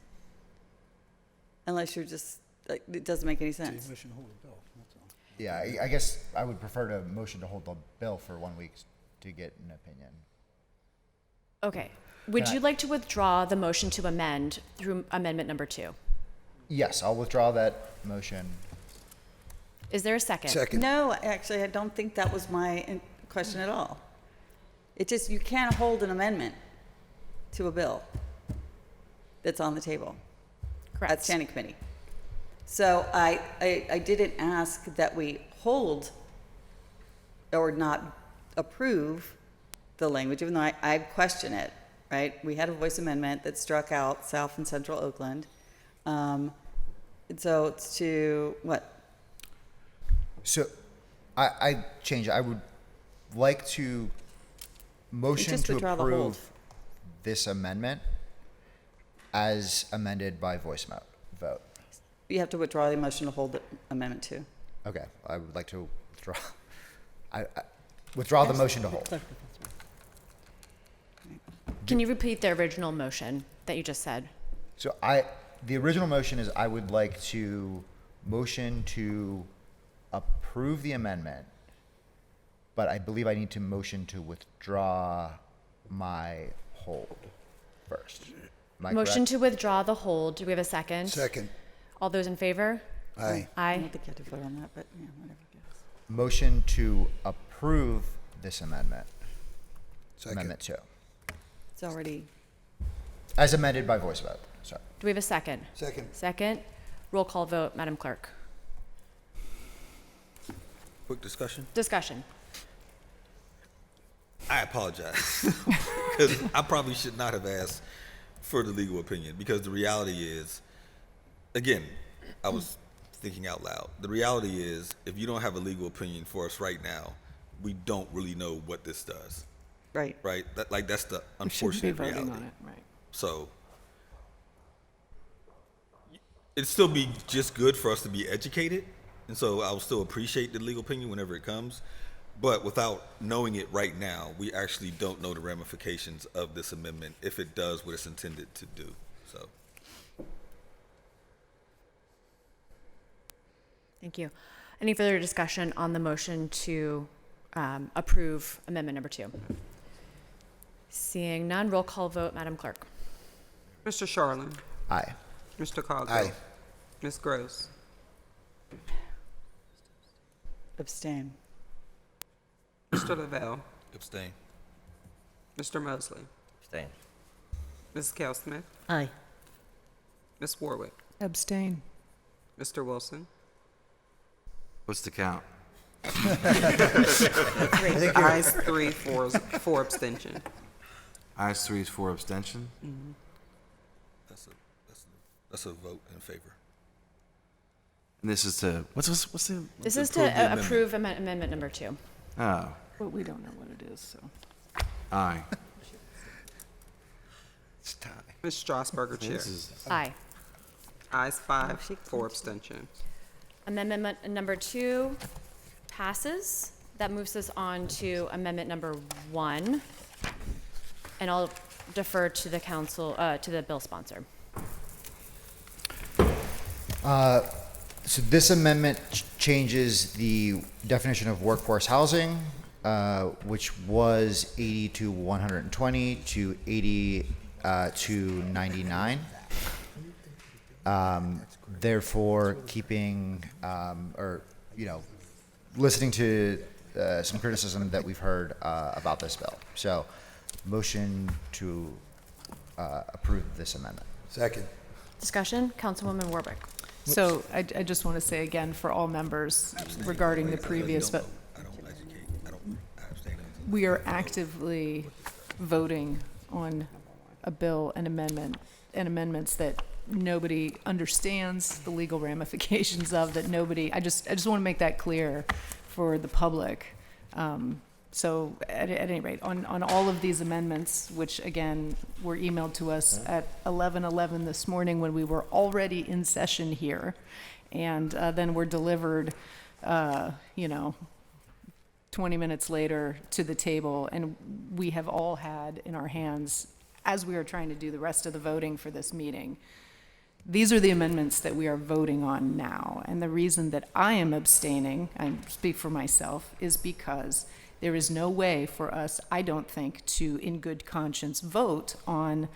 Unless you're just, like, it doesn't make any sense. Yeah, I guess I would prefer to motion to hold the bill for 1 week to get an opinion. Okay. Would you like to withdraw the motion to amend through amendment number 2? Yes, I'll withdraw that motion. Is there a second? No, actually, I don't think that was my question at all. It just, you can't hold an amendment to a bill that's on the table. Correct. At standing committee. So I didn't ask that we hold or not approve the language, even though I question it, right? We had a voice amendment that struck out South and Central Oakland. So it's to, what? So I change it. I would like to motion just to withdraw the hold. approve this amendment as amended by voice vote. You have to withdraw the motion to hold the amendment 2. Okay, I would like to withdraw. I withdraw the motion to hold. Can you repeat the original motion that you just said? So the original motion is I would like to motion to approve the amendment, but I believe I need to motion to withdraw my hold first. Am I Motion correct? to withdraw the hold. Do we have a second? Second. All those in favor? Aye. I Aye. don't think you have to vote on that, but yeah, whatever. Motion to approve this amendment. Second. Amendment 2. It's already, As amended by voice vote. Sorry. Do we have a second? Second. Second. Roll call vote, Madam Clerk. quick discussion? Discussion. I apologize because I probably should not have asked for the legal opinion, because the reality is, again, I was thinking out loud. The reality is, if you don't have a legal opinion for us right now, we don't really know what this does. Right. Right? That's the We shouldn't be unfortunate voting reality. on it, right. So it'd still be just good for us to be educated, and so I'll still appreciate the legal opinion whenever it comes. But without knowing it right now, we actually don't know the ramifications of this amendment if it does what it's intended to do. So. Thank you. Any further discussion on the motion to approve amendment number 2? Seeing none, roll call vote, Madam Clerk. Mr. Sharlin? Aye. Mr. Coghill? Aye. Ms. Gross? Abstain. Mr. Lavelle? Abstain. Mr. Mosley? Abstain. Mrs. Cal Smith? Aye. Ms. Warwick? Abstain. Mr. Wilson? What's the count? Ayes 3, 4 abstention. Ayes 3, 4 abstention. That's a vote in favor. And this is to what's the? This is to approve amendment number 2. Oh, But we don't know what it is, so. aye. It's time. Ms. Strasburger, Chair. Aye. Ayes 5, 4 abstention. Amendment number 2 passes. That moves us on to amendment number 1. And I'll defer to the council, to the bill sponsor. So this amendment changes the definition of workforce housing, which was 80 to 120 to 80 to 99. Therefore, keeping listening to some criticism that we've heard about this bill. So, motion to approve this amendment. Second. Discussion, Councilwoman Warwick. So I just want to say again for all members regarding the previous, but we are actively voting on a bill and amendments that nobody understands the legal ramifications of, that nobody, I just want to make that clear for the public. So at any rate, on all of these amendments, which again were emailed to us at 11:11 this morning when we were already in session here, and then were delivered, 20 minutes later to the table, and we have all had in our hands, as we are trying to do the rest of the voting for this meeting, these are the amendments that we are voting on now. And the reason that I am abstaining, I speak for myself, is because there is no way for us, I don't think, to, in good conscience, vote on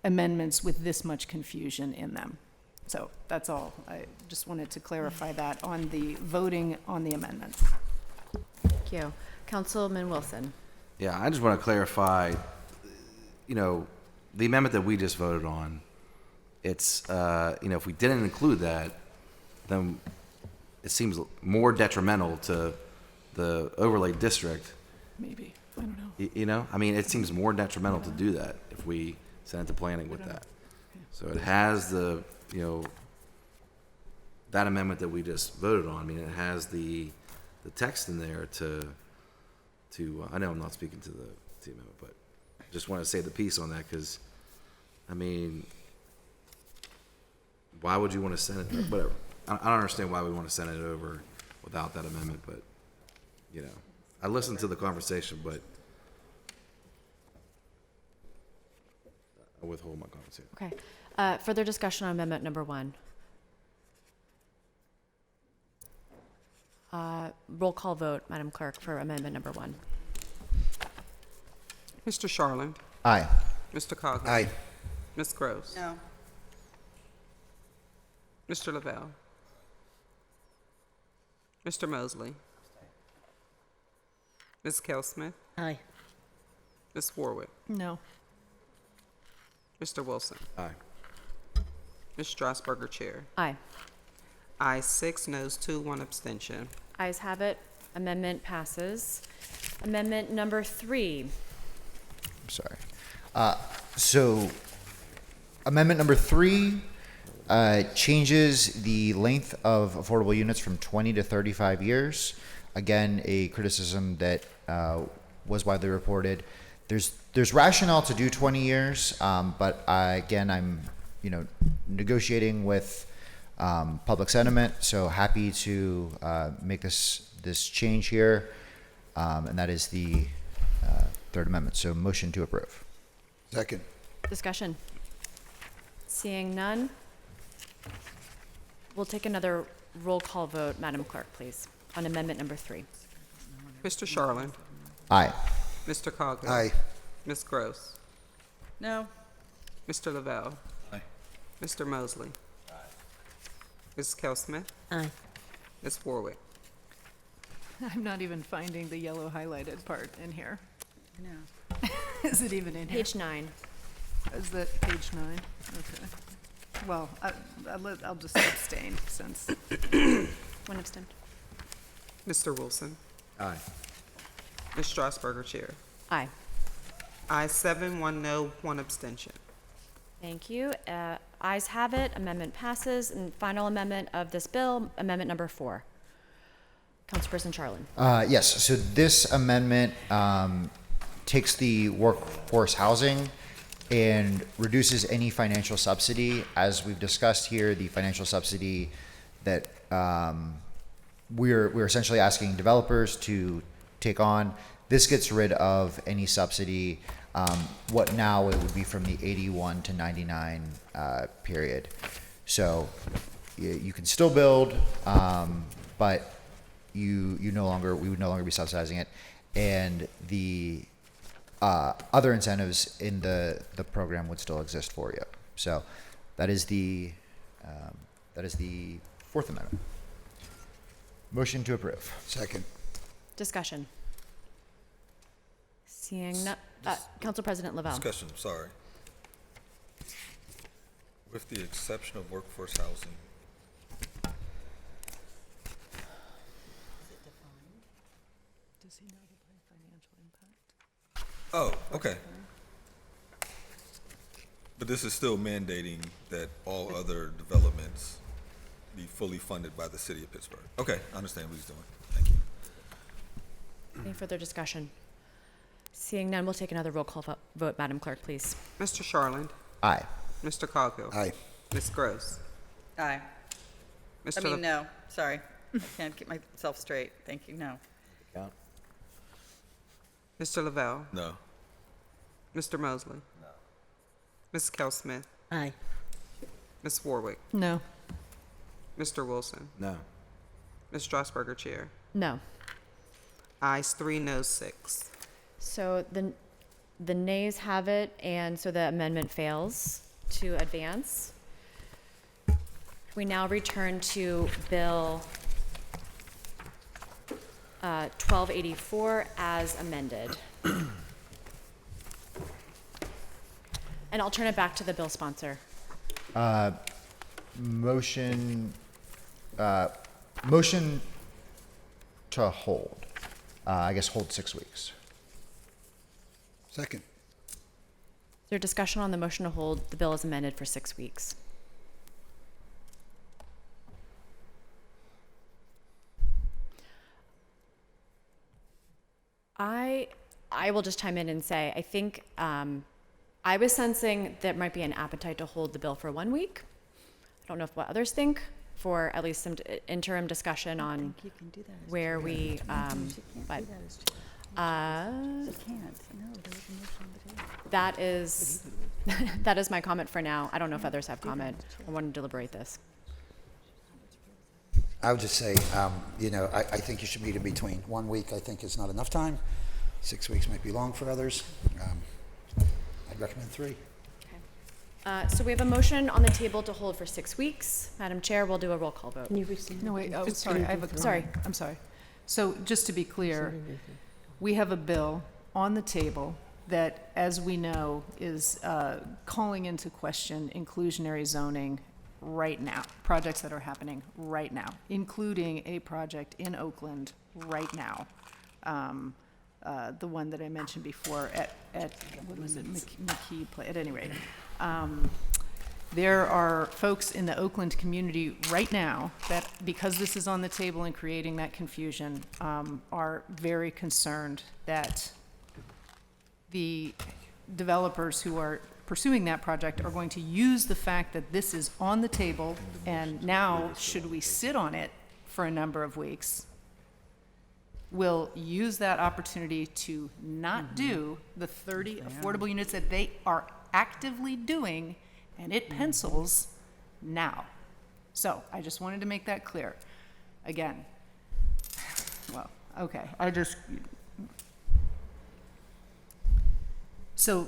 amendments with this much confusion in them. So that's all. I just wanted to clarify that on the voting on the amendments. Thank you. Councilman Wilson. Yeah, I just want to clarify, the amendment that we just voted on, it's, if we didn't include that, then it seems more detrimental to the overlay district. Maybe, I don't know. It seems more detrimental to do that if we send it to planning with that. So it has the, that amendment that we just voted on, it has the text in there to I know I'm not speaking to the amendment, but just want to say the piece on that, because, why would you want to send it, whatever. I don't understand why we want to send it over without that amendment, but, I listened to the conversation, but I withhold my comments here. Okay. Further discussion on amendment number 1. Roll call vote, Madam Clerk, for amendment number 1. Mr. Sharlin? Aye. Mr. Coghill? Aye. Ms. Gross? No. Mr. Lavelle? Mr. Mosley? Ms. Cal Smith? Aye. Ms. Warwick? No. Mr. Wilson? Aye. Ms. Strasburger, Chair. Aye. Ayes 6, noes 2, 1 abstention. Ayes have it. Amendment passes. Amendment number 3. I'm sorry. So amendment number 3 changes the length of affordable units from 20 to 35 years. Again, a criticism that was widely reported. There's rationale to do 20 years, but I'm negotiating with public sentiment, so happy to make this change here, and that is the third amendment. So motion to approve. Second. Discussion. Seeing none, we'll take another roll call vote, Madam Clerk, please, on amendment number 3. Mr. Sharland? Aye. Mr. Coghill? Aye. Ms. Gross? No. Mr. Lavelle? Aye. Mr. Mosley? Aye. Mrs. Kell-Smith? Aye. Ms. Warwick? I'm not even finding the yellow highlighted part in here. No. Is it even in here? Page 9. Is that page 9? Okay. Well, I'll just abstain since. One abstain. Mr. Wilson? Aye. Ms. Strasburger, Chair. Aye. Ayes 7, 1 no, 1 abstention. Thank you. Ayes have it. Amendment passes. And final amendment of this bill, amendment number 4. Councilperson Charlin. Yes, so this amendment takes the workforce housing and reduces any financial subsidy. As we've discussed here, the financial subsidy that we're essentially asking developers to take on, this gets rid of any subsidy. What now it would be from the 81 to 99 period. So you can still build, but we would no longer be subsidizing it, and the other incentives in the program would still exist for you. So that is the Fourth Amendment. Motion to approve. Second. Discussion. Seeing none. Council President Lavelle. Discussion, sorry. With the exception of workforce housing. Does he notify financial impact? Oh, okay. But this is still mandating that all other developments be fully funded by the city of Pittsburgh. Okay, I understand what he's doing. Thank you. Any further discussion? Seeing none, we'll take another roll call vote, Madam Clerk, please. Mr. Sharland? Aye. Mr. Coghill? Aye. Ms. Gross? Aye. Mr. No. Sorry. I can't get myself straight. Thank you. No. Mr. Lavelle? No. Mr. Mosley? No. Ms. Kell-Smith? Aye. Ms. Warwick? No. Mr. Wilson? No. Ms. Strasburger, Chair. No. Ayes 3, no 6. So the nays have it, and so the amendment fails to advance. We now return to Bill 1284 as amended. And I'll turn it back to the bill sponsor. Motion to hold. I guess hold 6 weeks. Second. Is there discussion on the motion to hold the bill as amended for 6 weeks? I will just chime in and say, I think I was sensing there might be an appetite to hold the bill for 1 week. I don't know what others think, for at least some interim discussion on where we, but that is that is my comment for now. I don't know if others have comment or want to deliberate this. I would just say, I think you should meet in between. 1 week, I think, is not enough time. 6 weeks might be long for others. I'd recommend 3. So we have a motion on the table to hold for 6 weeks. Madam Chair, we'll do a roll call vote. Can you rescind? No, wait, Just sorry, can I you have a, Sorry. I'm sorry. So just to be clear, we have a bill on the table that, as we know, is calling into question inclusionary zoning right now, projects that are happening right now, including a project in Oakland right now. The one that I mentioned before at what was it, McKee Place, at any rate. There are folks in the Oakland community right now that, because this is on the table and creating that confusion, are very concerned that the developers who are pursuing that project are going to use the fact that this is on the table, and now, should we sit on it for a number of weeks, will use that opportunity to not do the 30 affordable units that they are actively doing, and it pencils now. So I just wanted to make that clear. Again, well, okay, so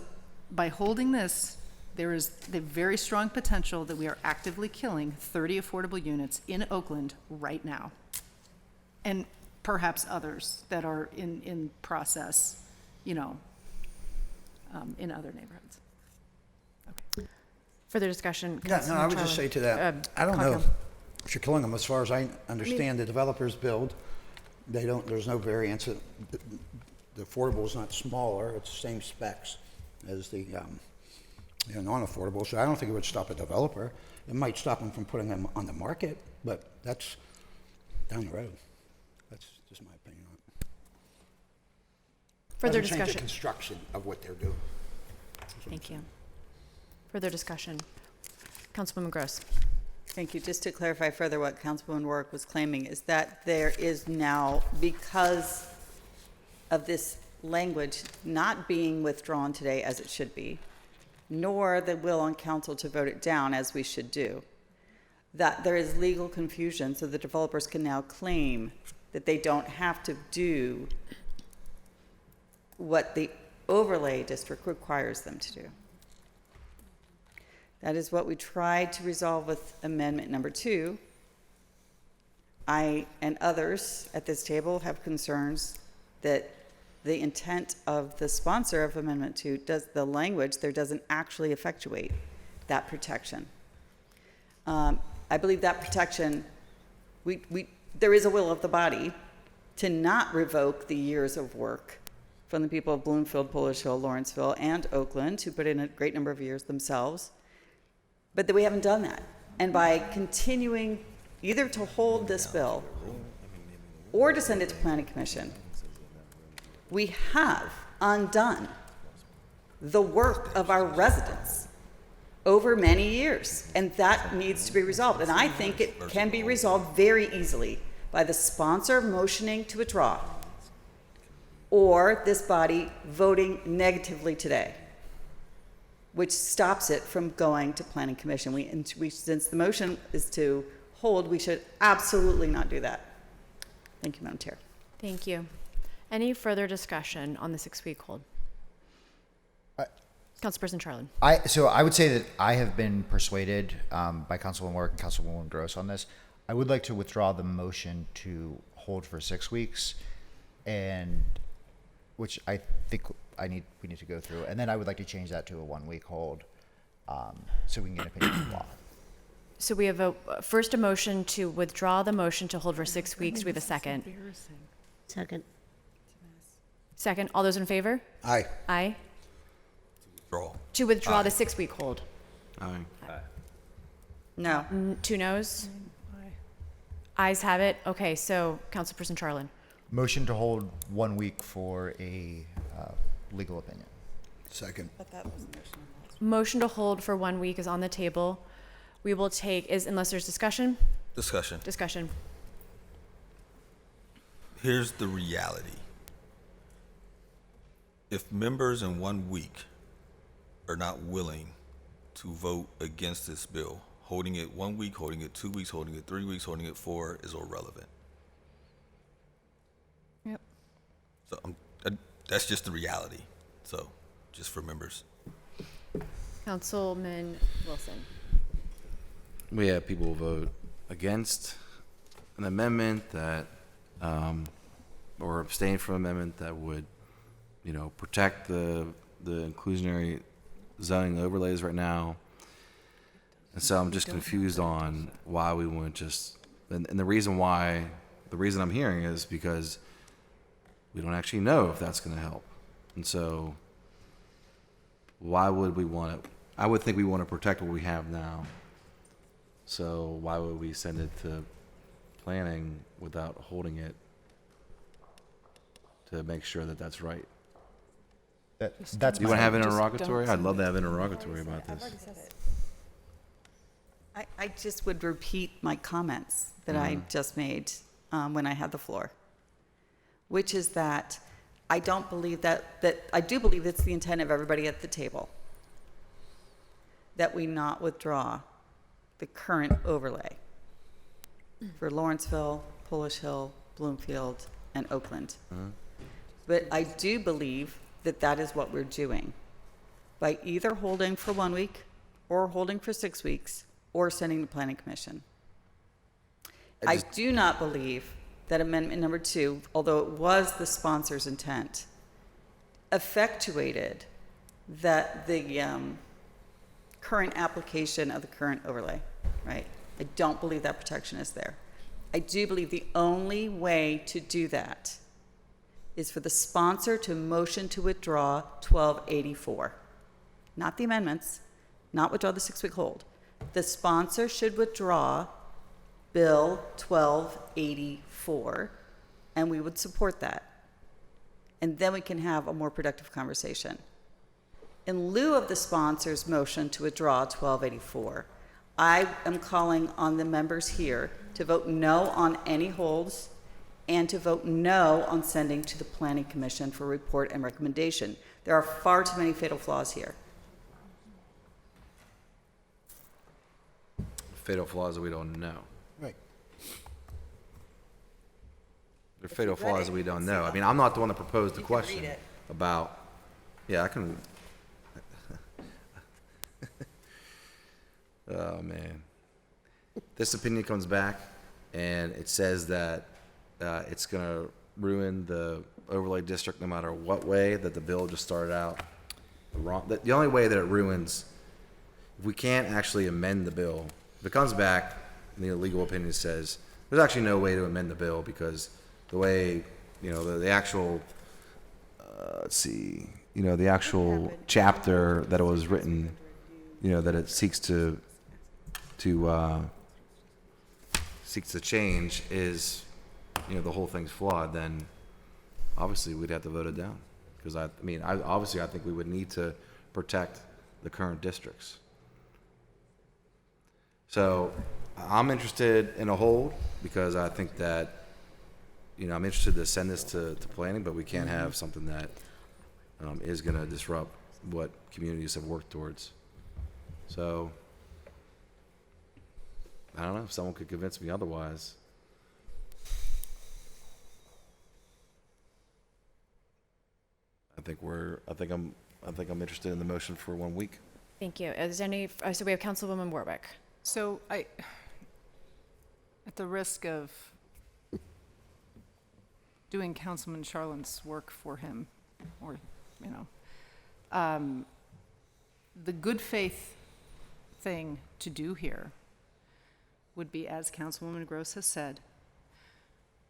by holding this, there is the very strong potential that we are actively killing 30 affordable units in Oakland right now. And perhaps others that are in process, in other neighborhoods. Okay. Further discussion? Yeah, no, I would just say to that, I don't know if you're killing them. As far as I understand, the developers build, there's no variance. The affordable is not smaller, it's the same specs as the non-affordable, so I don't think it would stop a developer. It might stop them from putting them on the market, but that's down the road. That's just my opinion on it. Further Doesn't change discussion? the construction of what they're doing. Thank you. Further discussion? Councilwoman Gross. Thank you. Just to clarify further what Councilwoman Warwick was claiming is that there is now, because of this language not being withdrawn today as it should be, nor the will on council to vote it down as we should do, that there is legal confusion, so the developers can now claim that they don't have to do what the overlay district requires them to do. That is what we tried to resolve with amendment number 2. I and others at this table have concerns that the intent of the sponsor of amendment 2 the language there doesn't actually effectuate that protection. I believe that protection, there is a will of the body to not revoke the years of work from the people of Bloomfield, Polish Hill, Lawrenceville, and Oakland, who put in a great number of years themselves, but that we haven't done that. And by continuing either to hold this bill or to send it to Planning Commission, we have undone the work of our residents over many years, and that needs to be resolved. And I think it can be resolved very easily by the sponsor motioning to withdraw or this body voting negatively today, which stops it from going to Planning Commission. Since the motion is to hold, we should absolutely not do that. Thank you, Madam Chair. Thank you. Any further discussion on the 6-week hold? Councilperson Charlin. So I would say that I have been persuaded by Councilwoman Warwick and Councilwoman Gross on this. I would like to withdraw the motion to hold for 6 weeks, and which I think we need to go through, and then I would like to change that to a 1-week hold, so we can get an opinion from law. So we have first a motion to withdraw the motion to hold for 6 weeks. We have a second. Second. Second. All those in favor? Aye. Aye. Withdraw. To withdraw the 6-week hold. Aye. No. 2 noes? Ayes have it. Okay, so Councilperson Charlin. Motion to hold 1 week for a legal opinion. Second. But that was the motion. Motion to hold for 1 week is on the table. We will take, unless there's discussion? Discussion. Discussion. Here's the reality. If members in 1 week are not willing to vote against this bill, holding it 1 week, holding it 2 weeks, holding it 3 weeks, holding it 4 is irrelevant. Yep. So that's just the reality. So just for members. Councilman Wilson. We have people vote against an amendment that, or abstain from an amendment that would, protect the inclusionary zoning overlays right now. And so I'm just confused on why we wouldn't just, and the reason I'm hearing is because we don't actually know if that's going to help. And so why would we want to, I would think we want to protect what we have now. So why would we send it to planning without holding it to make sure that that's right? That's you want to have an Just interrogatory? don't I'd love to have an send it. interrogatory about this. I just would repeat my comments that I just made when I had the floor, which is that I don't believe that I do believe it's the intent of everybody at the table that we not withdraw the current overlay for Lawrenceville, Polish Hill, Bloomfield, and Oakland. But I do believe that that is what we're doing by either holding for 1 week or holding for 6 weeks or sending to Planning Commission. I do not believe that amendment number 2, although it was the sponsor's intent, effectuated that the current application of the current overlay, right? I don't believe that protection is there. I do believe the only way to do that is for the sponsor to motion to withdraw 1284. Not the amendments, not withdraw the 6-week hold. The sponsor should withdraw Bill 1284, and we would support that. And then we can have a more productive conversation. In lieu of the sponsor's motion to withdraw 1284, I am calling on the members here to vote no on any holds and to vote no on sending to the Planning Commission for report and recommendation. There are far too many fatal flaws here. Fatal flaws that we don't know. Right. There are fatal flaws that we don't know. I mean, I'm not the one that proposed the question about, yeah, I can. Oh, man. This opinion comes back and it says that it's going to ruin the overlay district no matter what way that the bill just started out wrong. The only way that it ruins, if we can't actually amend the bill, if it comes back and the legal opinion says there's actually no way to amend the bill because the way, the actual, let's see, the actual chapter that it was written, that it seeks to change is, the whole thing's flawed, then obviously we'd have to vote it down. Because I think we would need to protect the current districts. So I'm interested in a hold because I think that, I'm interested to send this to planning, but we can't have something that is going to disrupt what communities have worked towards. So I don't know if someone could convince me otherwise. I think I'm interested in the motion for 1 week. Thank you. Is there any, so we have Councilwoman Warwick. So at the risk of doing Councilman Charlin's work for him, or, the good faith thing to do here would be, as Councilwoman Gross has said,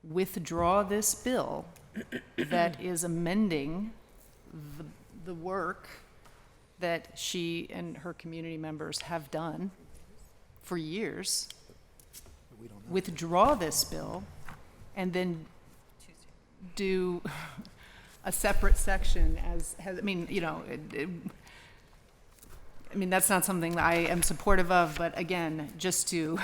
withdraw this bill that is amending the work that she and her community members have done for years. Withdraw this bill and then do a separate section that's not something that I am supportive of, but again, just to,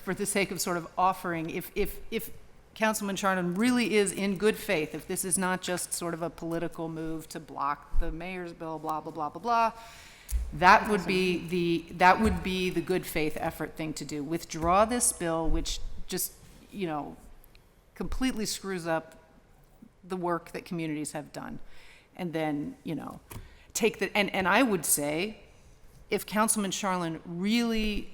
for the sake of sort of offering, if Councilman Charnon really is in good faith, if this is not just sort of a political move to block the mayor's bill, blah, blah, blah, blah, blah, that would be the good faith effort thing to do. Withdraw this bill, which just, completely screws up the work that communities have done. And then, take the, and I would say, if Councilman Charlin really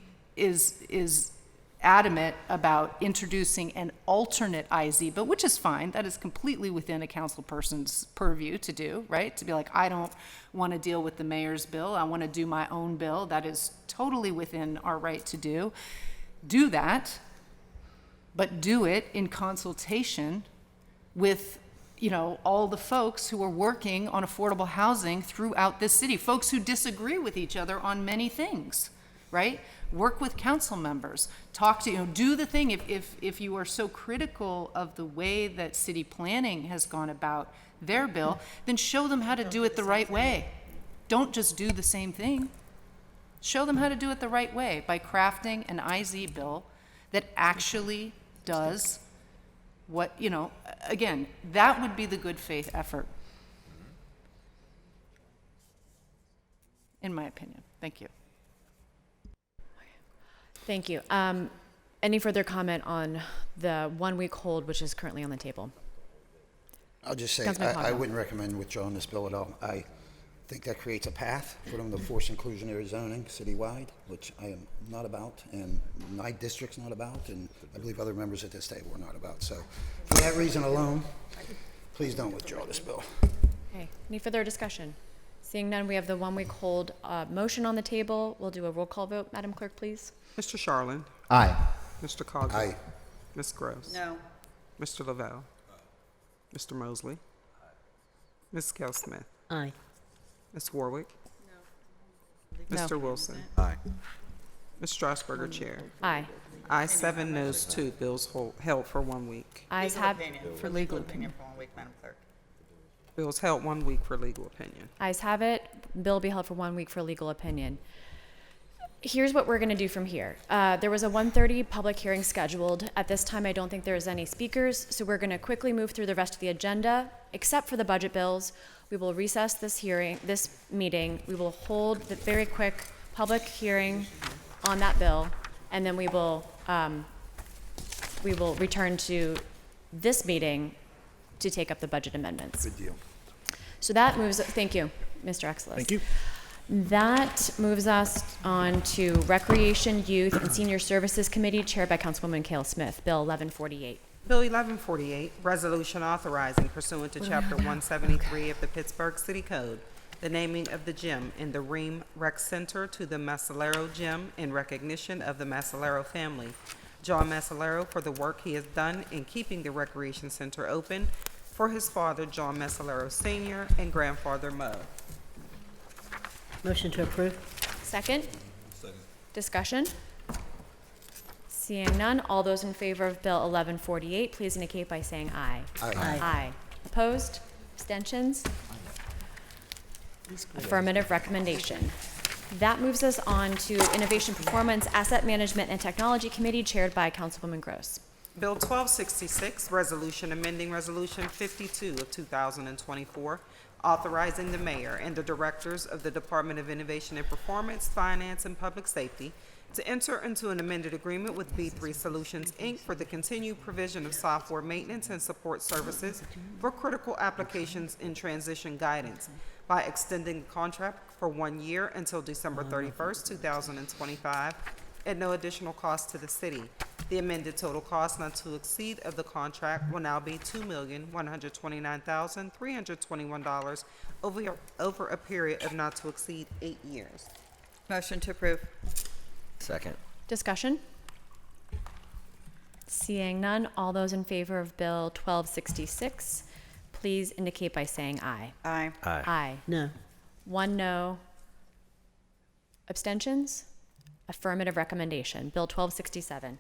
adamant about introducing an alternate IZ bill, which is fine. That is completely within a council person's purview to do, right? To be like, I don't want to deal with the mayor's bill. I want to do my own bill. That is totally within our right to do. Do that, but do it in consultation with, all the folks who are working on affordable housing throughout this city, folks who disagree with each other on many things, right? Work with council members, talk to, do the thing. If you are so critical of the way that city planning has gone about their bill, then show them how to do it the right way. Don't just do the same thing. Show them how to do it the right way by crafting an IZ bill that actually does what, again, that would be the good faith effort, in my opinion. Thank you. Thank you. Any further comment on the 1 week hold, which is currently on the table? I'll just say, Councilman I Conklin. wouldn't recommend withdrawing this bill at all. I think that creates a path for them to force inclusionary zoning citywide, which I am not about, and my district's not about, and I believe other members at this table are not about. So for that reason alone, please don't withdraw this bill. Okay, any further discussion? Seeing none, we have the 1 week hold motion on the table. We'll do a roll call vote. Madam Clerk, please. Mr. Sharland? Aye. Mr. Cogdill? Aye. Ms. Gross? No. Mr. Lavelle? Mr. Mosley? Ms. Kell Smith? Aye. Ms. Warwick? No. Mr. Wilson? Aye. Ms. Strasburger, Chair. Aye. Ayes 7, noes 2. Bills held for 1 week. Ayes have, For legal opinion for 1 week, Madam Clerk. Bills held 1 week for legal opinion. ayes have it. Bill will be held for 1 week for legal opinion. Here's what we're going to do from here. There was a 1:30 public hearing scheduled. At this time, I don't think there's any speakers, so we're going to quickly move through the rest of the agenda, except for the budget bills. We will recess this meeting. We will hold the very quick public hearing on that bill, and then we will return to this meeting to take up the budget amendments. Good deal. So that moves, thank you, Mr. Exelis. Thank you. That moves us on to Recreation, Youth, and Senior Services Committee, chaired by Councilwoman Cale Smith, Bill 1148. Bill 1148, resolution authorizing pursuant to Chapter 173 of the Pittsburgh City Code, the naming of the gym in the Ream Rec Center to the Massalero Gym in recognition of the Massalero family, John Massalero, for the work he has done in keeping the recreation center open for his father, John Massalero Sr., and grandfather, Mo. Motion to approve? Second? Discussion? Seeing none, all those in favor of Bill 1148, please indicate by saying aye. Aye. Aye. Opposed? Abstentions? Affirmative recommendation. That moves us on to Innovation, Performance, Asset Management, and Technology Committee, chaired by Councilwoman Gross. Bill 1266, resolution amending Resolution 52 of 2024, authorizing the mayor and the directors of the Department of Innovation and Performance, Finance, and Public Safety to enter into an amended agreement with B3 Solutions, Inc. for the continued provision of software maintenance and support services for critical applications in transition guidance by extending the contract for 1 year until December 31st, 2025, at no additional cost to the city. The amended total cost not to exceed of the contract will now be $2,129,321 over a period of not to exceed 8 years. Motion to approve. Second. Discussion? Seeing none, all those in favor of Bill 1266, please indicate by saying aye. Aye. Aye. Aye. No. 1 no. Abstentions? Affirmative recommendation. Bill 1267.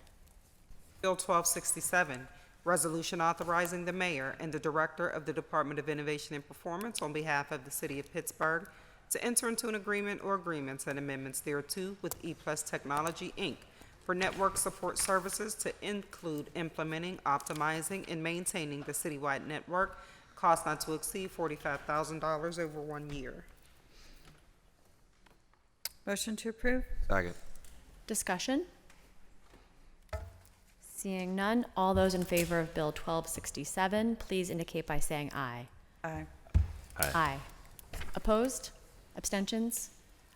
Bill 1267, resolution authorizing the mayor and the director of the Department of Innovation and Performance on behalf of the city of Pittsburgh to enter into an agreement or agreements and amendments thereto with ePlus Technology, Inc. for network support services to include implementing, optimizing, and maintaining the citywide network, cost not to exceed $45,000 over 1 year. Motion to approve. Second. Discussion? Seeing none, all those in favor of Bill 1267, please indicate by saying aye. Aye. Aye. Opposed? Abstentions?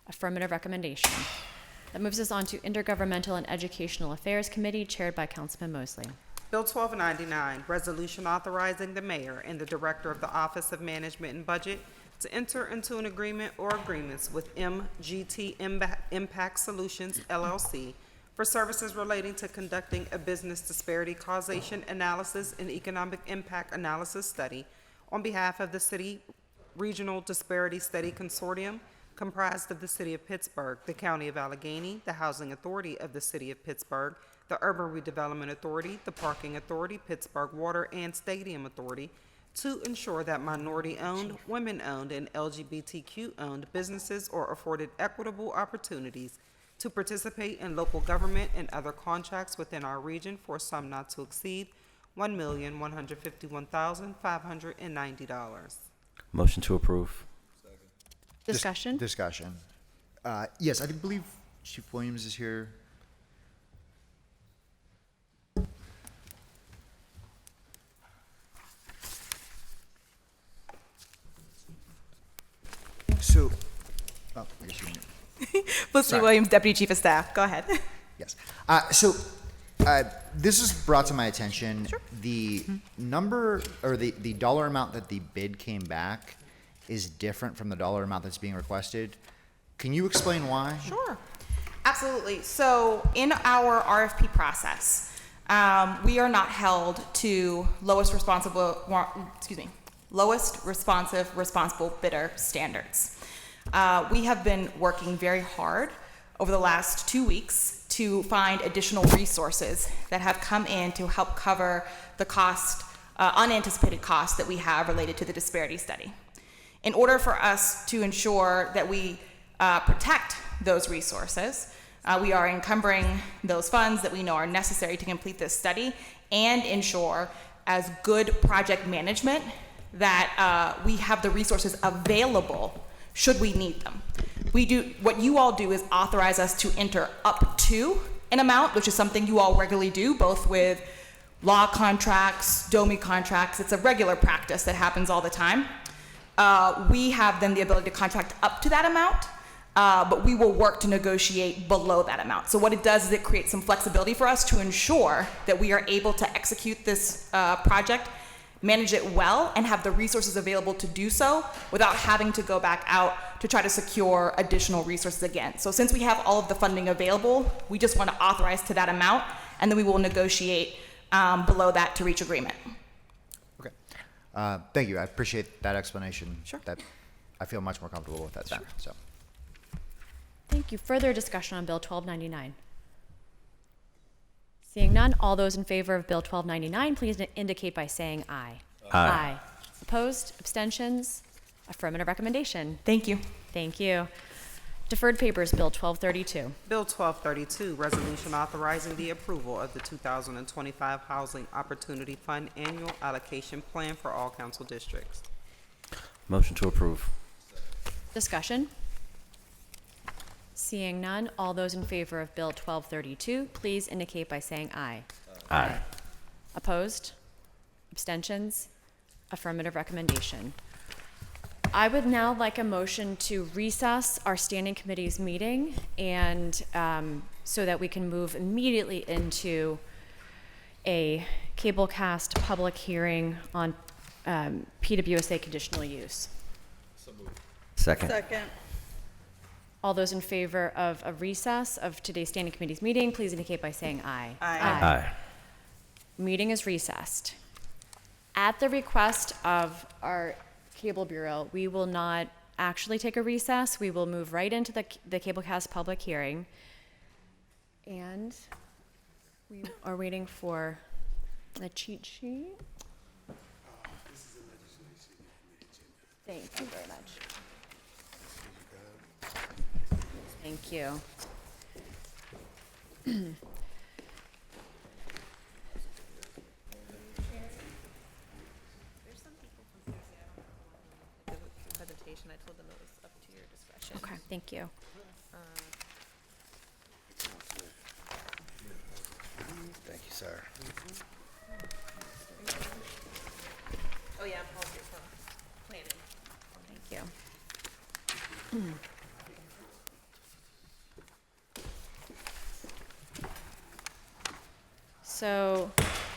Affirmative recommendation. That moves us on to Intergovernmental and Educational Affairs Committee, chaired by Councilman Mosley. Bill 1299, resolution authorizing the mayor and the director of the Office of Management and Budget to enter into an agreement or agreements with MGT Impact Solutions LLC for services relating to conducting a business disparity causation analysis and economic impact analysis study on behalf of the City Regional Disparity Study Consortium, comprised of the City of Pittsburgh, the County of Allegheny, the Housing Authority of the City of Pittsburgh, the Urban Redevelopment Authority, the Parking Authority, Pittsburgh Water and Stadium Authority, to ensure that minority-owned, women-owned, and LGBTQ-owned businesses are afforded equitable opportunities to participate in local government and other contracts within our region for a sum not to exceed $1,151,590. Motion to approve. Discussion? Discussion. Yes, I do believe Chief Williams is here. So, oh, I guess you Felicity Sorry. Williams, Deputy Chief of Staff. Go ahead. Yes. This was brought to my attention. The number or the dollar amount that the bid came back is different from the dollar amount that's being requested. Can you explain why? Sure. Absolutely. So in our RFP process, we are not held to lowest responsive responsible bidder standards. We have been working very hard over the last 2 weeks to find additional resources that have come in to help cover the cost, unanticipated costs that we have related to the disparity study. In order for us to ensure that we protect those resources, we are encumbering those funds that we know are necessary to complete this study and ensure, as good project management, that we have the resources available should we need them. What you all do is authorize us to enter up to an amount, which is something you all regularly do, both with law contracts, DOMI contracts. It's a regular practice that happens all the time. We have then the ability to contract up to that amount, but we will work to negotiate below that amount. So what it does is it creates some flexibility for us to ensure that we are able to execute this project, manage it well, and have the resources available to do so without having to go back out to try to secure additional resources again. So since we have all of the funding available, we just want to authorize to that amount, and then we will negotiate below that to reach agreement. Okay. Thank you. I appreciate that explanation. Sure. That I feel much more comfortable with that now. So. Thank you. Further discussion on Bill 1299? Seeing none, all those in favor of Bill 1299, please indicate by saying aye. Aye. Opposed? Abstentions? Affirmative recommendation. Thank you. Thank you. Deferred papers, Bill 1232. Bill 1232, resolution authorizing the approval of the 2025 Housing Opportunity Fund Annual Allocation Plan for all council districts. Motion to approve. Discussion? Seeing none, all those in favor of Bill 1232, please indicate by saying aye. Aye. Opposed? Abstentions? Affirmative recommendation. I would now like a motion to recess our standing committee's meeting and so that we can move immediately into a cablecast public hearing on PWSA conditional use. Second. All those in favor of a recess of today's standing committee's meeting, please indicate by saying aye. Aye. Meeting is recessed. At the request of our Cable Bureau, we will not actually take a recess. We will move right into the Cablecast public hearing. And we are waiting for a cheat sheet. Thank you very much. Thank you. Presentation, I told them it was up to your discretion. Okay, thank you. Thank you, sir. Oh yeah, I'm policy for planning. Thank you. So,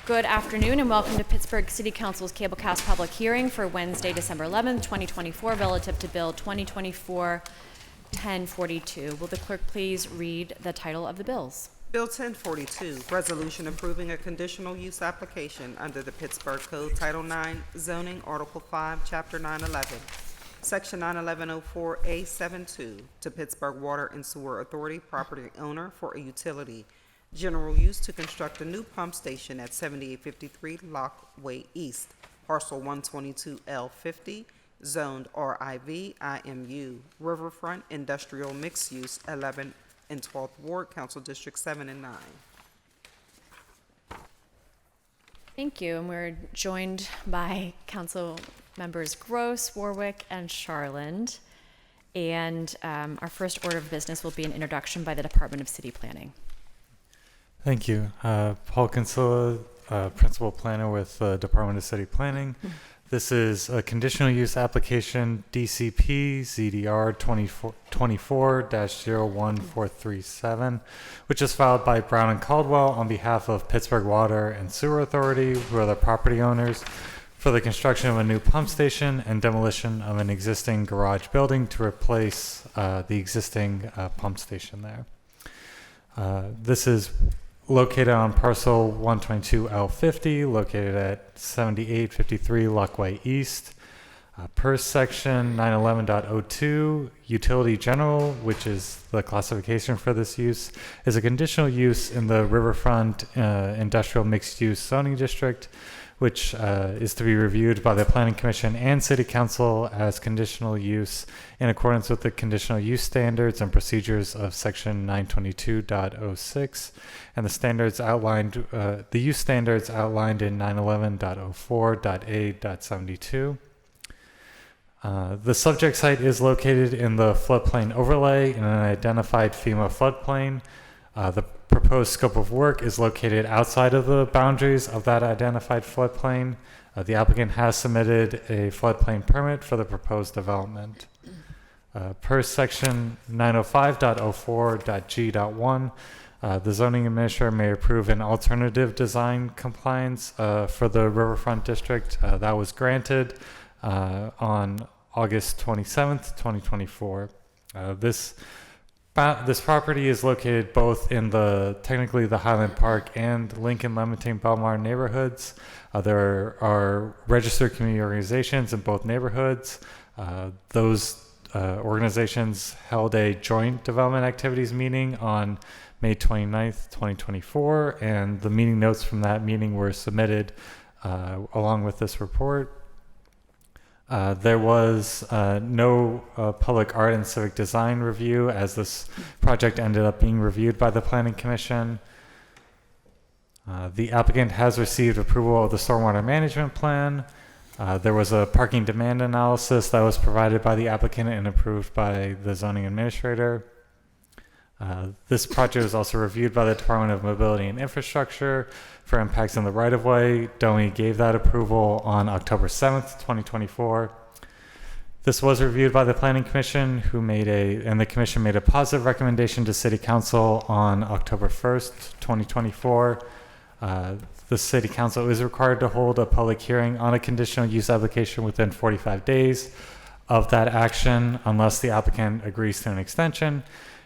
good afternoon and welcome to Pittsburgh City Council's Cablecast public hearing for Wednesday, December 11th, 2024, relative to Bill 2024-1042. Will the clerk please read the title of the bills? Bill 1042, resolution approving a conditional use application under the Pittsburgh Code Title 9 Zoning, Article 5, Chapter 911, Section 91104A72 to Pittsburgh Water and Sewer Authority property owner for a utility general use to construct a new pump station at 7853 Lockway East, parcel 122L50, zoned RIV IMU, Riverfront Industrial Mixed Use 11 and 12th Ward, Council District 7 and 9. Thank you. And we're joined by Council Members Gross, Warwick, and Charland. And our first order of business will be an introduction by the Department of City Planning. Thank you. Paul Kinsella, Principal Planner with the Department of City Planning. This is a conditional use application, DCP ZDR 24-01437, which is filed by Brown and Caldwell on behalf of Pittsburgh Water and Sewer Authority, who are the property owners, for the construction of a new pump station and demolition of an existing garage building to replace the existing pump station there. This is located on parcel 122L50, located at 7853 Lockway East. Per section 911.02, utility general, which is the classification for this use, is a conditional use in the Riverfront Industrial Mixed Use Zoning District, which is to be reviewed by the Planning Commission and City Council as conditional use in accordance with the conditional use standards and procedures of section 922.06 and the standards outlined, the use standards outlined in 911.04.A.72. The subject site is located in the floodplain overlay in an identified FEMA floodplain. The proposed scope of work is located outside of the boundaries of that identified floodplain. The applicant has submitted a floodplain permit for the proposed development. Per section 905.04.G.1, the zoning administrator may approve an alternative design compliance for the Riverfront District. That was granted on August 27th, 2024. This property is located both in technically the Highland Park and Lincoln, Leamington, Belmar neighborhoods. There are registered community organizations in both neighborhoods. Those organizations held a joint development activities meeting on May 29th, 2024, and the meeting notes from that meeting were submitted along with this report. There was no public art and civic design review, as this project ended up being reviewed by the Planning Commission. The applicant has received approval of the stormwater management plan. There was a parking demand analysis that was provided by the applicant and approved by the zoning administrator. This project was also reviewed by the Department of Mobility and Infrastructure for impacts on the right-of-way. DOMI gave that approval on October 7th, 2024. This was reviewed by the Planning Commission, and the Commission made a positive recommendation to City Council on October 1st, 2024. The City Council is required to hold a public hearing on a conditional use application within 45 days of that action, unless the applicant agrees to an extension.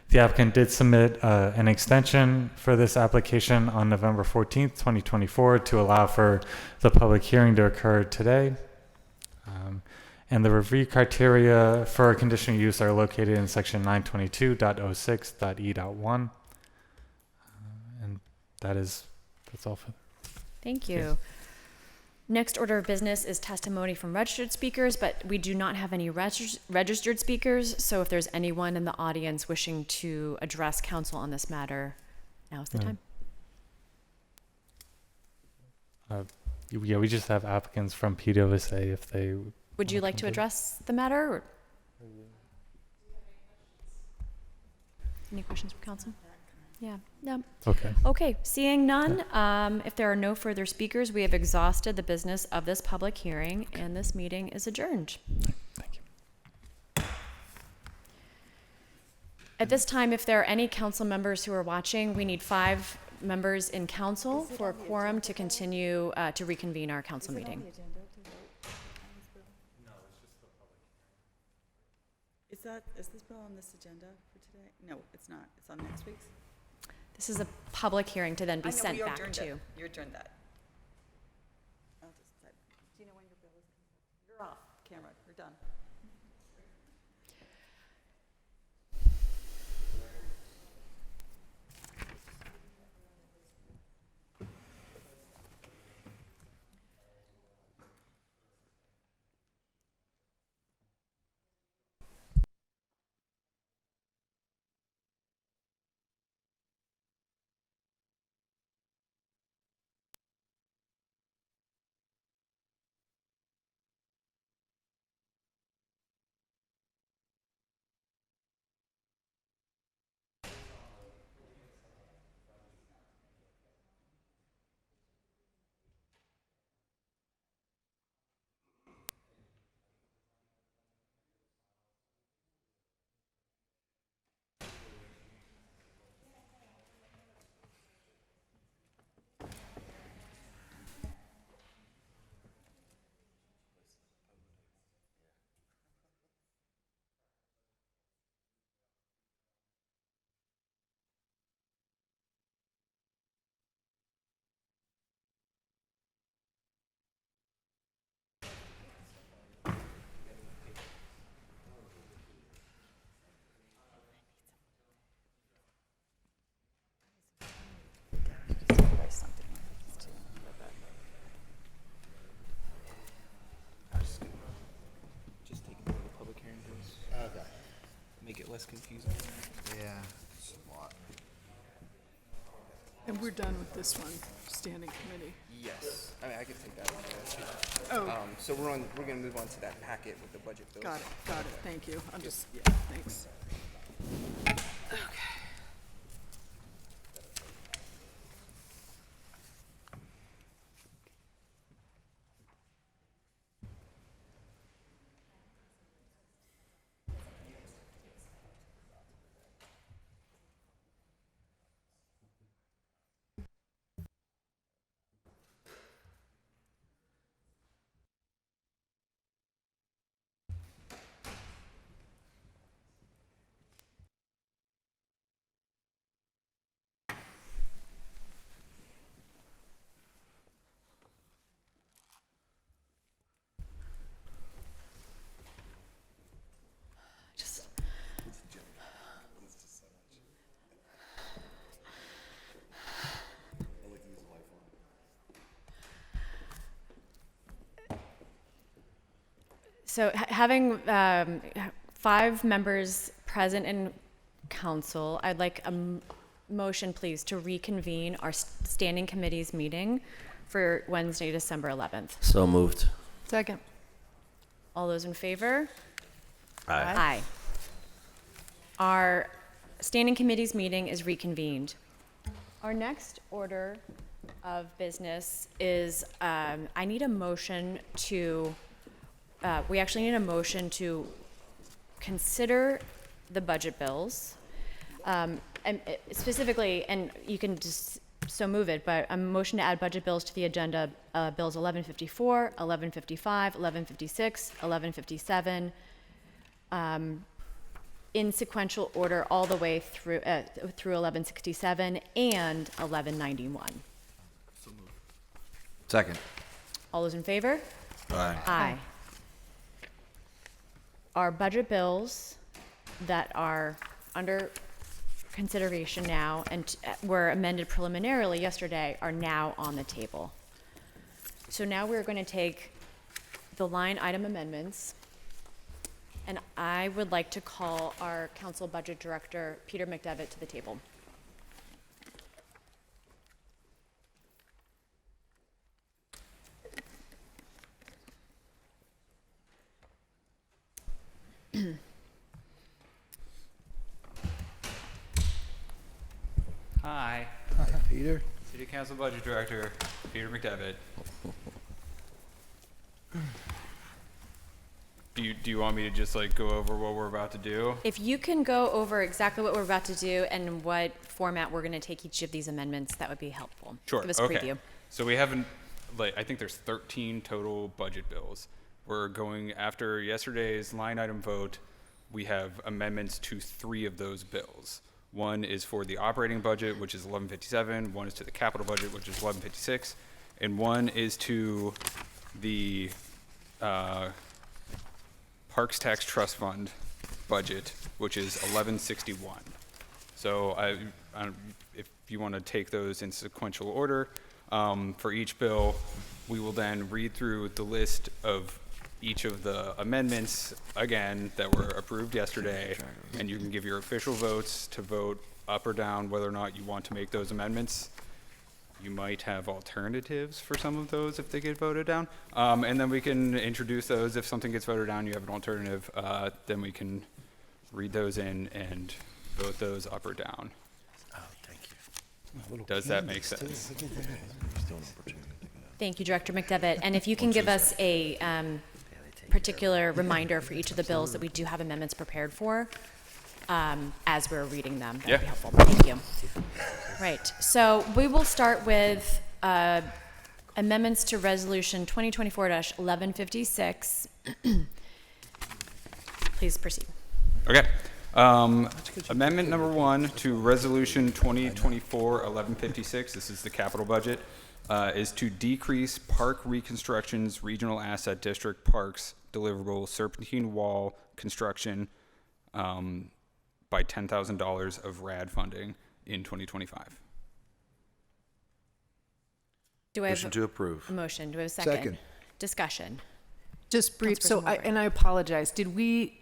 The applicant did submit an extension for this application on November 14th, 2024 to allow for the public hearing to occur today. And the review criteria for a conditional use are located in section 922.06.E.1. And that's all for. Thank you. Yes. Next order of business is testimony from registered speakers, but we do not have any registered speakers. So if there's anyone in the audience wishing to address council on this matter, now's the time. Yeah, we just have applicants from PWSA if they. Would you like to address the matter? Or? Any questions from council? Yeah, no. Okay. Okay, seeing none, if there are no further speakers, we have exhausted the business of this public hearing, and this meeting is adjourned. Thank you. At this time, if there are any council members who are watching, we need 5 members in council for a quorum to continue, to reconvene our council meeting. Is this bill on this agenda for today? No, it's not. It's on next week's. This is a public hearing to then be I know, sent we back adjourned to. it. You adjourned that. I'll just type. Do you know when your bill is? You're off camera. You're done. Just taking the public hearing bills. Okay. Make it less confusing. Yeah, it's a lot. And we're done with this one, standing committee. Yes. I mean, I could take that one. Oh. So we're gonna move on to that packet with the budget bills. Got it, thank you. I'm just, yeah, thanks. Okay. Just so having 5 members present in council, I'd like a motion, please, to reconvene our standing committee's meeting for Wednesday, December 11th. So moved. Second. All those in favor? Aye. Aye. Our standing committee's meeting is reconvened. Our next order of business is, I need a motion to, we actually need a motion to consider the budget bills. And specifically, and you can just so move it, but a motion to add budget bills to the agenda, bills 1154, 1155, 1156, 1157, in sequential order all the way through 1167 and 1191. Second. All those in favor? Aye. Aye. Our budget bills that are under consideration now and were amended preliminarily yesterday are now on the table. So now we're going to take the line item amendments, and I would like to call our council budget director, Peter McDevitt, to the table. Hi. Hi, Peter. City Council Budget Director, Peter McDevitt. do you want me to just like go over what we're about to do? If you can go over exactly what we're about to do and what format we're going to take each of these amendments, that would be helpful. Sure. Give us a Okay. preview. So we haven't, like, I think there's 13 total budget bills. We're going after yesterday's line item vote. We have amendments to 3 of those bills. One is for the operating budget, which is 1157. One is to the capital budget, which is 1156, and one is to the Parks Tax Trust Fund budget, which is 1161. So if you want to take those in sequential order, for each bill, we will then read through the list of each of the amendments, again, that were approved yesterday, and you can give your official votes to vote up or down whether or not you want to make those amendments. You might have alternatives for some of those if they get voted down. And then we can introduce those. If something gets voted down, you have an alternative, then we can read those in and vote those up or down. Oh, thank you. Does that make sense? Thank you, Director McDevitt. And if you can give us a particular reminder for each of the bills that we do have amendments prepared for as we're reading them, that would be helpful. Thank you. Right. So we will start with amendments to Resolution 2024-1156. Please proceed. Okay. Amendment number 1 to Resolution 2024-1156, this is the capital budget, is to decrease Park Reconstruction's Regional Asset District Parks deliverable serpentine wall construction by $10,000 of RAD funding in 2025. Do I have Motion to approve. a motion? Do I have a second? Second. Discussion. Just brief, Councilperson so Warburton. and I apologize, did we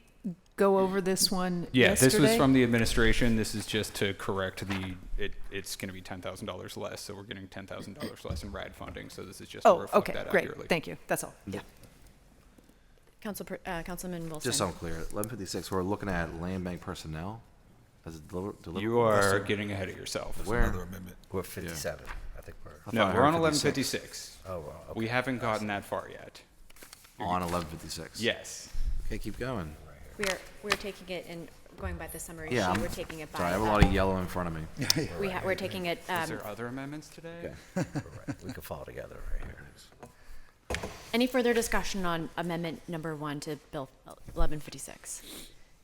go over this one Yeah, yesterday? this was from the administration. This is just to correct it's going to be $10,000 less, so we're getting $10,000 less in RAD funding, so this is just to reflect okay, that great, accurately. thank you, that's all. Yeah. Councilman Wilson. Just so I'm clear, 1156, we're looking at land bank personnel as a deliverable. You are getting ahead of yourself. Where? We're 57. I think we're. No, thought I we're on heard 1156. Oh, well, okay. We haven't gotten that far yet. On 1156. Yes. Okay, keep going. We're taking it and going by the summary Yeah, sheet. We're taking it by. sorry, I have a lot of yellow in front of me. We're taking it. Is there other amendments today? We're right. We can follow together right here. Any further discussion on amendment number 1 to Bill 1156?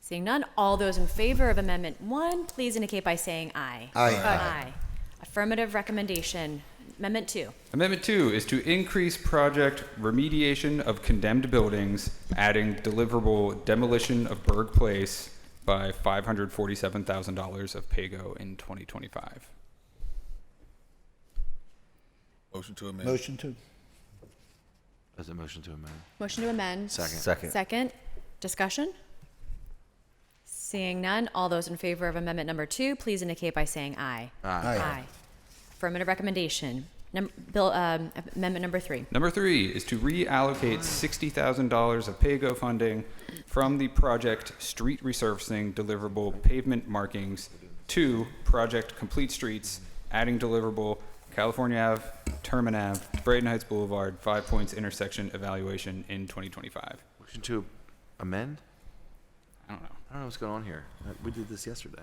Seeing none, all those in favor of amendment 1, please indicate by saying aye. Aye. Aye. Affirmative recommendation. Amendment 2. Amendment 2 is to increase project remediation of condemned buildings, adding deliverable demolition of Berg Place by $547,000 of PAYGO in 2025. Motion to amend. Motion to. As a motion to amend. Motion to amend. Second. Second. Discussion? Seeing none, all those in favor of amendment number 2, please indicate by saying aye. Aye. Affirmative recommendation. Amendment number 3. Number 3 is to reallocate $60,000 of PAYGO funding from the project street resurfacing deliverable pavement markings to project complete streets, adding deliverable California Ave, Termin Ave, Brighton Heights Boulevard, 5 Points intersection evaluation in 2025. Motion to amend? I don't know. I don't know what's going on here. We did this yesterday.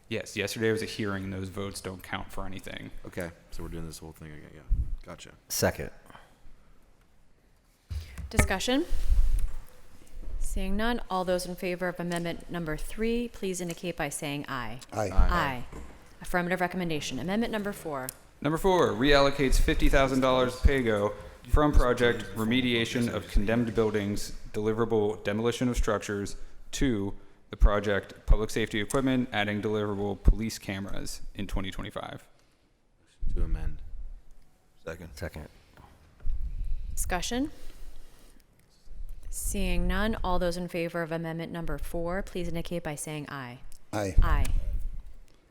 Yes, yesterday was a hearing, and those votes don't count for anything. Okay, so we're doing this whole thing again. Yeah, gotcha. Second. Discussion? Seeing none, all those in favor of amendment number 3, please indicate by saying aye. Aye. Aye. Affirmative recommendation. Amendment number 4. Number 4 reallocates $50,000 PAYGO from project remediation of condemned buildings, deliverable demolition of structures, to the project public safety equipment, adding deliverable police cameras in 2025. To amend. Second. Discussion? Seeing none, all those in favor of amendment number 4, please indicate by saying aye. Aye. Aye.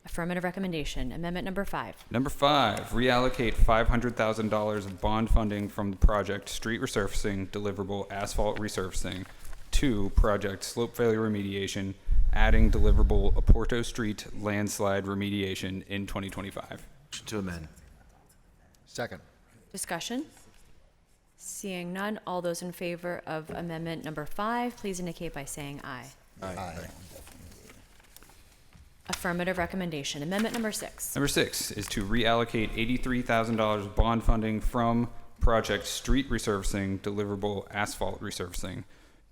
Affirmative recommendation. Amendment number 5. Number 5, reallocate $500,000 of bond funding from the project street resurfacing, deliverable asphalt resurfacing, to project slope failure remediation, adding deliverable Oporto Street landslide remediation in 2025. Motion to amend. Second. Discussion? Seeing none, all those in favor of amendment number 5, please indicate by saying aye. Aye. Affirmative recommendation. Amendment number 6. Number 6 is to reallocate $83,000 of bond funding from project street resurfacing deliverable asphalt resurfacing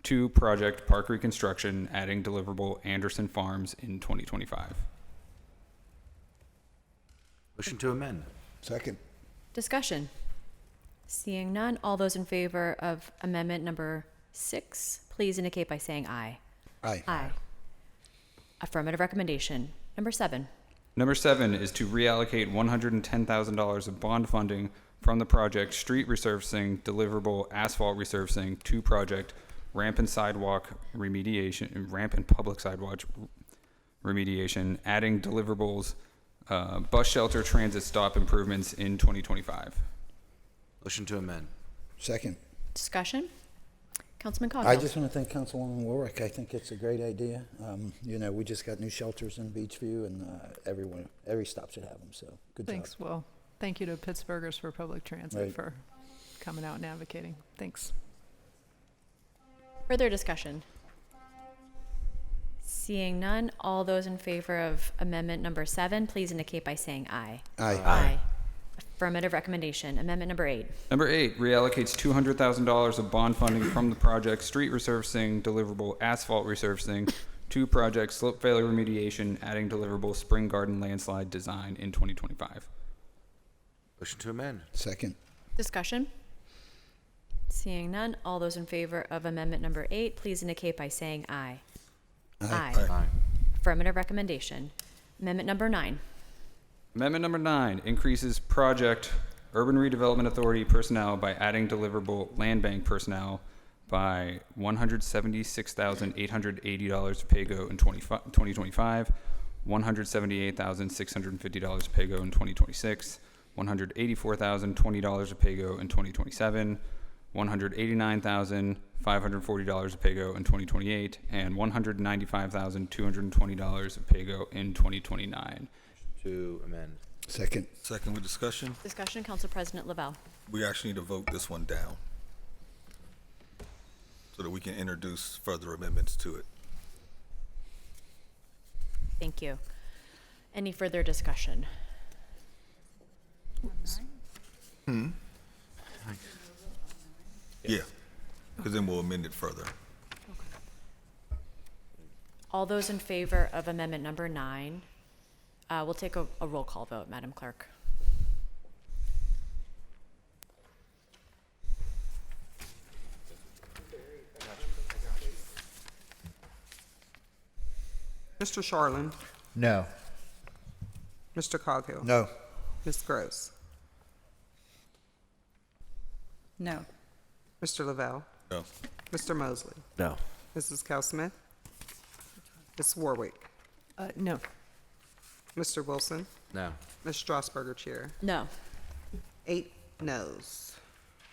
to project park reconstruction, adding deliverable Anderson Farms in 2025. Motion to amend. Second. Discussion. Seeing none, all those in favor of amendment number 6, please indicate by saying aye. Aye. Aye. Affirmative recommendation. Number 7. Number 7 is to reallocate $110,000 of bond funding from the project street resurfacing deliverable asphalt resurfacing to project ramp and public sidewalk remediation, adding deliverables bus shelter transit stop improvements in 2025. Motion to amend. Second. Discussion. Councilman Coghill. I just want to thank Councilwoman Warwick. I think it's a great idea. We just got new shelters in Beachview, and every stop should have them. So good Thanks. job. Well, thank you to Pittsburghers for Public Transit Right. for coming out and advocating. Thanks. Further discussion. Seeing none, all those in favor of amendment number 7, please indicate by saying aye. Aye. Affirmative recommendation. Amendment number 8. Number 8 reallocates $200,000 of bond funding from the project street resurfacing deliverable asphalt resurfacing to project slope failure remediation, adding deliverable spring garden landslide design in 2025. Motion to amend. Second. Discussion. Seeing none, all those in favor of amendment number 8, please indicate by saying aye. Aye. Affirmative recommendation. Amendment number 9. Amendment number 9 increases project urban redevelopment authority personnel by adding deliverable land bank personnel by $176,880 pay go in 2025, $178,650 pay go in 2026, $184,020 pay go in 2027, $189,540 pay go in 2028, and $195,220 pay go in 2029. To amend. Second. Second with discussion. Discussion. Council President Lavelle. We actually need to vote this one down so that we can introduce further amendments to it. Thank you. Any further discussion? Yeah, because then we'll amend it further. All those in favor of amendment number 9, we'll take a roll call vote, Madam Clerk. Mr. Charlin? No. Mr. Coghill? No. Ms. Gross? No. Mr. Lavelle? No. Mr. Mosley? No. Mrs. Cal Smith? Ms. Warwick? No. Mr. Wilson? No. Ms. Strasburger, Chair. No. 8 noes.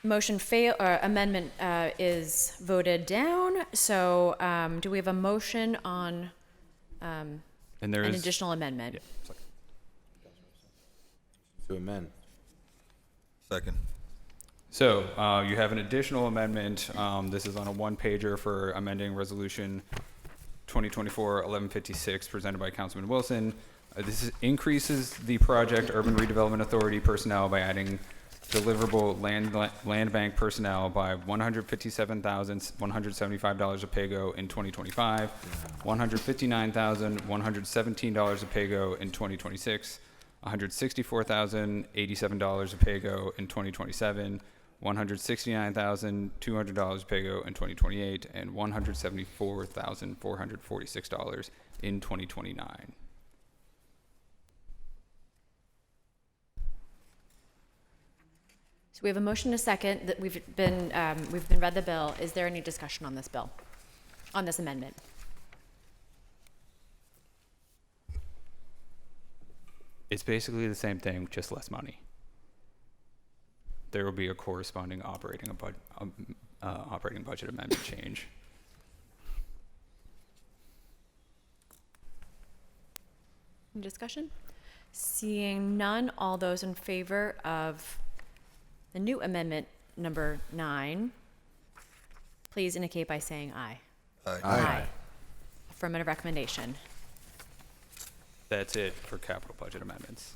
Amendment is voted down. So do we have a motion on And an there is additional amendment? Yeah, sorry. To amend. Second. So you have an additional amendment. This is on a one-pager for amending Resolution 2024-1156 presented by Councilman Wilson. Increases the project Urban Redevelopment Authority personnel by adding deliverable land bank personnel by $157,175 a pay go in 2025, $159,117 a pay go in 2026, $164,087 a pay go in 2027, $169,200 pay go in 2028, and $174,446 in 2029. So we have a motion and a second that we've been read the bill. Is there any discussion on this bill, on this amendment? It's basically the same thing, just less money. There will be a corresponding operating budget amendment change. Any discussion? Seeing none, all those in favor of the new amendment number 9, please indicate by saying aye. Aye. Affirmative recommendation. That's it for capital budget amendments.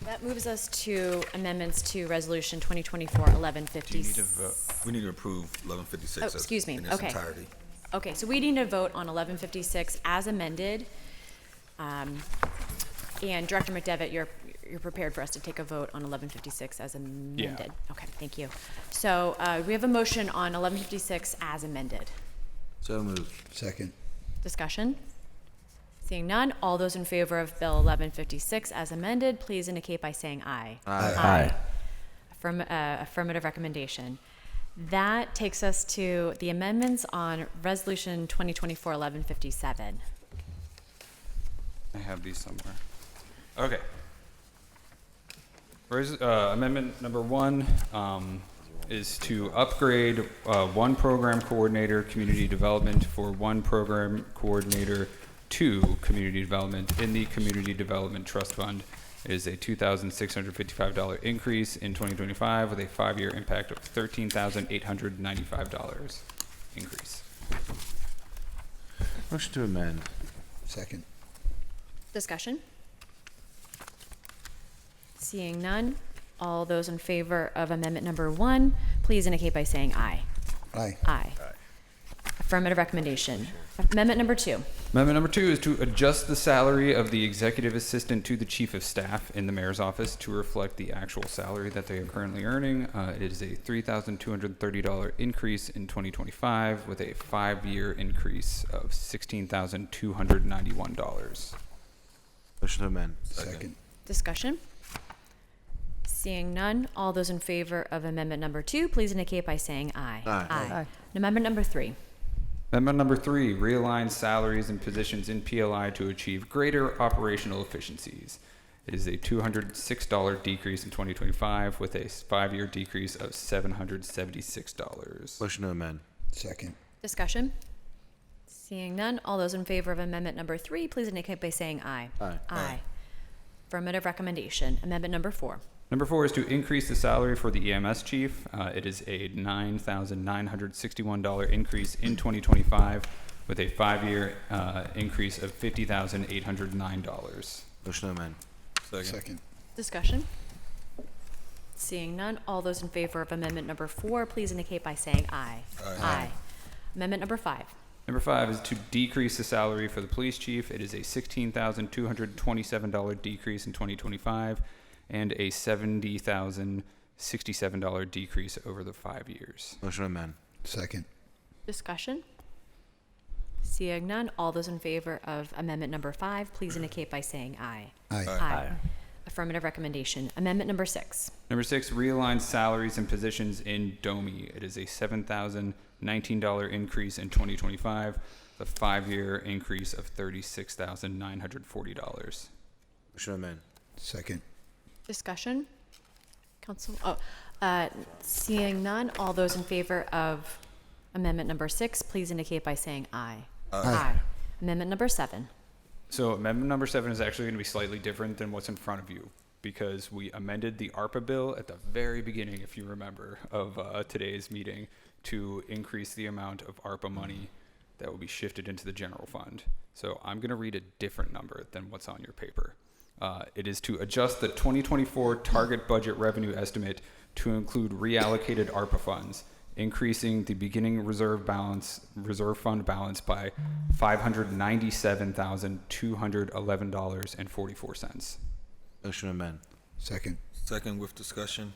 That moves us to amendments to Resolution 2024-1156. Do you need to vote? We need to approve 1156 Oh, excuse me. in its Okay. entirety. Okay, so we need to vote on 1156 as amended. And Director McDevitt, you're prepared for us to take a vote on 1156 as amended? Okay, thank you. So we have a motion on 1156 as amended. So moved. Second. Discussion? Seeing none, all those in favor of Bill 1156 as amended, please indicate by saying aye. Aye. Affirmative recommendation. That takes us to the amendments on Resolution 2024-1157. I have these somewhere. Okay. Amendment number 1 is to upgrade 1 program coordinator community development for 1 program coordinator 2 community development in the Community Development Trust Fund. It is a $2,655 increase in 2025 with a 5-year impact of $13,895 increase. Motion to amend. Second. Discussion? Seeing none, all those in favor of amendment number 1, please indicate by saying aye. Aye. Aye. Affirmative recommendation. Amendment number 2. Amendment number 2 is to adjust the salary of the executive assistant to the chief of staff in the mayor's office to reflect the actual salary that they are currently earning. It is a $3,230 increase in 2025 with a 5-year increase of $16,291. Motion to amend. Second. Discussion? Seeing none, all those in favor of amendment number 2, please indicate by saying aye. Aye. And amendment number 3. Amendment number 3 realigns salaries and positions in PLI to achieve greater operational efficiencies. It is a $206 decrease in 2025 with a 5-year decrease of $776. Motion to amend. Second. Discussion? Seeing none, all those in favor of amendment number 3, please indicate by saying aye. Aye. Affirmative recommendation. Amendment number 4. Number 4 is to increase the salary for the EMS chief. It is a $9,961 increase in 2025 with a 5-year increase of $50,809. Motion to amend. Second. Discussion? Seeing none, all those in favor of amendment number 4, please indicate by saying aye. Aye. Amendment number 5. Number 5 is to decrease the salary for the police chief. It is a $16,227 decrease in 2025 and a $70,067 decrease over the 5 years. Motion to amend. Second. Discussion? Seeing none, all those in favor of amendment number 5, please indicate by saying aye. Aye. Affirmative recommendation. Amendment number 6. Number 6 realigns salaries and positions in DOMI. It is a $7,019 increase in 2025, a 5-year increase of $36,940. Motion to amend. Second. Discussion? Council? Seeing none, all those in favor of amendment number 6, please indicate by saying aye. Aye. Amendment number 7. So amendment number 7 is actually going to be slightly different than what's in front of you because we amended the ARPA bill at the very beginning, if you remember, of today's meeting to increase the amount of ARPA money that will be shifted into the general fund. So I'm going to read a different number than what's on your paper. It is to adjust the 2024 target budget revenue estimate to include reallocated ARPA funds, increasing the beginning reserve fund balance by $597,211.44. Motion to amend. Second. Second with discussion.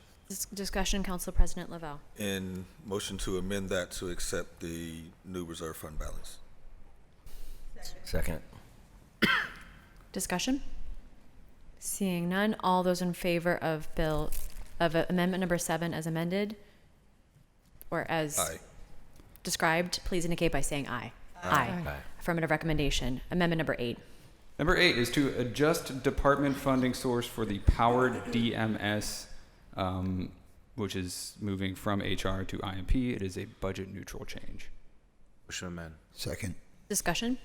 Discussion, Council President Lavelle. And motion to amend that to accept the new reserve fund balance. Second. Discussion? Seeing none, all those in favor of amendment number 7 as amended or as described, please indicate by saying aye. Aye. Affirmative recommendation. Amendment number 8. Number 8 is to adjust department funding source for the powered DMS, which is moving from HR to IMP. It is a budget neutral change. Motion to amend. Second. Discussion?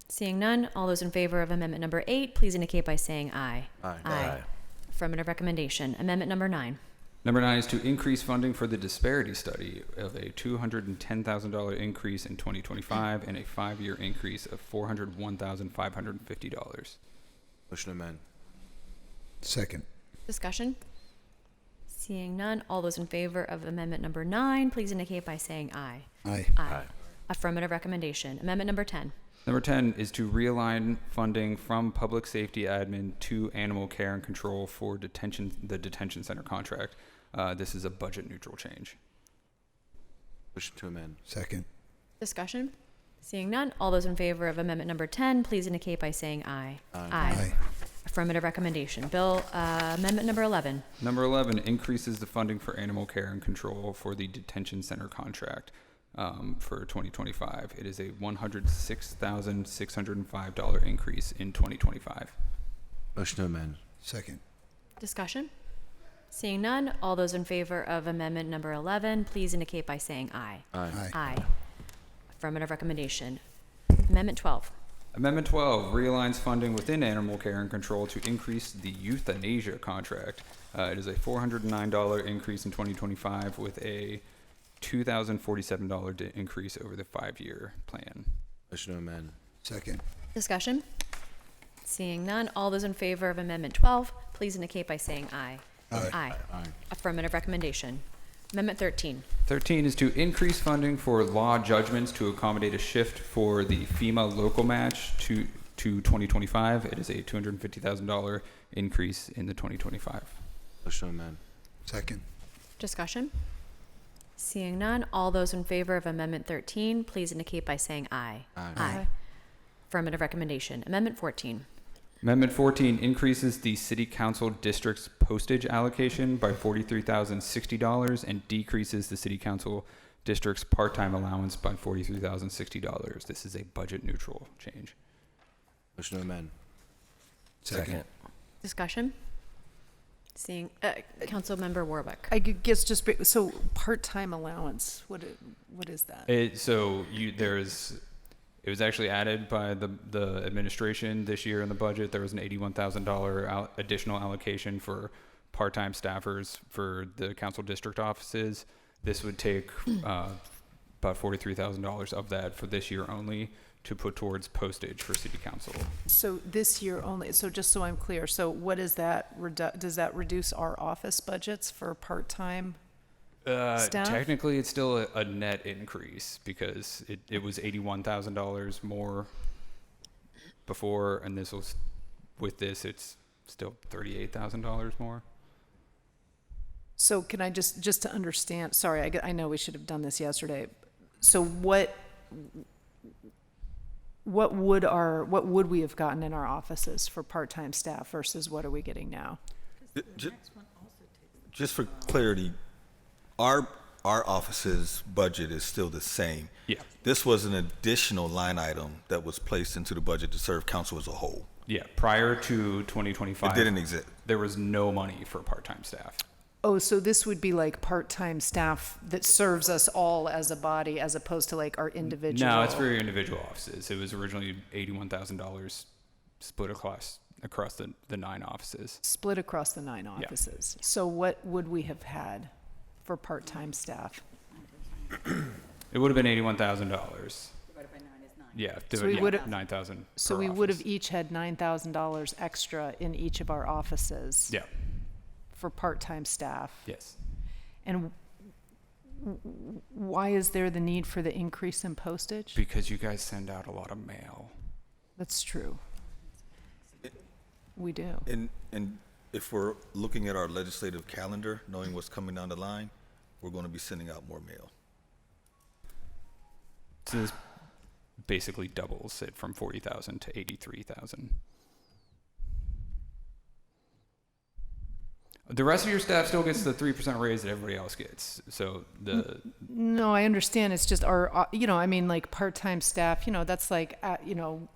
Seeing none, all those in favor of amendment number 8, please indicate by saying aye. Aye. Affirmative recommendation. Amendment number 9. Number 9 is to increase funding for the disparity study of a $210,000 increase in 2025 and a 5-year increase of $401,550. Motion to amend. Second. Discussion? Seeing none, all those in favor of amendment number 9, please indicate by saying aye. Aye. Aye. Affirmative recommendation. Amendment number 10. Number 10 is to realign funding from public safety admin to animal care and control for the detention center contract. This is a budget neutral change. Motion to amend. Second. Discussion? Seeing none, all those in favor of amendment number 10, please indicate by saying aye. Aye. Affirmative recommendation. Bill, amendment number 11. Number 11 increases the funding for animal care and control for the detention center contract for 2025. It is a $106,605 increase in 2025. Motion to amend. Second. Discussion? Seeing none, all those in favor of amendment number 11, please indicate by saying aye. Aye. Aye. Affirmative recommendation. Amendment 12. Amendment 12 realigns funding within animal care and control to increase the euthanasia contract. It is a $409 increase in 2025 with a $2,047 increase over the 5-year plan. Motion to amend. Second. Discussion? Seeing none, all those in favor of amendment 12, please indicate by saying aye. Aye. Aye. Affirmative recommendation. Amendment 13. 13 is to increase funding for law judgments to accommodate a shift for the FEMA local match to 2025. It is a $250,000 increase in the 2025. Motion to amend. Second. Discussion? Seeing none, all those in favor of amendment 13, please indicate by saying aye. Aye. Affirmative recommendation. Amendment 14. Amendment 14 increases the City Council District's postage allocation by $43,060 and decreases the City Council District's part-time allowance by $43,060. This is a budget neutral change. Motion to amend. Second. Discussion? Seeing, Councilmember Warwick. I guess just, so part-time allowance, what is that? It was actually added by the administration this year in the budget. There was an $81,000 additional allocation for part-time staffers for the council district offices. This would take about $43,000 of that for this year only to put towards postage for city council. So this year only, so just so I'm clear, so what is that, does that reduce our office budgets for part-time staff? Technically, it's still a net increase because it was $81,000 more before, and this was with this, it's still $38,000 more. So can I just to understand, sorry, I know we should have done this yesterday. So what would we have gotten in our offices for part-time staff versus what are we getting now? Just for clarity, our office's budget is still the same. Yeah. This was an additional line item that was placed into the budget to serve council as a whole. Yeah, prior to 2025, It didn't exist. There was no money for part-time staff. Oh, so this would be like part-time staff that serves us all as a body as opposed to like our individual? No, it's for your individual offices. It was originally $81,000 split across the 9 offices. Split across the 9 offices. Yeah. So what would we have had for part-time staff? It would have been $81,000. Divided by 9 is 9. Yeah, so we would have 9,000. So we would have each had $9,000 extra in each of our offices. Yeah. For part-time staff. Yes. And why is there the need for the increase in postage? Because you guys send out a lot of mail. That's true. We do. And if we're looking at our legislative calendar, knowing what's coming down the line, we're going to be sending out more mail. So this basically doubles it from 40,000 to 83,000. The rest of your staff still gets the 3% raise that everybody else gets. So No, I understand. It's just our, I mean, like part-time staff, that's like,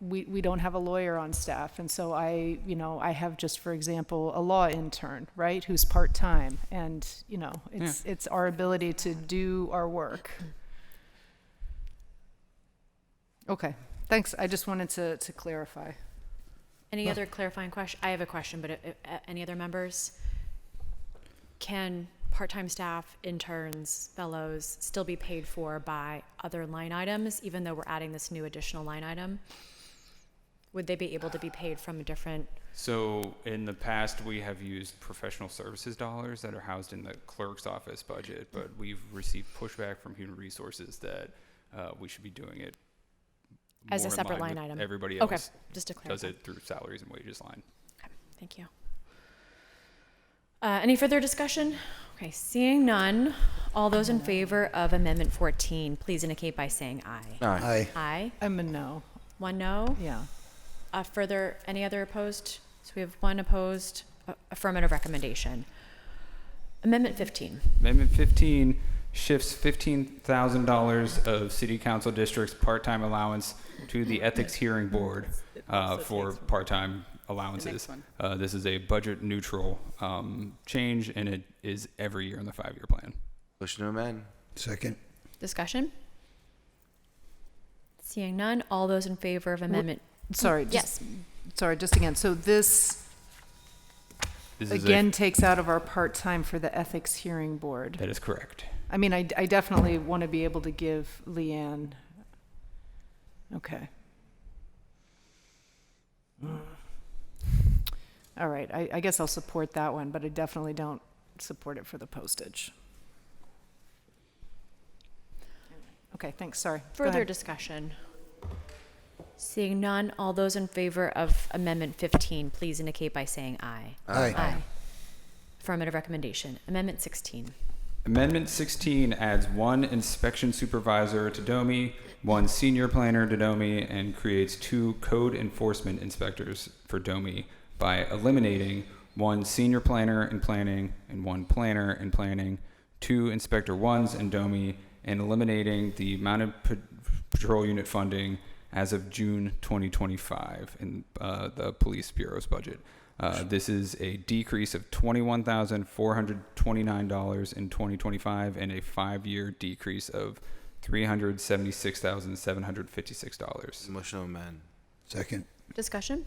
we don't have a lawyer on staff. And so I have just, for example, a law intern, right, who's part-time. And, it's our ability to do our work. Okay, thanks. I just wanted to clarify. Any other clarifying question? I have a question, but any other members? Can part-time staff, interns, fellows still be paid for by other line items, even though we're adding this new additional line item? Would they be able to be paid from a different? So in the past, we have used professional services dollars that are housed in the clerk's office budget, but we've received pushback from human resources that we should be doing it As a more in separate line line with item. Everybody Okay, else just to does clarify. it through salaries and wages line. Okay, thank you. Any further discussion? Okay, seeing none, all those in favor of Amendment 14, please indicate by saying aye. Aye. Aye. I'm a no. One no? Yeah. Further, any other opposed? So we have one opposed, affirmative recommendation. Amendment 15. Amendment 15 shifts $15,000 of City Council District's part-time allowance to the Ethics Hearing Board for part-time allowances. This is a budget neutral change, and it is every year in the 5-year plan. Motion to amend. Second. Discussion? Seeing none, all those in favor of amendment? Sorry. Yes. Sorry, just again. So this This is again takes out of our part-time for the Ethics Hearing Board. That is correct. I mean, I definitely want to be able to give Leanne. Okay. All right, I guess I'll support that one, but I definitely don't support it for the postage. Okay, thanks, sorry. Go Further ahead. discussion? Seeing none, all those in favor of Amendment 15, please indicate by saying aye. Aye. Aye. Affirmative recommendation. Amendment 16. Amendment 16 adds one inspection supervisor to DOMI, one senior planner to DOMI, and creates 2 code enforcement inspectors for DOMI by eliminating one senior planner in planning and one planner in planning, 2 inspector ones in DOMI, and eliminating the mounted patrol unit funding as of June 2025 in the Police Bureau's budget. This is a decrease of $21,429 in 2025 and a 5-year decrease of $376,756. Motion to amend. Second. Discussion?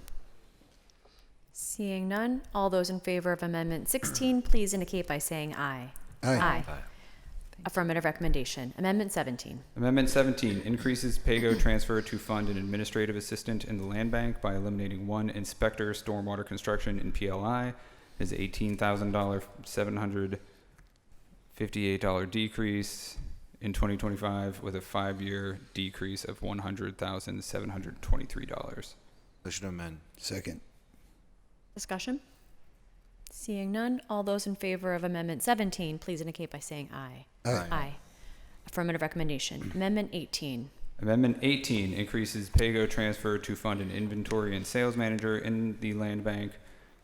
Seeing none, all those in favor of Amendment 16, please indicate by saying aye. Aye. Affirmative recommendation. Amendment 17. Amendment 17 increases PAYGO transfer to fund an administrative assistant in the land bank by eliminating one inspector stormwater construction in PLI. Is $18,000 $758 decrease in 2025 with a 5-year decrease of $100,723. Motion to amend. Second. Discussion? Seeing none, all those in favor of Amendment 17, please indicate by saying aye. Aye. Affirmative recommendation. Amendment 18. Amendment 18 increases PAYGO transfer to fund an inventory and sales manager in the land bank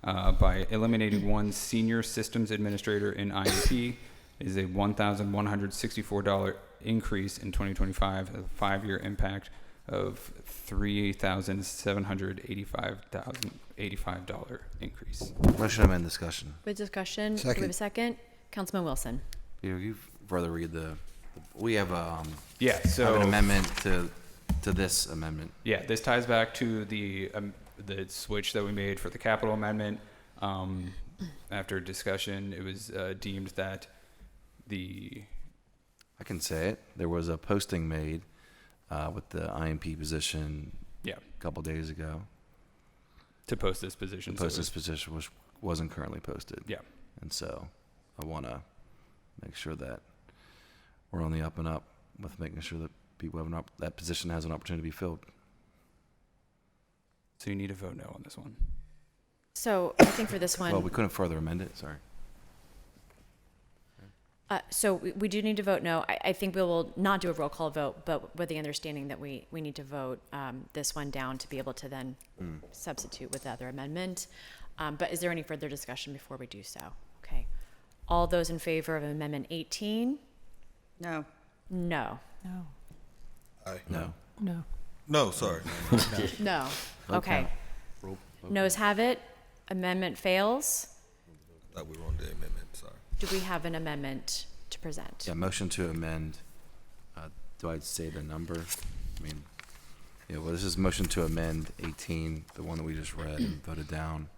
by eliminating one senior systems administrator in IEP. Is a $1,164 increase in 2025, a 5-year impact of $3,785 increase. Motion to amend discussion. With discussion, do we Second. have a second? Councilman Wilson. You further read we have So an amendment to this amendment. Yeah, this ties back to the switch that we made for the capital amendment. After discussion, it was deemed that I can say it. There was a posting made with the IMP position a couple days ago. To post this position. This position which wasn't currently posted. Yeah. And so I want to make sure that we're on the up and up with making sure that people have that position has an opportunity to be filled. So you need to vote no on this one. So I think for this one. Well, we couldn't further amend it. Sorry. So we do need to vote no. I think we will not do a roll call vote, but with the understanding that we need to vote this one down to be able to then substitute with the other amendment. But is there any further discussion before we do so? Okay. All those in favor of Amendment 18? No. No. No. Aye. No. No. No, sorry. No. Okay. Noes have it. Amendment fails. Thought we were on the amendment, sorry. Do we have an amendment to present? Yeah, motion to amend. Do I say the number? I mean, well, this is motion to amend 18, the one that we just read and voted down.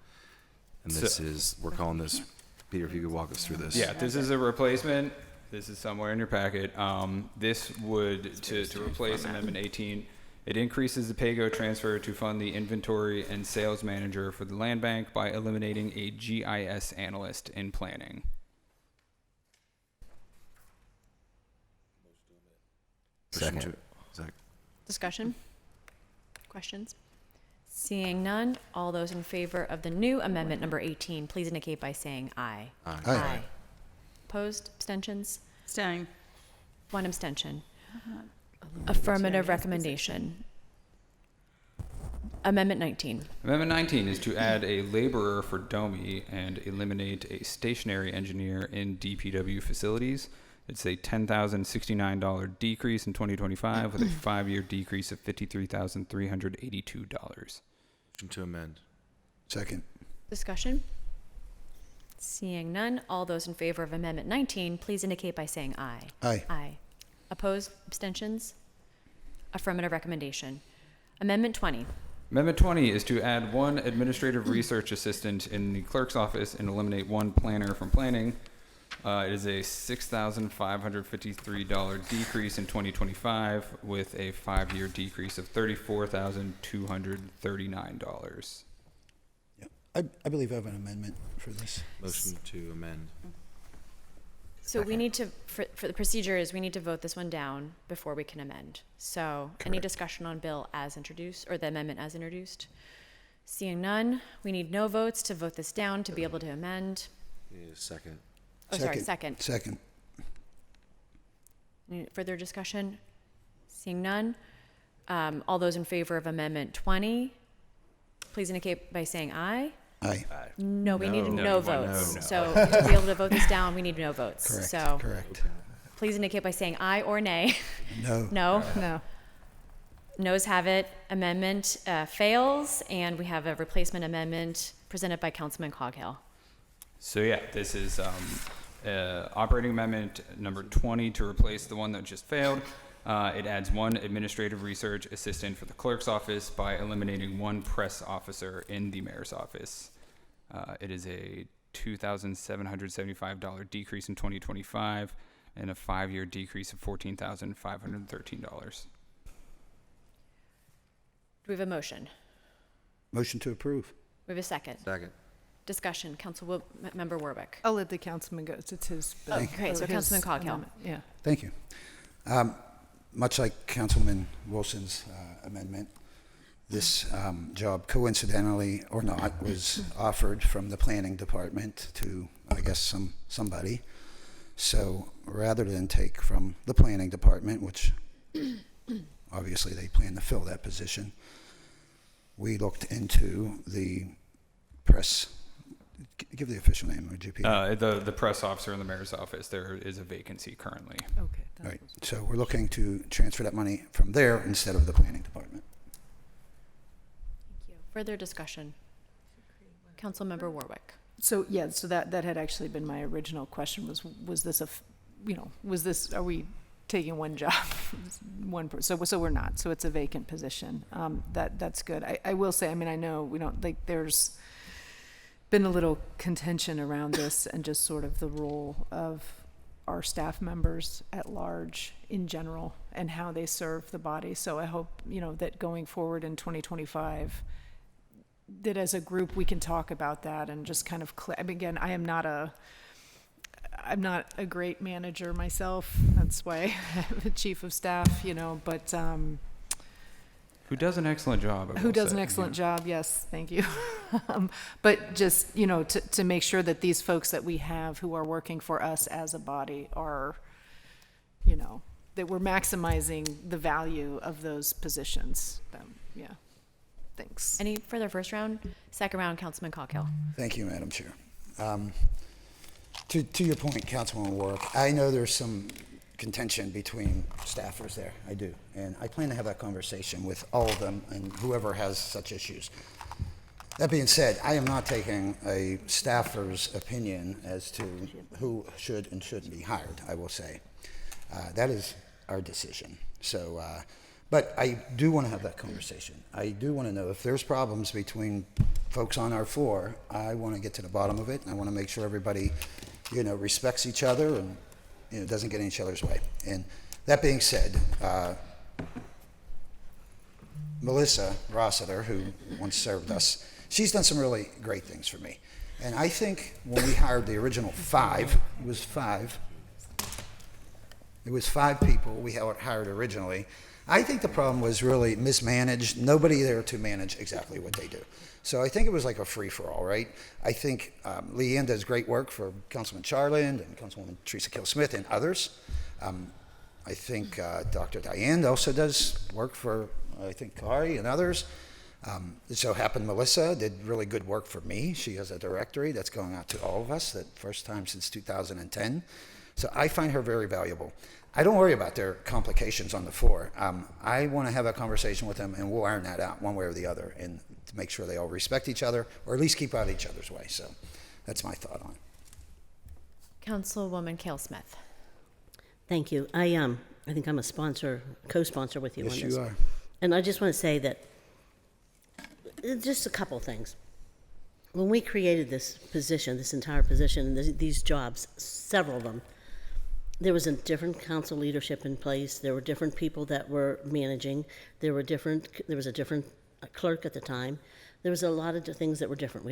And this we're calling this Peter, if you could walk us through this. Yeah, this is a replacement. This is somewhere in your packet. This would, to replace Amendment 18, it increases the pay-go transfer to fund the inventory and sales manager for the land bank by eliminating a GIS analyst in planning. Second. Discussion? Questions? Seeing none, all those in favor of the new amendment number 18, please indicate by saying aye. Aye. Aye. Opposed? Abstentions? Staying. One abstention. Affirmative recommendation. Amendment 19. Amendment 19 is to add a laborer for DOMI and eliminate a stationary engineer in DPW facilities. It's a $10,069 decrease in 2025 with a 5-year decrease of $53,382. Motion to amend. Second. Discussion? Seeing none, all those in favor of Amendment 19, please indicate by saying aye. Aye. Aye. Opposed? Abstentions? Affirmative recommendation. Amendment 20. Amendment 20 is to add one administrative research assistant in the clerk's office and eliminate one planner from planning. It is a $6,553 decrease in 2025 with a 5-year decrease of $34,239. I believe I have an amendment for this. Motion to amend. So we need to, for the procedure is we need to vote this one down before we can amend. So any Correct. discussion on bill as introduced, or the amendment as introduced? Seeing none, we need no votes to vote this down to be able to amend. Second. Oh, sorry, second. Second. Any further discussion? Seeing none, all those in favor of Amendment 20, please indicate by saying aye. Aye. No, we need no votes. No. So to be able to vote this down, we need no votes. Correct. So Correct. please indicate by saying aye or nay. No. No. No. Noes have it. Amendment fails, and we have a replacement amendment presented by Councilman Coghill. So yeah, this is operating amendment number 20 to replace the one that just failed. It adds one administrative research assistant for the clerk's office by eliminating one press officer in the mayor's office. It is a $2,775 decrease in 2025 and a 5-year decrease of $14,513. Do we have a motion? Motion to approve. We have a second. Second. Discussion. Member Warwick. I'll let the councilman go. It's his bill. Oh, great. So or his Councilman Coghill. amendment. Yeah. Thank you. Much like Councilman Wilson's amendment, this job, coincidentally or not, was offered from the planning department to, I guess, somebody. So rather than take from the planning department, which obviously they plan to fill that position, we looked into the press. Give the official name, would you, Peter? The press officer in the mayor's office, there is a vacancy currently. Okay. Right. So we're looking to transfer that money from there instead of the planning department. Thank you. Further discussion. Councilmember Warwick. So, yeah, so that had actually been my original question was this are we taking one job, so we're not, so it's a vacant position. That's good. I will say, I mean, I know we don't, like, there's been a little contention around this and just sort of the role of our staff members at large in general and how they serve the body. So I hope, that going forward in 2025, that as a group we can talk about that and just kind of again, I'm not a great manager myself. That's why I'm the chief of staff, but Who does an excellent job. Who does an excellent job, yes, thank you. But just, to make sure that these folks that we have who are working for us as a body are, that we're maximizing the value of those positions. Yeah, thanks. Any further first round? Second round, Councilman Coghill. Thank you, Madam Chair. To your point, Councilwoman Warwick, I know there's some contention between staffers there. I do. And I plan to have that conversation with all of them and whoever has such issues. That being said, I am not taking a staffer's opinion as to who should and shouldn't be hired, I will say. That is our decision. So, but I do want to have that conversation. I do want to know if there's problems between folks on our floor, I want to get to the bottom of it, and I want to make sure everybody, respects each other and, doesn't get in each other's way. And that being said, Melissa Rossiter, who once served us, she's done some really great things for me. And I think when we hired the original it was five people we hired originally. I think the problem was really mismanaged. Nobody there to manage exactly what they do. So I think it was like a free-for-all, right? I think Leanne does great work for Councilman Charland and Councilwoman Teresa Kill-Smith and others. I think Dr. Diane also does work for, I think, Kari and others. It so happened Melissa did really good work for me. She has a directory that's going out to all of us, that first time since 2010. So I find her very valuable. I don't worry about their complications on the floor. I want to have a conversation with them, and we'll iron that out one way or the other, and to make sure they all respect each other, or at least keep out of each other's way. So that's my thought on it. Councilwoman Kill-Smith. Thank you. I think I'm a co-sponsor with you on this. Yes, you are. And I just want to say that just a couple things. When we created this position, this entire position, and these jobs, several of them, there was a different council leadership in place. There were different people that were managing. There was a different clerk at the time. There was a lot of things that were different.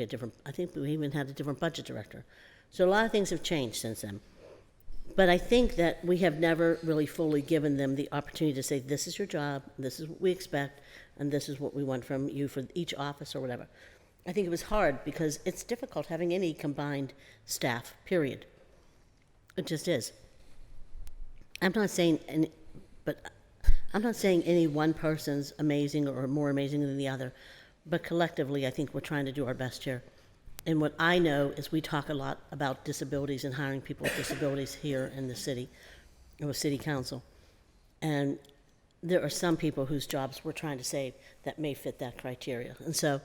I think we even had a different budget director. So a lot of things have changed since then. But I think that we have never really fully given them the opportunity to say, this is your job, this is what we expect, and this is what we want from you for each office or whatever. I think it was hard because it's difficult having any combined staff, period. It just is. I'm not saying any one person's amazing or more amazing than the other, but collectively I think we're trying to do our best here. And what I know is we talk a lot about disabilities and hiring people with disabilities here in the city, or city council. And there are some people whose jobs we're trying to save that may fit that criteria. And so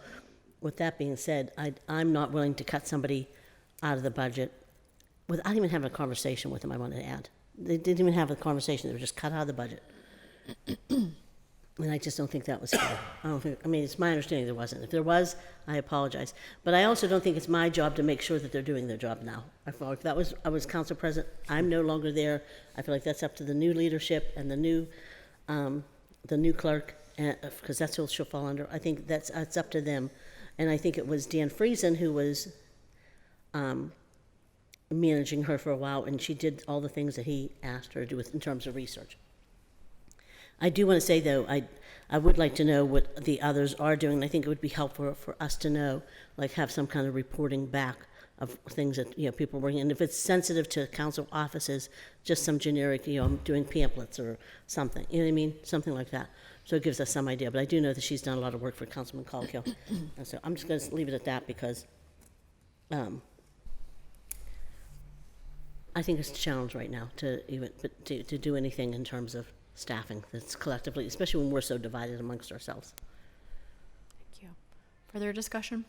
with that being said, I'm not willing to cut somebody out of the budget without even having a conversation with them, I want to add. They didn't even have a conversation. They were just cut out of the budget. And I just don't think that was fair. It's my understanding there wasn't. If there was, I apologize. But I also don't think it's my job to make sure that they're doing their job now. I feel like I was council president. I'm no longer there. I feel like that's up to the new leadership and the new clerk, because that's who she'll fall under. I think it's up to them. And I think it was Dan Friesen who was managing her for a while, and she did all the things that he asked her to do in terms of research. I do want to say, though, I would like to know what the others are doing. I think it would be helpful for us to know, like have some kind of reporting back of things that people are working. And if it's sensitive to council offices, just some generic, doing pamphlets or something. You know what I mean? Something like that. So it gives us some idea. But I do know that she's done a lot of work for Councilman Caldwell. And so I'm just going to leave it at that because I think it's a challenge right now to do anything in terms of staffing that's collectively, especially when we're so divided amongst ourselves. Thank you. Further discussion?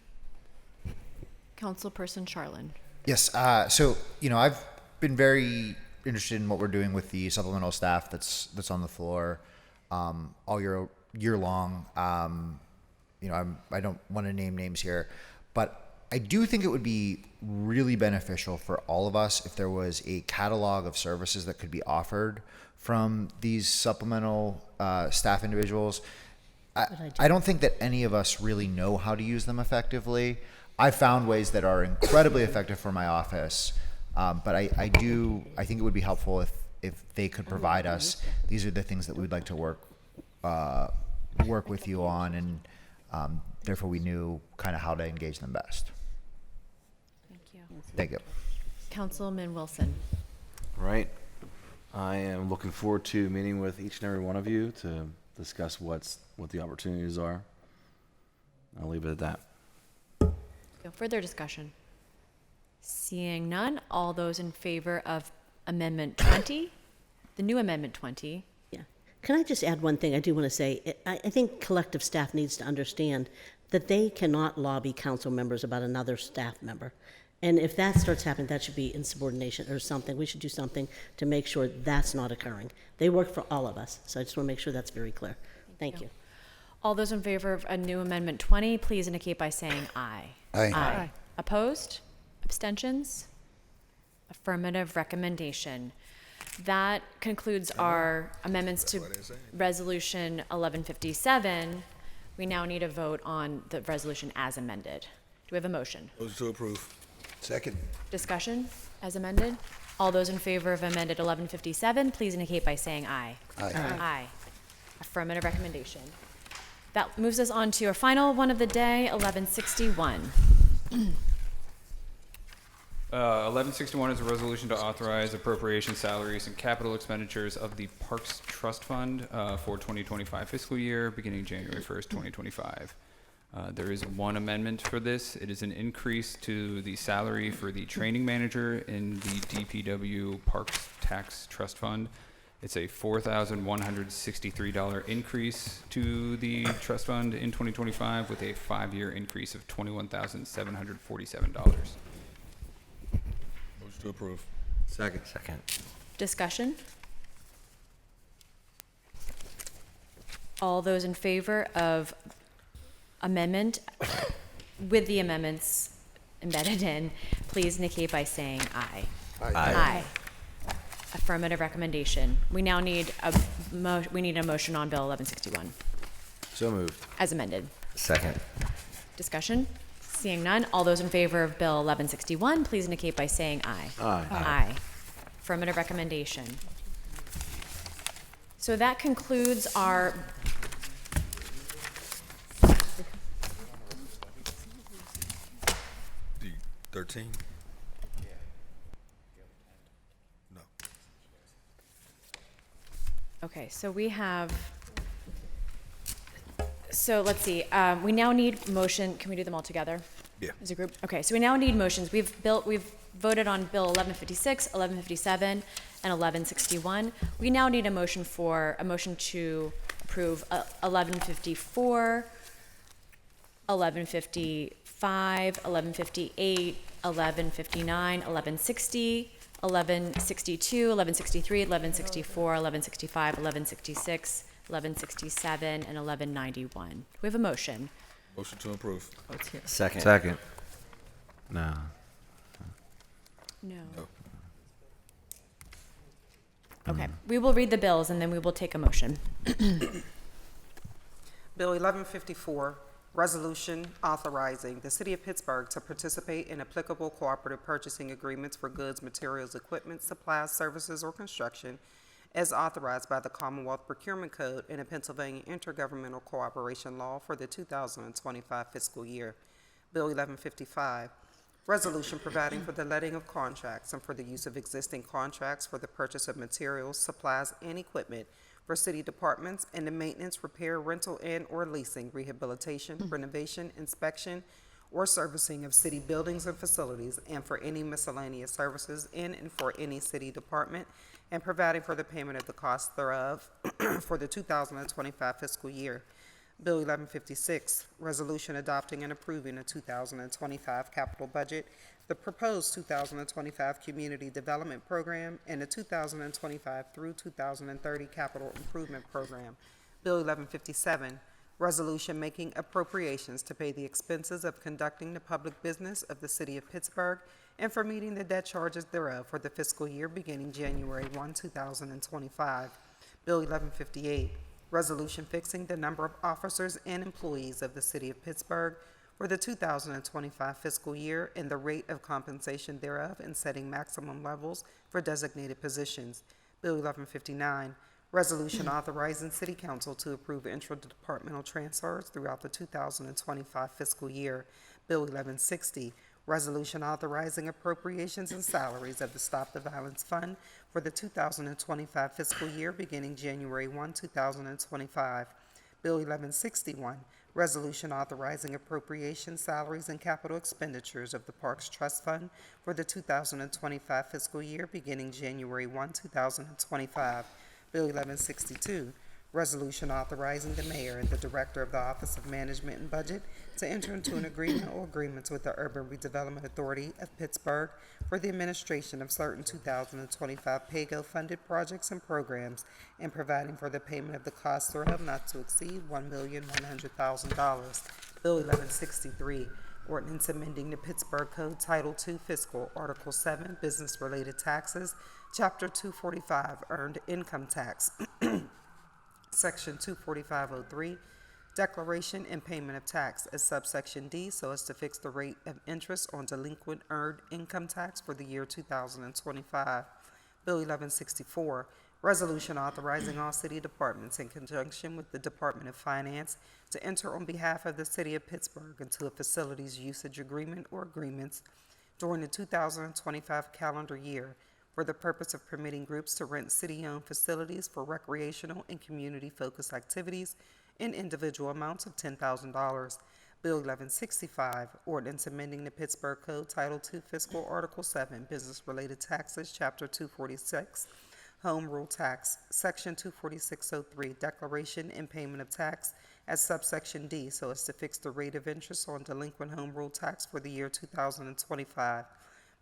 Councilperson Charland. Yes. So I've been very interested in what we're doing with the supplemental staff that's on the floor all year long. I don't want to name names here, but I do think it would be really beneficial for all of us if there was a catalog of services that could be offered from these supplemental staff individuals. I don't think that any of us really know how to use them effectively. I've found ways that are incredibly effective for my office, but I think it would be helpful if they could provide us, these are the things that we'd like to work with you on, and therefore we knew kind of how to engage them best. Thank you. Thank you. Councilman Wilson. Right. I am looking forward to meeting with each and every one of you to discuss what the opportunities are. I'll leave it at that. Further discussion? Seeing none, all those in favor of Amendment 20, the new Amendment 20. Yeah. Can I just add one thing I do want to say? I think collective staff needs to understand that they cannot lobby council members about another staff member. And if that starts happening, that should be insubordination or something. We should do something to make sure that's not occurring. They work for all of us, so I just want to make sure that's very clear. Thank you. All those in favor of a new Amendment 20, please indicate by saying aye. Aye. Aye. Opposed? Abstentions? Affirmative recommendation. That concludes our amendments to Resolution 1157. We now need a vote on the resolution as amended. Do we have a motion? Motion to approve. Second. Discussion as amended? All those in favor of amended 1157, please indicate by saying aye. Aye. Aye. Affirmative recommendation. That moves us on to our final one of the day, 1161. 1161 is a resolution to authorize appropriation salaries and capital expenditures of the Parks Trust Fund for 2025 fiscal year, beginning January 1st, 2025. There is one amendment for this. It is an increase to the salary for the training manager in the DPW Parks Tax Trust Fund. It's a $4,163 increase to the trust fund in 2025 with a 5-year increase of $21,747. Motion to approve. Second. Discussion? All those in favor of amendment with the amendments embedded in, please indicate by saying aye. Aye. Affirmative recommendation. We now need a motion on Bill 1161 So moved. as amended. Second. Discussion? Seeing none, all those in favor of Bill 1161, please indicate by saying aye. Aye. Aye. Affirmative recommendation. So that concludes our D13? No. Okay, so we have, so let's see, we now need motion, can we do them all together? Yeah. As a group? Okay, so we now need motions. We've voted on Bill 1156, 1157, and 1161. We now need a motion to approve 1154, 1155, 1158, 1159, 1160, 1162, 1163, 1164, 1165, 1166, 1167, and 1191. We have a motion. Motion to approve. Second. No. No. No. Okay, we will read the bills and then we will take a motion. Bill 1154, resolution authorizing the City of Pittsburgh to participate in applicable cooperative purchasing agreements for goods, materials, equipment, supplies, services, or construction as authorized by the Commonwealth Procurement Code and the Pennsylvania Intergovernmental Cooperation Law for the 2025 fiscal year. Bill 1155, resolution providing for the letting of contracts and for the use of existing contracts for the purchase of materials, supplies, and equipment for city departments and the maintenance, repair, rental, and/or leasing, rehabilitation, renovation, inspection, or servicing of city buildings and facilities, and for any miscellaneous services in and for any city department, and providing for the payment of the cost thereof for the 2025 fiscal year. Bill 1156, resolution adopting and approving a 2025 capital budget, the proposed 2025 community development program, and the 2025 through 2030 capital improvement program. Bill 1157, resolution making appropriations to pay the expenses of conducting the public business of the City of Pittsburgh and for meeting the debt charges thereof for the fiscal year beginning January 1, 2025. Bill 1158, resolution fixing the number of officers and employees of the City of Pittsburgh for the 2025 fiscal year and the rate of compensation thereof and setting maximum levels for designated positions. Bill 1159, resolution authorizing City Council to approve intra-departmental transfers throughout the 2025 fiscal year. Bill 1160, resolution authorizing appropriations and salaries of the Stop the Violence Fund for the 2025 fiscal year beginning January 1, 2025. Bill 1161, resolution authorizing appropriations, salaries, and capital expenditures of the Parks Trust Fund for the 2025 fiscal year beginning January 1, 2025. Bill 1162, Resolution authorizing the mayor and the director of the Office of Management and Budget to enter into an agreement or agreements with the Urban Redevelopment Authority of Pittsburgh for the administration of certain 2025 PAYGO-funded projects and programs and providing for the payment of the costs thereof not to exceed $1,100,000. Bill 1163, ordinance amending the Pittsburgh Code Title II Fiscal Article 7 Business-Related Taxes, Chapter 245 Earned Income Tax, Section 24503, Declaration and Payment of Tax as subsection D so as to fix the rate of interest on delinquent earned income tax for the year 2025. Bill 1164, resolution authorizing all city departments in conjunction with the Department of Finance to enter on behalf of the city of Pittsburgh into a facilities usage agreement or agreements during the 2025 calendar year for the purpose of permitting groups to rent city-owned facilities for recreational and community-focused activities in individual amounts of $10,000. Bill 1165, ordinance amending the Pittsburgh Code Title II Fiscal Article 7 Business-Related Taxes, Chapter 246, Home Rule Tax, Section 24603, Declaration and Payment of Tax as subsection D so as to fix the rate of interest on delinquent home rule tax for the year 2025.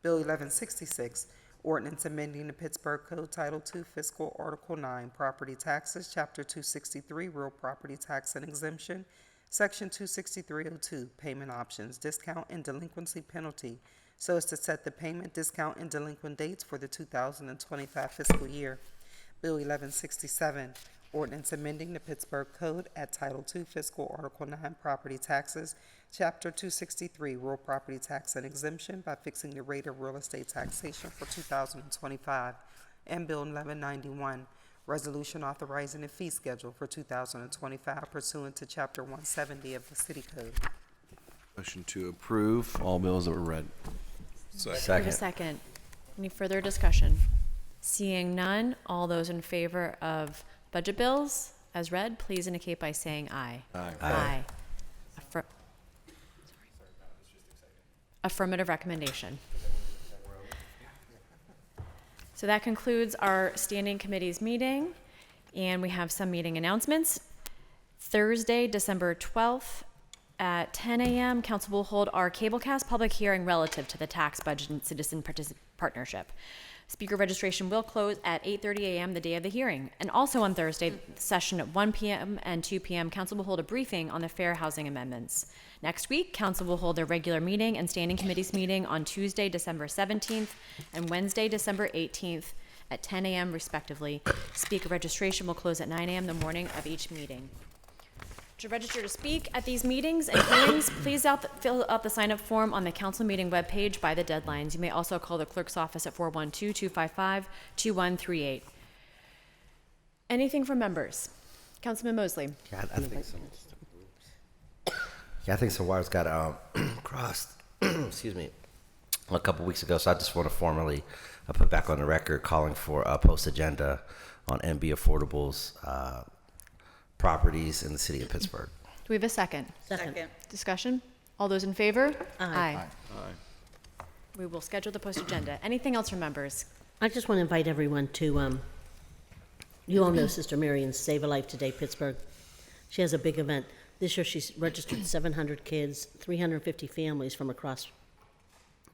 Bill 1166, ordinance amending the Pittsburgh Code Title II Fiscal Article 9, Property Taxes, Chapter 263, Real Property Tax and Exemption, Section 26302, Payment Options, Discount and Delinquency Penalty, so as to set the payment, discount, and delinquent dates for the 2025 fiscal year. Bill 1167, ordinance amending the Pittsburgh Code at Title II Fiscal Article 9, Property Taxes, Chapter 263, Real Property Tax and Exemption by fixing the rate of real estate taxation for 2025. And Bill 1191, resolution authorizing a fee schedule for 2025 pursuant to Chapter 170 of the City Code. Motion to approve all bills that were read. Second. Second. Any further discussion? Seeing none, all those in favor of budget bills as read, please indicate by saying aye. Aye. Aye. Affirmative recommendation. So that concludes our standing committees meeting, and we have some meeting announcements. Thursday, December 12th at 10 a.m., Council will hold our Cablecast public hearing relative to the tax budget and citizen partnership. Speaker registration will close at 8:30 a.m. the day of the hearing. And also on Thursday, session at 1 p.m. and 2 p.m., Council will hold a briefing on the fair housing amendments. Next week, Council will hold their regular meeting and standing committees meeting on Tuesday, December 17th and Wednesday, December 18th at 10 a.m. respectively. Speaker registration will close at 9 a.m. the morning of each meeting. To register to speak at these meetings and hearings, please fill out the sign-up form on the council meeting webpage by the deadlines. You may also call the clerk's office at 412-255-2138. Anything from members? Councilman Mosley. Yeah, I think some wires got crossed. Excuse me. A couple weeks ago, so I just want to formally put back on the record calling for a post agenda on MB Affordable's properties in the city of Pittsburgh. Do we have a second? Second. Discussion? All those in favor? Aye. We will schedule the post agenda. Anything else from members? I just want to invite everyone to, you all know Sister Marion's Save a Life Today Pittsburgh. She has a big event. This year she's registered 700 kids, 350 families from across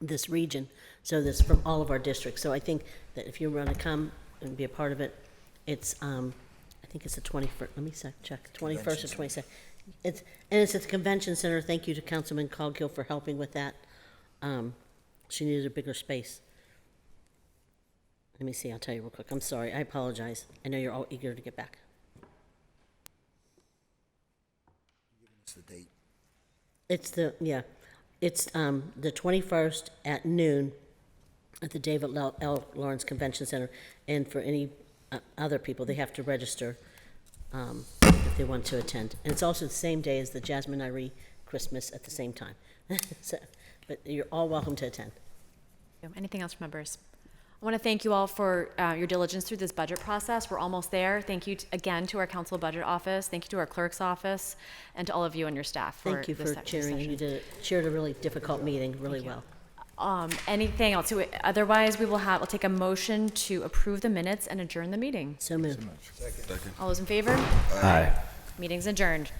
this region. So this from all of our districts. So I think that if you want to come and be a part of it, it's, I think it's the 21st, let me check, 21st or 22nd. It's at the convention center. Thank you to Councilman Coghill for helping with that. She needed a bigger space. Let me see, I'll tell you real quick. I'm sorry, I apologize. I know you're all eager to get back. What's the date? It's the 21st at noon at the David L. Lawrence Convention Center. And for any other people, they have to register if they want to attend. And it's also the same day as the Jasmine Irie Christmas at the same time. So, but you're all welcome to attend. Anything else from members? I want to thank you all for your diligence through this budget process. We're almost there. Thank you again to our council budget office. Thank you to our clerk's office and to all of you and your staff. Thank you for chairing. You chaired a really difficult meeting really well. Anything else? Otherwise, we'll take a motion to approve the minutes and adjourn the meeting. So moved. All those in favor? Aye. Meeting's adjourned.